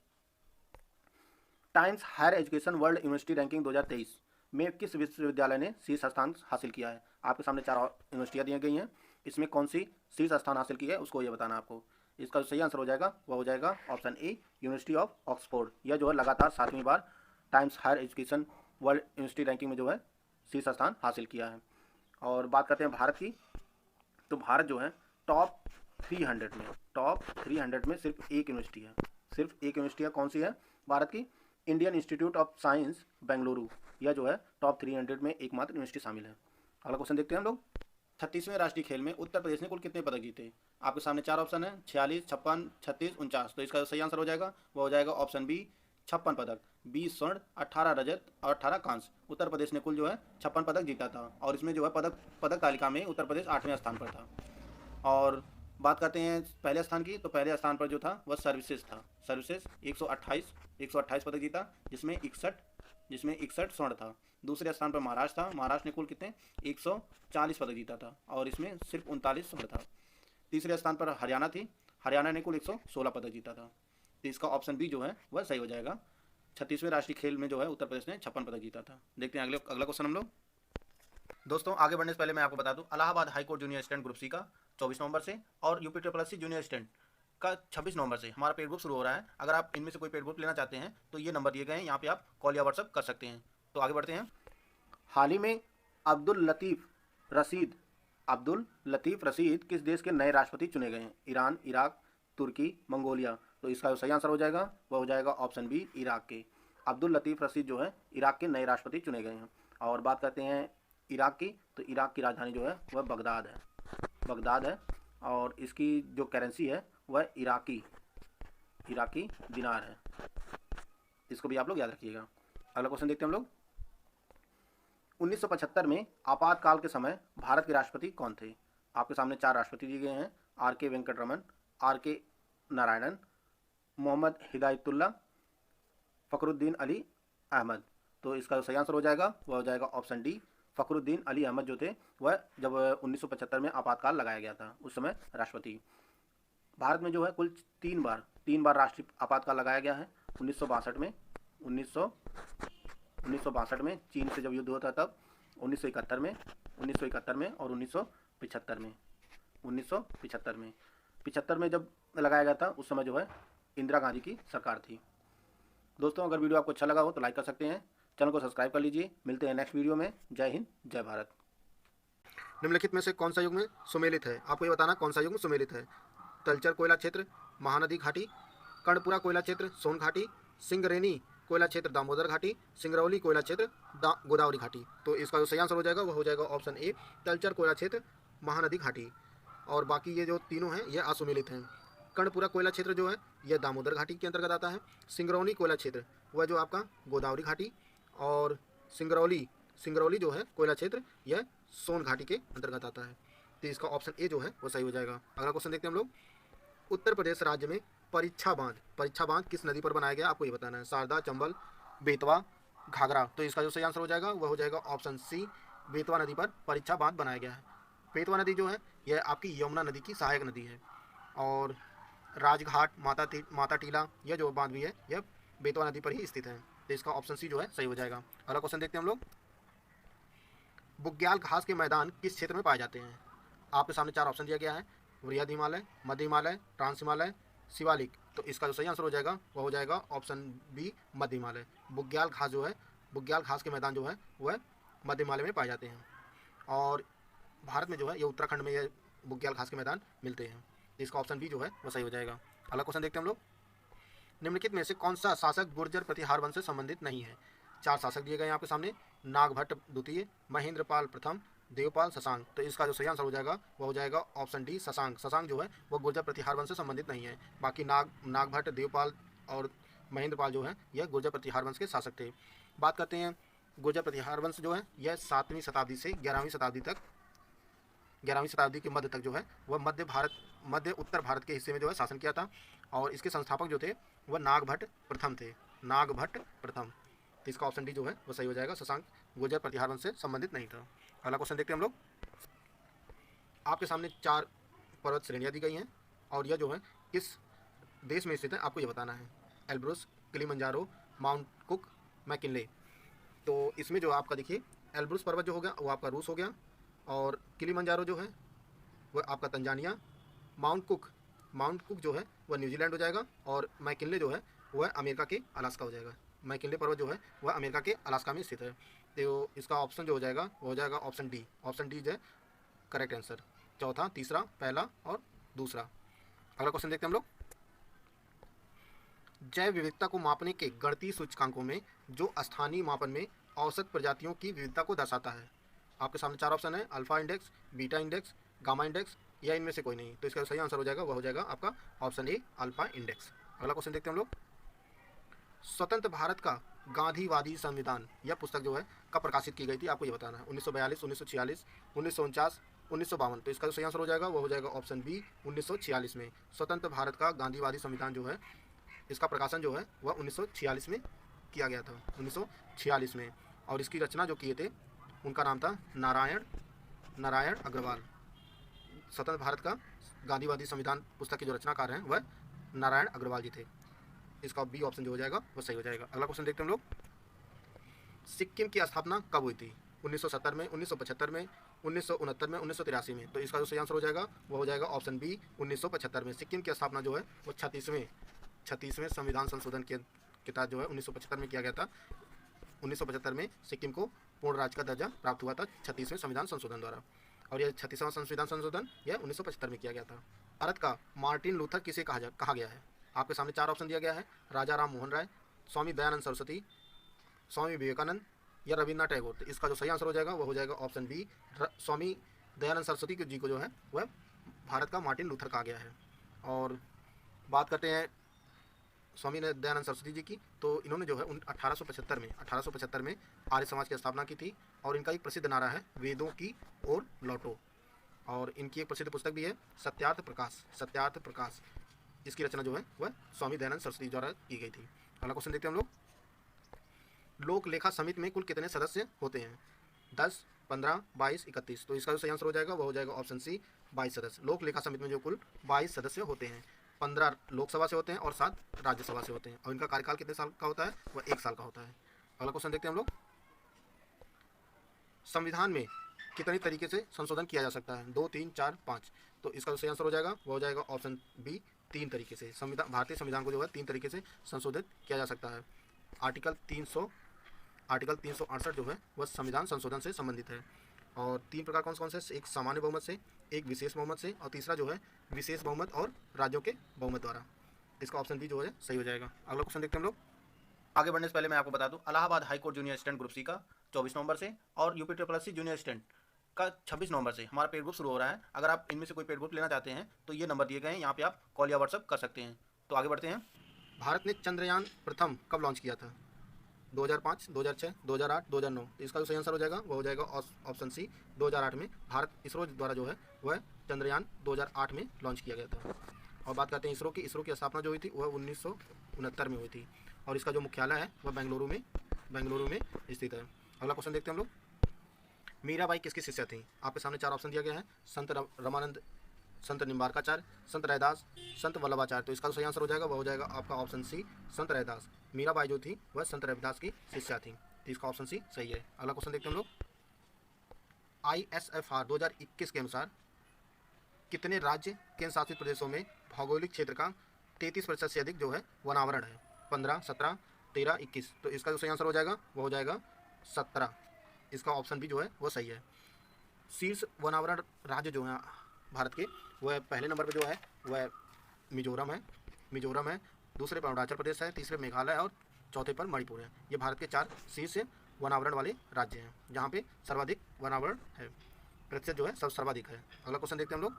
[SPEAKER 2] Times Higher Education World University Ranking 2023 में किस विश्वविद्यालय ने शीर्ष स्थान हासिल किया है? आपके सामने 4 यूनिवर्सिटियाँ दी गई हैं, इसमें कौन सी शीर्ष स्थान हासिल की है उसको ये बताना आपको। इसका जो सही आंसर हो जाएगा वह हो जाएगा option A, university of Oxford. यह जो है लगातार 7वीं बार Times Higher Education World University ranking में जो है शीर्ष स्थान हासिल किया है। और बात करते हैं भारत की, तो भारत जो है टॉप 300 में सिर्फ एक यूनिवर्सिटी है। सिर्फ एक यूनिवर्सिटी कौन सी है भारत की? Indian institute of science Bengaluru. यह जो है टॉप 300 में एकमात्र यूनिवर्सिटी शामिल है। अगला क्वेश्चन देखते हैं हम लोग। 36वें राष्ट्रीय खेल में उत्तर प्रदेश ने कुल कितने पदक जीते? आपके सामने 4 ऑप्शन है, 46, 56, 36, 49। तो इसका जो सही आंसर हो जाएगा वह हो जाएगा ऑप्शन बी, 56 पदक। 20 स्वर्ण, 18 रजत और 18 कांस्य। उत्तर प्रदेश ने कुल जो है 56 पदक जीता था। और इसमें जो है पदक तालिका में उत्तर प्रदेश 8वें स्थान पर था। और बात करते हैं पहले स्थान की, तो पहले स्थान पर जो था वह सर्विसेज था। सर्विसेज 128 पदक जीता, जिसमें 61 स्वर्ण था। दूसरे स्थान पर महाराष्ट्र था। महाराष्ट्र ने कुल कितने 140 पदक जीता था और इसमें सिर्फ 39 स्वर्ण था। तीसरे स्थान पर हरियाणा थी। हरियाणा ने कुल 116 पदक जीता था। तो इसका ऑप्शन बी जो है वह सही हो जाएगा। 36वें राष्ट्रीय खेल में जो है उत्तर प्रदेश ने 56 पदक जीता था। देखते हैं अगला क्वेश्चन हम लोग। दोस्तों आगे बढ़ने से पहले मैं आपको बता दूं, Allahabad high court junior assistant group C का 24 नवंबर से और यूपी ट्रिपल जूनियर असिस्टेंट का 26 नवंबर से हमारा पेड ग्रुप शुरू हो रहा है। अगर आप इनमें से कोई पेड ग्रुप लेना चाहते हैं तो ये नंबर दिए गए हैं, यहाँ पे आप कॉल या व्हाट्सअप कर सकते हैं। तो आगे बढ़ते हैं। हाल ही में अब्दुल लतीफ़ रशीद किस देश के नए राष्ट्रपति चुने गए हैं? ईरान, इराक, तुर्की, मंगोलिया। तो इसका जो सही आंसर हो जाएगा वह हो जाएगा ऑप्शन बी, इराक के। अब्दुल लतीफ़ रशीद जो है इराक के नए राष्ट्रपति चुने गए हैं। और बात करते हैं इराक की, तो इराक की राजधानी जो है वह बगदाद है। और इसकी जो करेंसी है वह इराकी दिनार है। इसको भी आप लोग याद रखिएगा। अगला क्वेश्चन देखते हैं हम लोग। 1975 में आपातकाल के समय भारत के राष्ट्रपति कौन थे? आपके सामने 4 राष्ट्रपति दिए गए हैं, आर.के. वेंकटरमन, आर.के. नारायणन, मोहम्मद हिदायतुल्लाह, फ़खरुद्दीन अली अहमद। तो इसका जो सही आंसर हो जाएगा वह हो जाएगा ऑप्शन डी, फ़खरुद्दीन अली अहमद जो थे वह जब 1975 में आपातकाल लगाया गया था उस समय राष्ट्रपति। भारत में जो है कुल 3 बार राष्ट्रीय आपातकाल लगाया गया है। 1962 में चीन से जब युद्ध होता तब, 1971 में और 1975 में। 75 में जब लगाया गया था उस समय जो है इंदिरा गांधी की सरकार थी। दोस्तों अगर वीडियो आपको अच्छा लगा हो तो लाइक कर सकते हैं, चैनल को सब्सक्राइब कर लीजिए। मिलते हैं नेक्स्ट वीडियो में। जय हिंद, जय भारत। निम्नलिखित में से कौन सा युग्म सुमेलित है? आपको ये बताना कौन सा युग्म सुमेलित है। तलचर कोयला क्षेत्र महानदी घाटी, कर्णपुरा कोयला क्षेत्र सोन घाटी, सिंगरेनी कोयला क्षेत्र दामोदर घाटी, सिंगरौली कोयला क्षेत्र गोदावरी घाटी। तो इसका जो सही आंसर हो जाएगा वह हो जाएगा ऑप्शन ए, तलचर कोयला क्षेत्र महानदी घाटी। और बाकी ये जो तीनों हैं ये असुमेलित हैं। कर्णपुरा कोयला क्षेत्र जो है यह दामोदर घाटी के अंतर्गत आता है। सिंगरौली कोयला क्षेत्र वह जो आपका गोदावरी घाटी, और सिंगरौली जो है कोयला क्षेत्र यह सोन घाटी के अंतर्गत आता है। तो इसका ऑप्शन ए जो है वो सही हो जाएगा। अगला क्वेश्चन देखते हैं हम लोग। उत्तर प्रदेश राज्य में परीक्षा बांध किस नदी पर बनाया गया? आपको ये बताना है। शारदा, चंबल, बेतवा, घाघरा। तो इसका जो सही आंसर हो जाएगा वह हो जाएगा ऑप्शन सी, बेतवा नदी पर परीक्षा बांध बनाया गया है। बेतवा नदी जो है यह आपकी यमुना नदी की सहायक नदी है। और राजघाट, माता टीला यह जो बांध भी है यह बेतवा नदी पर ही स्थित है। तो इसका ऑप्शन सी जो है सही हो जाएगा। अगला क्वेश्चन देखते हैं हम लोग। बुग्याल घास के मैदान किस क्षेत्र में पाए जाते हैं? आपके सामने चार ऑप्शन दिया गया है। वृहद हिमालय, मध्य हिमालय, ट्रांस हिमालय, शिवालिक। तो इसका जो सही आंसर हो जाएगा वह हो जाएगा ऑप्शन बी, मध्य हिमालय। बुग्याल घास के मैदान जो है वह मध्य हिमालय में पाए जाते हैं। और भारत में जो है ये उत्तराखंड में ये बुग्याल घास के मैदान मिलते हैं। तो इसका ऑप्शन बी जो है वह सही हो जाएगा। अगला क्वेश्चन देखते हैं हम लोग। निम्नलिखित में से कौन सा शासक गुर्जर प्रतिहार वंश से संबंधित नहीं है? चार शासक दिए गए हैं आपके सामने। नागभट्ट द्वितीय, महेंद्रपाल प्रथम, देवपाल, शशांक। तो इसका जो सही आंसर हो जाएगा वह हो जाएगा ऑप्शन डी, शशांक जो है वह गुर्जर प्रतिहार वंश से संबंधित नहीं है। बाकी नागभट्ट, देवपाल और महेंद्रपाल जो है यह गुर्जर प्रतिहार वंश के शासक थे। बात करते हैं गुर्जर प्रतिहार वंश जो है यह 7वीं शताब्दी से 11वीं शताब्दी के मध्य तक जो है वह मध्य उत्तर भारत के हिस्से में जो है शासन किया था। और इसके संस्थापक जो थे वह नागभट्ट प्रथम थे। तो इसका ऑप्शन डी जो है वह सही हो जाएगा। शशांक गुर्जर प्रतिहार वंश से संबंधित नहीं था। अगला क्वेश्चन देखते हैं हम लोग। आपके सामने 4 पर्वत श्रेणियाँ दी गई हैं और यह जो है किस देश में स्थित है आपको ये बताना है। Elbrus, Kilimanjaro, mount cook, McKinley. तो इसमें जो आपका देखिए एल्ब्रुस पर्वत जो हो गया वो आपका रूस हो गया, और किलिमंजारो जो है वह आपका तंजानिया, माउंट कुक जो है वह न्यूजीलैंड हो जाएगा, और मैकिनले जो है वह अमेरिका के अलास्का हो जाएगा। मैकिनले पर्वत जो है वह अमेरिका के अलास्का में स्थित है। तो इसका ऑप्शन जो हो जाएगा वो हो जाएगा ऑप्शन डी जो है करेक्ट आंसर। चौथा, तीसरा, पहला और दूसरा। अगला क्वेश्चन देखते हैं हम लोग। जैव विविधता को मापने के गणितीय सूचकांकों में जो स्थानीय मापन में औसत प्रजातियों की विविधता को दर्शाता है। आपके सामने 4 ऑप्शन है। Alpha index, beta index, gamma index या इनमें से कोई नहीं। तो इसका सही आंसर हो जाएगा वह हो जाएगा आपका ऑप्शन ए, अल्फा इंडेक्स। अगला क्वेश्चन देखते हैं हम लोग। स्वतंत्र भारत का गांधीवादी संविधान यह पुस्तक जो है कब प्रकाशित की गई थी आपको ये बताना है। 1942, 1946, 1949, 1952। तो इसका जो सही आंसर हो जाएगा वो हो जाएगा ऑप्शन बी, 1946 में। स्वतंत्र भारत का गांधीवादी संविधान जो है इसका प्रकाशन जो है वह 1946 में किया गया था, 1946 में। और इसकी रचना जो किए थे उनका नाम था नारायण अग्रवाल। स्वतंत्र भारत का गांधीवादी संविधान पुस्तक के जो रचनाकार हैं वह नारायण अग्रवाल जी थे। इसका बी ऑप्शन जो हो जाएगा वो सही हो जाएगा। अगला क्वेश्चन देखते हैं हम लोग। सिक्किम की स्थापना कब हुई थी? 1970 में, 1975 में, 1969 में, 1983 में। तो इसका जो सही आंसर हो जाएगा वो हो जाएगा ऑप्शन बी, 1975 में। सिक्किम की स्थापना जो है वो 36वें संविधान संशोधन के तहत जो है 1975 में किया गया था। 1975 में सिक्किम को पूर्ण राज्य का दर्जा प्राप्त हुआ था 36वें संविधान संशोधन द्वारा। और यह 36वां संविधान संशोधन यह 1975 में किया गया था। भारत का मार्टिन लूथर किसे कहा गया है? आपके सामने 4 ऑप्शन दिया गया है। राजा राम मोहन राय, स्वामी दयानंद सरस्वती, स्वामी विवेकानंद या रविन्द्रनाथ टैगोर। तो इसका जो सही आंसर हो जाएगा वो हो जाएगा ऑप्शन बी, स्वामी दयानंद सरस्वती जी को जो है वह भारत का मार्टिन लूथर कहा गया है। और बात करते हैं स्वामी दयानंद सरस्वती जी की, तो इन्होंने जो है 1875 में आर्य समाज की स्थापना की थी। और इनका एक प्रसिद्ध नारा है वेदों की ओर लौटो। और इनकी एक प्रसिद्ध पुस्तक भी है सत्यार्थ प्रकाश। इसकी रचना जो है वह स्वामी दयानंद सरस्वती द्वारा की गई थी। अगला क्वेश्चन देखते हैं हम लोग। लोक लेखा समिति में कुल कितने सदस्य होते हैं? 10, 15, 22, 31। तो इसका जो सही आंसर हो जाएगा वो हो जाएगा ऑप्शन सी, 22 सदस्य। लोक लेखा समिति में जो कुल 22 सदस्य होते हैं। 15 लोकसभा से होते हैं और 7 राज्यसभा से होते हैं। और इनका कार्यकाल कितने साल का होता है? वह 1 साल का होता है। अगला क्वेश्चन देखते हैं हम लोग। संविधान में कितने तरीके से संशोधन किया जा सकता है? 2, 3, 4, 5। तो इसका जो सही आंसर हो जाएगा वो हो जाएगा ऑप्शन बी, 3 तरीके से। भारतीय संविधान को जो है 3 तरीके से संशोधित किया जा सकता है। आर्टिकल 368 जो है वह संविधान संशोधन से संबंधित है। और 3 प्रकार कौन कौन से, एक सामान्य बहुमत से, एक विशेष बहुमत से, और तीसरा जो है विशेष बहुमत और राज्यों के बहुमत द्वारा। इसका ऑप्शन बी जो है सही हो जाएगा। अगला क्वेश्चन देखते हैं हम लोग। आगे बढ़ने से पहले मैं आपको बता दूं, Allahabad high court junior assistant group C का 24 नवंबर से और यूपी ट्रिपल जूनियर असिस्टेंट का 26 नवंबर से हमारा पेड ग्रुप शुरू हो रहा है। अगर आप इनमें से कोई पेड ग्रुप लेना चाहते हैं तो ये नंबर दिए गए हैं, यहाँ पे आप कॉल या व्हाट्सअप कर सकते हैं। तो आगे बढ़ते हैं। भारत ने चंद्रयान प्रथम कब लॉन्च किया था? 2005, 2006, 2008, 2009। तो इसका जो सही आंसर हो जाएगा वो हो जाएगा ऑप्शन सी 2008 में। भारत इसरो द्वारा जो है वह चंद्रयान 2008 में लॉन्च किया गया था। और बात करते हैं इसरो की स्थापना जो हुई थी वह 1969 में हुई थी और इसका जो मुख्यालय है वह बेंगलुरु में स्थित है। अगला क्वेश्चन देखते हैं हम लोग। मीराबाई किसकी शिष्या थी? आपके सामने 4 ऑप्शन दिया गया है, संत रामानंद, संत निम्बारकाचार्य, संत रैदास, संत वल्लभाचार्य। तो इसका जो सही आंसर हो जाएगा वह हो जाएगा आपका ऑप्शन सी संत रैदास। मीराबाई जो थी वह संत रैदास की शिष्या थी, तो इसका ऑप्शन सी सही है। अगला क्वेश्चन देखते हैं हम लोग। ISFR 2021 के अनुसार कितने राज्य केंद्र शासित प्रदेशों में भौगोलिक क्षेत्र का 33% से अधिक जो है वनावरण है? 15, 17, 13, 21। तो इसका जो सही आंसर हो जाएगा वो हो जाएगा 17। इसका ऑप्शन भी जो है वो सही है। शीर्ष वनावरण राज्य जो है भारत के वह पहले नंबर पे जो है वह मिजोरम है, दूसरे पर अरुणाचल प्रदेश है, तीसरे मेघालय है और चौथे पर मणिपुर है। ये भारत के 4 शीर्ष वनावरण वाले राज्य हैं जहाँ पे सर्वाधिक वनावरण है, प्रतिशत जो है सब सर्वाधिक है। अगला क्वेश्चन देखते हैं हम लोग।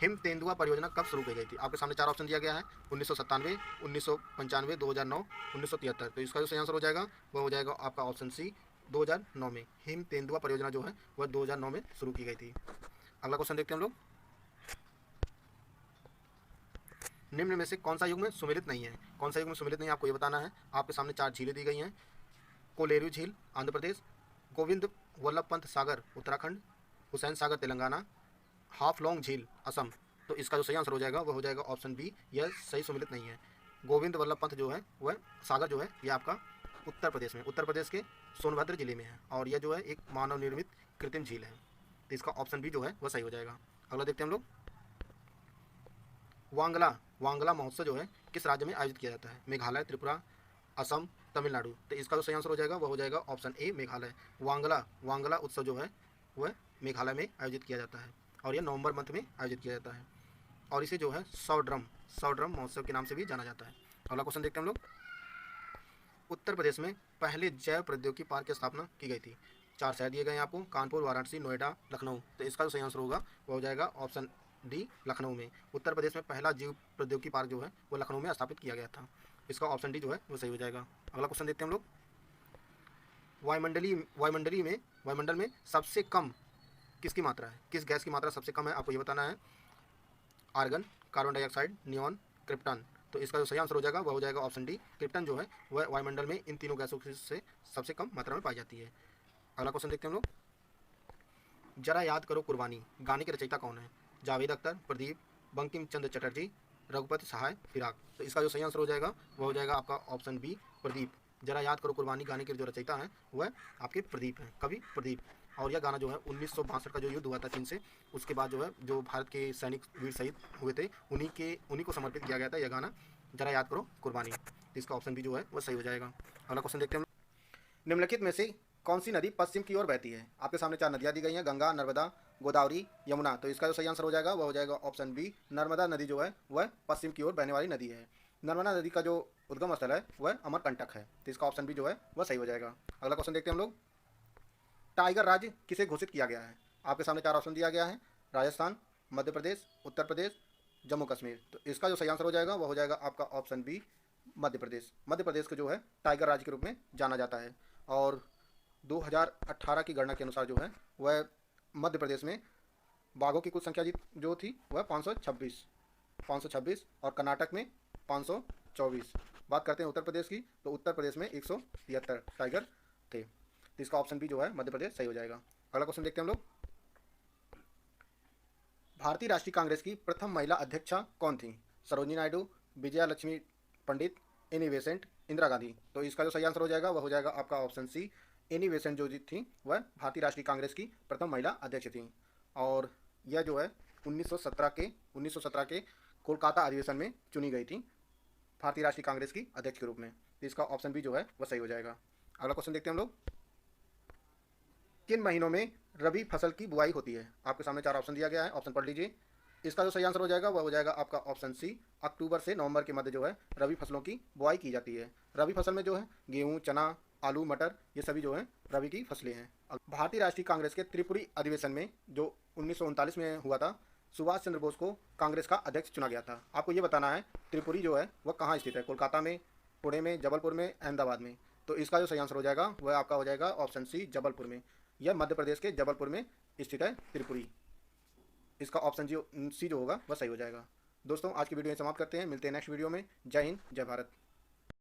[SPEAKER 2] हिम तेंदुआ परियोजना कब शुरू की गई थी? आपके सामने 4 ऑप्शन दिया गया है, 1997, 1995, 2009, 1973। तो इसका जो सही आंसर हो जाएगा वह हो जाएगा आपका ऑप्शन सी 2009 में। हिम तेंदुआ परियोजना जो है वह 2009 में शुरू की गई थी। अगला क्वेश्चन देखते हैं हम लोग। निम्न में से कौन सा युग में सुमेलित नहीं है? कौन सा युग में सुमेलित नहीं है आपको ये बताना है। आपके सामने 4 झीलें दी गई हैं, कोलेरू झील आंध्र प्रदेश, गोविंद वल्लभ पंत सागर उत्तराखंड, हुसैन सागर तेलंगाना, हाफलोंग झील असम। तो इसका जो सही आंसर हो जाएगा वह हो जाएगा ऑप्शन बी, यह सही सुमेलित नहीं है। गोविंद वल्लभ पंत जो है वह सागर जो है यह आपका उत्तर प्रदेश के सोनभद्र जिले में है और यह जो है एक मानव निर्मित कृत्रिम झील है। तो इसका ऑप्शन बी जो है वह सही हो जाएगा। अगला देखते हैं हम लोग। वांगला महोत्सव जो है किस राज्य में आयोजित किया जाता है? मेघालय, त्रिपुरा, असम, तमिलनाडु। तो इसका जो सही आंसर हो जाएगा वह हो जाएगा ऑप्शन ए मेघालय। वांगला उत्सव जो है वह मेघालय में आयोजित किया जाता है और यह नवंबर मंथ में आयोजित किया जाता है और इसे जो है 100 ड्रम महोत्सव के नाम से भी जाना जाता है। अगला क्वेश्चन देखते हैं हम लोग। उत्तर प्रदेश में पहले जैव प्रौद्योगिकी पार्क की स्थापना की गई थी। 4 शहर दिए गए हैं आपको, कानपुर, वाराणसी, नोएडा, लखनऊ। तो इसका जो सही आंसर होगा वो हो जाएगा ऑप्शन डी लखनऊ में। उत्तर प्रदेश में पहला जीव प्रौद्योगिकी पार्क जो है वो लखनऊ में स्थापित किया गया था। इसका ऑप्शन डी जो है वो सही हो जाएगा। अगला क्वेश्चन देखते हैं हम लोग। वायुमंडल में सबसे कम किसकी मात्रा है? किस गैस की मात्रा सबसे कम है आपको ये बताना है। Argon, carbon dioxide, neon, krypton. तो इसका जो सही आंसर हो जाएगा वह हो जाएगा ऑप्शन डी क्रिप्टन जो है वह वायुमंडल में इन तीनों गैसों से सबसे कम मात्रा में पाई जाती है। अगला क्वेश्चन देखते हैं हम लोग। जरा याद करो कुर्बानी गाने के रचयिता कौन है? जावेद अख्तर, प्रदीप, बंकिम चंद्र चटर्जी, रघुपति सहाय, फिराक। तो इसका जो सही आंसर हो जाएगा वह हो जाएगा आपका ऑप्शन बी प्रदीप। जरा याद करो कुर्बानी गाने के जो रचयिता हैं वह आपके प्रदीप हैं, कवि प्रदीप। और यह गाना जो है 1962 का जो युद्ध हुआ था चीन से, उसके बाद जो है जो भारत के सैनिक वीर शहीद हुए थे उन्हीं को समर्पित किया गया था यह गाना, जरा याद करो कुर्बानी। इसका ऑप्शन बी जो है वह सही हो जाएगा। अगला क्वेश्चन देखते हैं। निम्नलिखित में से कौन सी नदी पश्चिम की ओर बहती है? आपके सामने 4 नदियाँ दी गई हैं, गंगा, नर्मदा, गोदावरी, यमुना। तो इसका जो सही आंसर हो जाएगा वह हो जाएगा ऑप्शन बी नर्मदा नदी जो है वह पश्चिम की ओर बहने वाली नदी है। नर्मदा नदी का जो उद्गम स्थल है वह अमरकंटक है। तो इसका ऑप्शन बी जो है वह सही हो जाएगा। अगला क्वेश्चन देखते हैं हम लोग। टाइगर राज्य किसे घोषित किया गया है? आपके सामने 4 ऑप्शन दिया गया है, राजस्थान, मध्य प्रदेश, उत्तर प्रदेश, जम्मू कश्मीर। तो इसका जो सही आंसर हो जाएगा वह हो जाएगा आपका ऑप्शन बी मध्य प्रदेश। मध्य प्रदेश को जो है टाइगर राज्य के रूप में जाना जाता है और 2018 की गणना के अनुसार जो है वह मध्य प्रदेश में बाघों की कुल संख्या जो थी वह 526 और कर्नाटक में 524। बात करते हैं उत्तर प्रदेश की, तो उत्तर प्रदेश में 173 टाइगर थे। तो इसका ऑप्शन बी जो है मध्य प्रदेश सही हो जाएगा। अगला क्वेश्चन देखते हैं हम लोग। भारतीय राष्ट्रीय कांग्रेस की प्रथम महिला अध्यक्षा कौन थी? सरोजिनी नायडू, विजया लक्ष्मी पंडित, एनी बेसेंट, इंदिरा गांधी। तो इसका जो सही आंसर हो जाएगा वह हो जाएगा आपका ऑप्शन सी एनी बेसेंट जो थी वह भारतीय राष्ट्रीय कांग्रेस की प्रथम महिला अध्यक्ष थी और यह जो है 1917 के कोलकाता अधिवेशन में चुनी गई थी भारतीय राष्ट्रीय कांग्रेस की अध्यक्ष के रूप में। तो इसका ऑप्शन बी जो है वह सही हो जाएगा। अगला क्वेश्चन देखते हैं हम लोग, किन महीनों में रबी फसल की बुआई होती है? आपके सामने 4 ऑप्शन दिया गया है, ऑप्शन पढ़ लीजिए। इसका जो सही आंसर हो जाएगा वह हो जाएगा आपका ऑप्शन सी, अक्टूबर से नवंबर के मध्य जो है रबी फसलों की बुआई की जाती है। रबी फसल में जो है गेहूं, चना, आलू, मटर, ये सभी जो है रबी की फसलें हैं। भारतीय राष्ट्रीय कांग्रेस के त्रिपुरी अधिवेशन में जो 1939 में हुआ था, सुभाष चंद्र बोस को कांग्रेस का अध्यक्ष चुना गया था। आपको ये बताना है त्रिपुरी जो है वह कहाँ स्थित है, कोलकाता में, पुणे में, जबलपुर में, अहमदाबाद में। तो इसका जो सही आंसर हो जाएगा वह आपका हो जाएगा ऑप्शन सी, जबलपुर में। यह मध्य प्रदेश के जबलपुर में स्थित है त्रिपुरी। इसका ऑप्शन सी जो होगा वह सही हो जाएगा। दोस्तों आज की वीडियो समाप्त करते हैं, मिलते हैं नेक्स्ट वीडियो में। जय हिंद, जय भारत।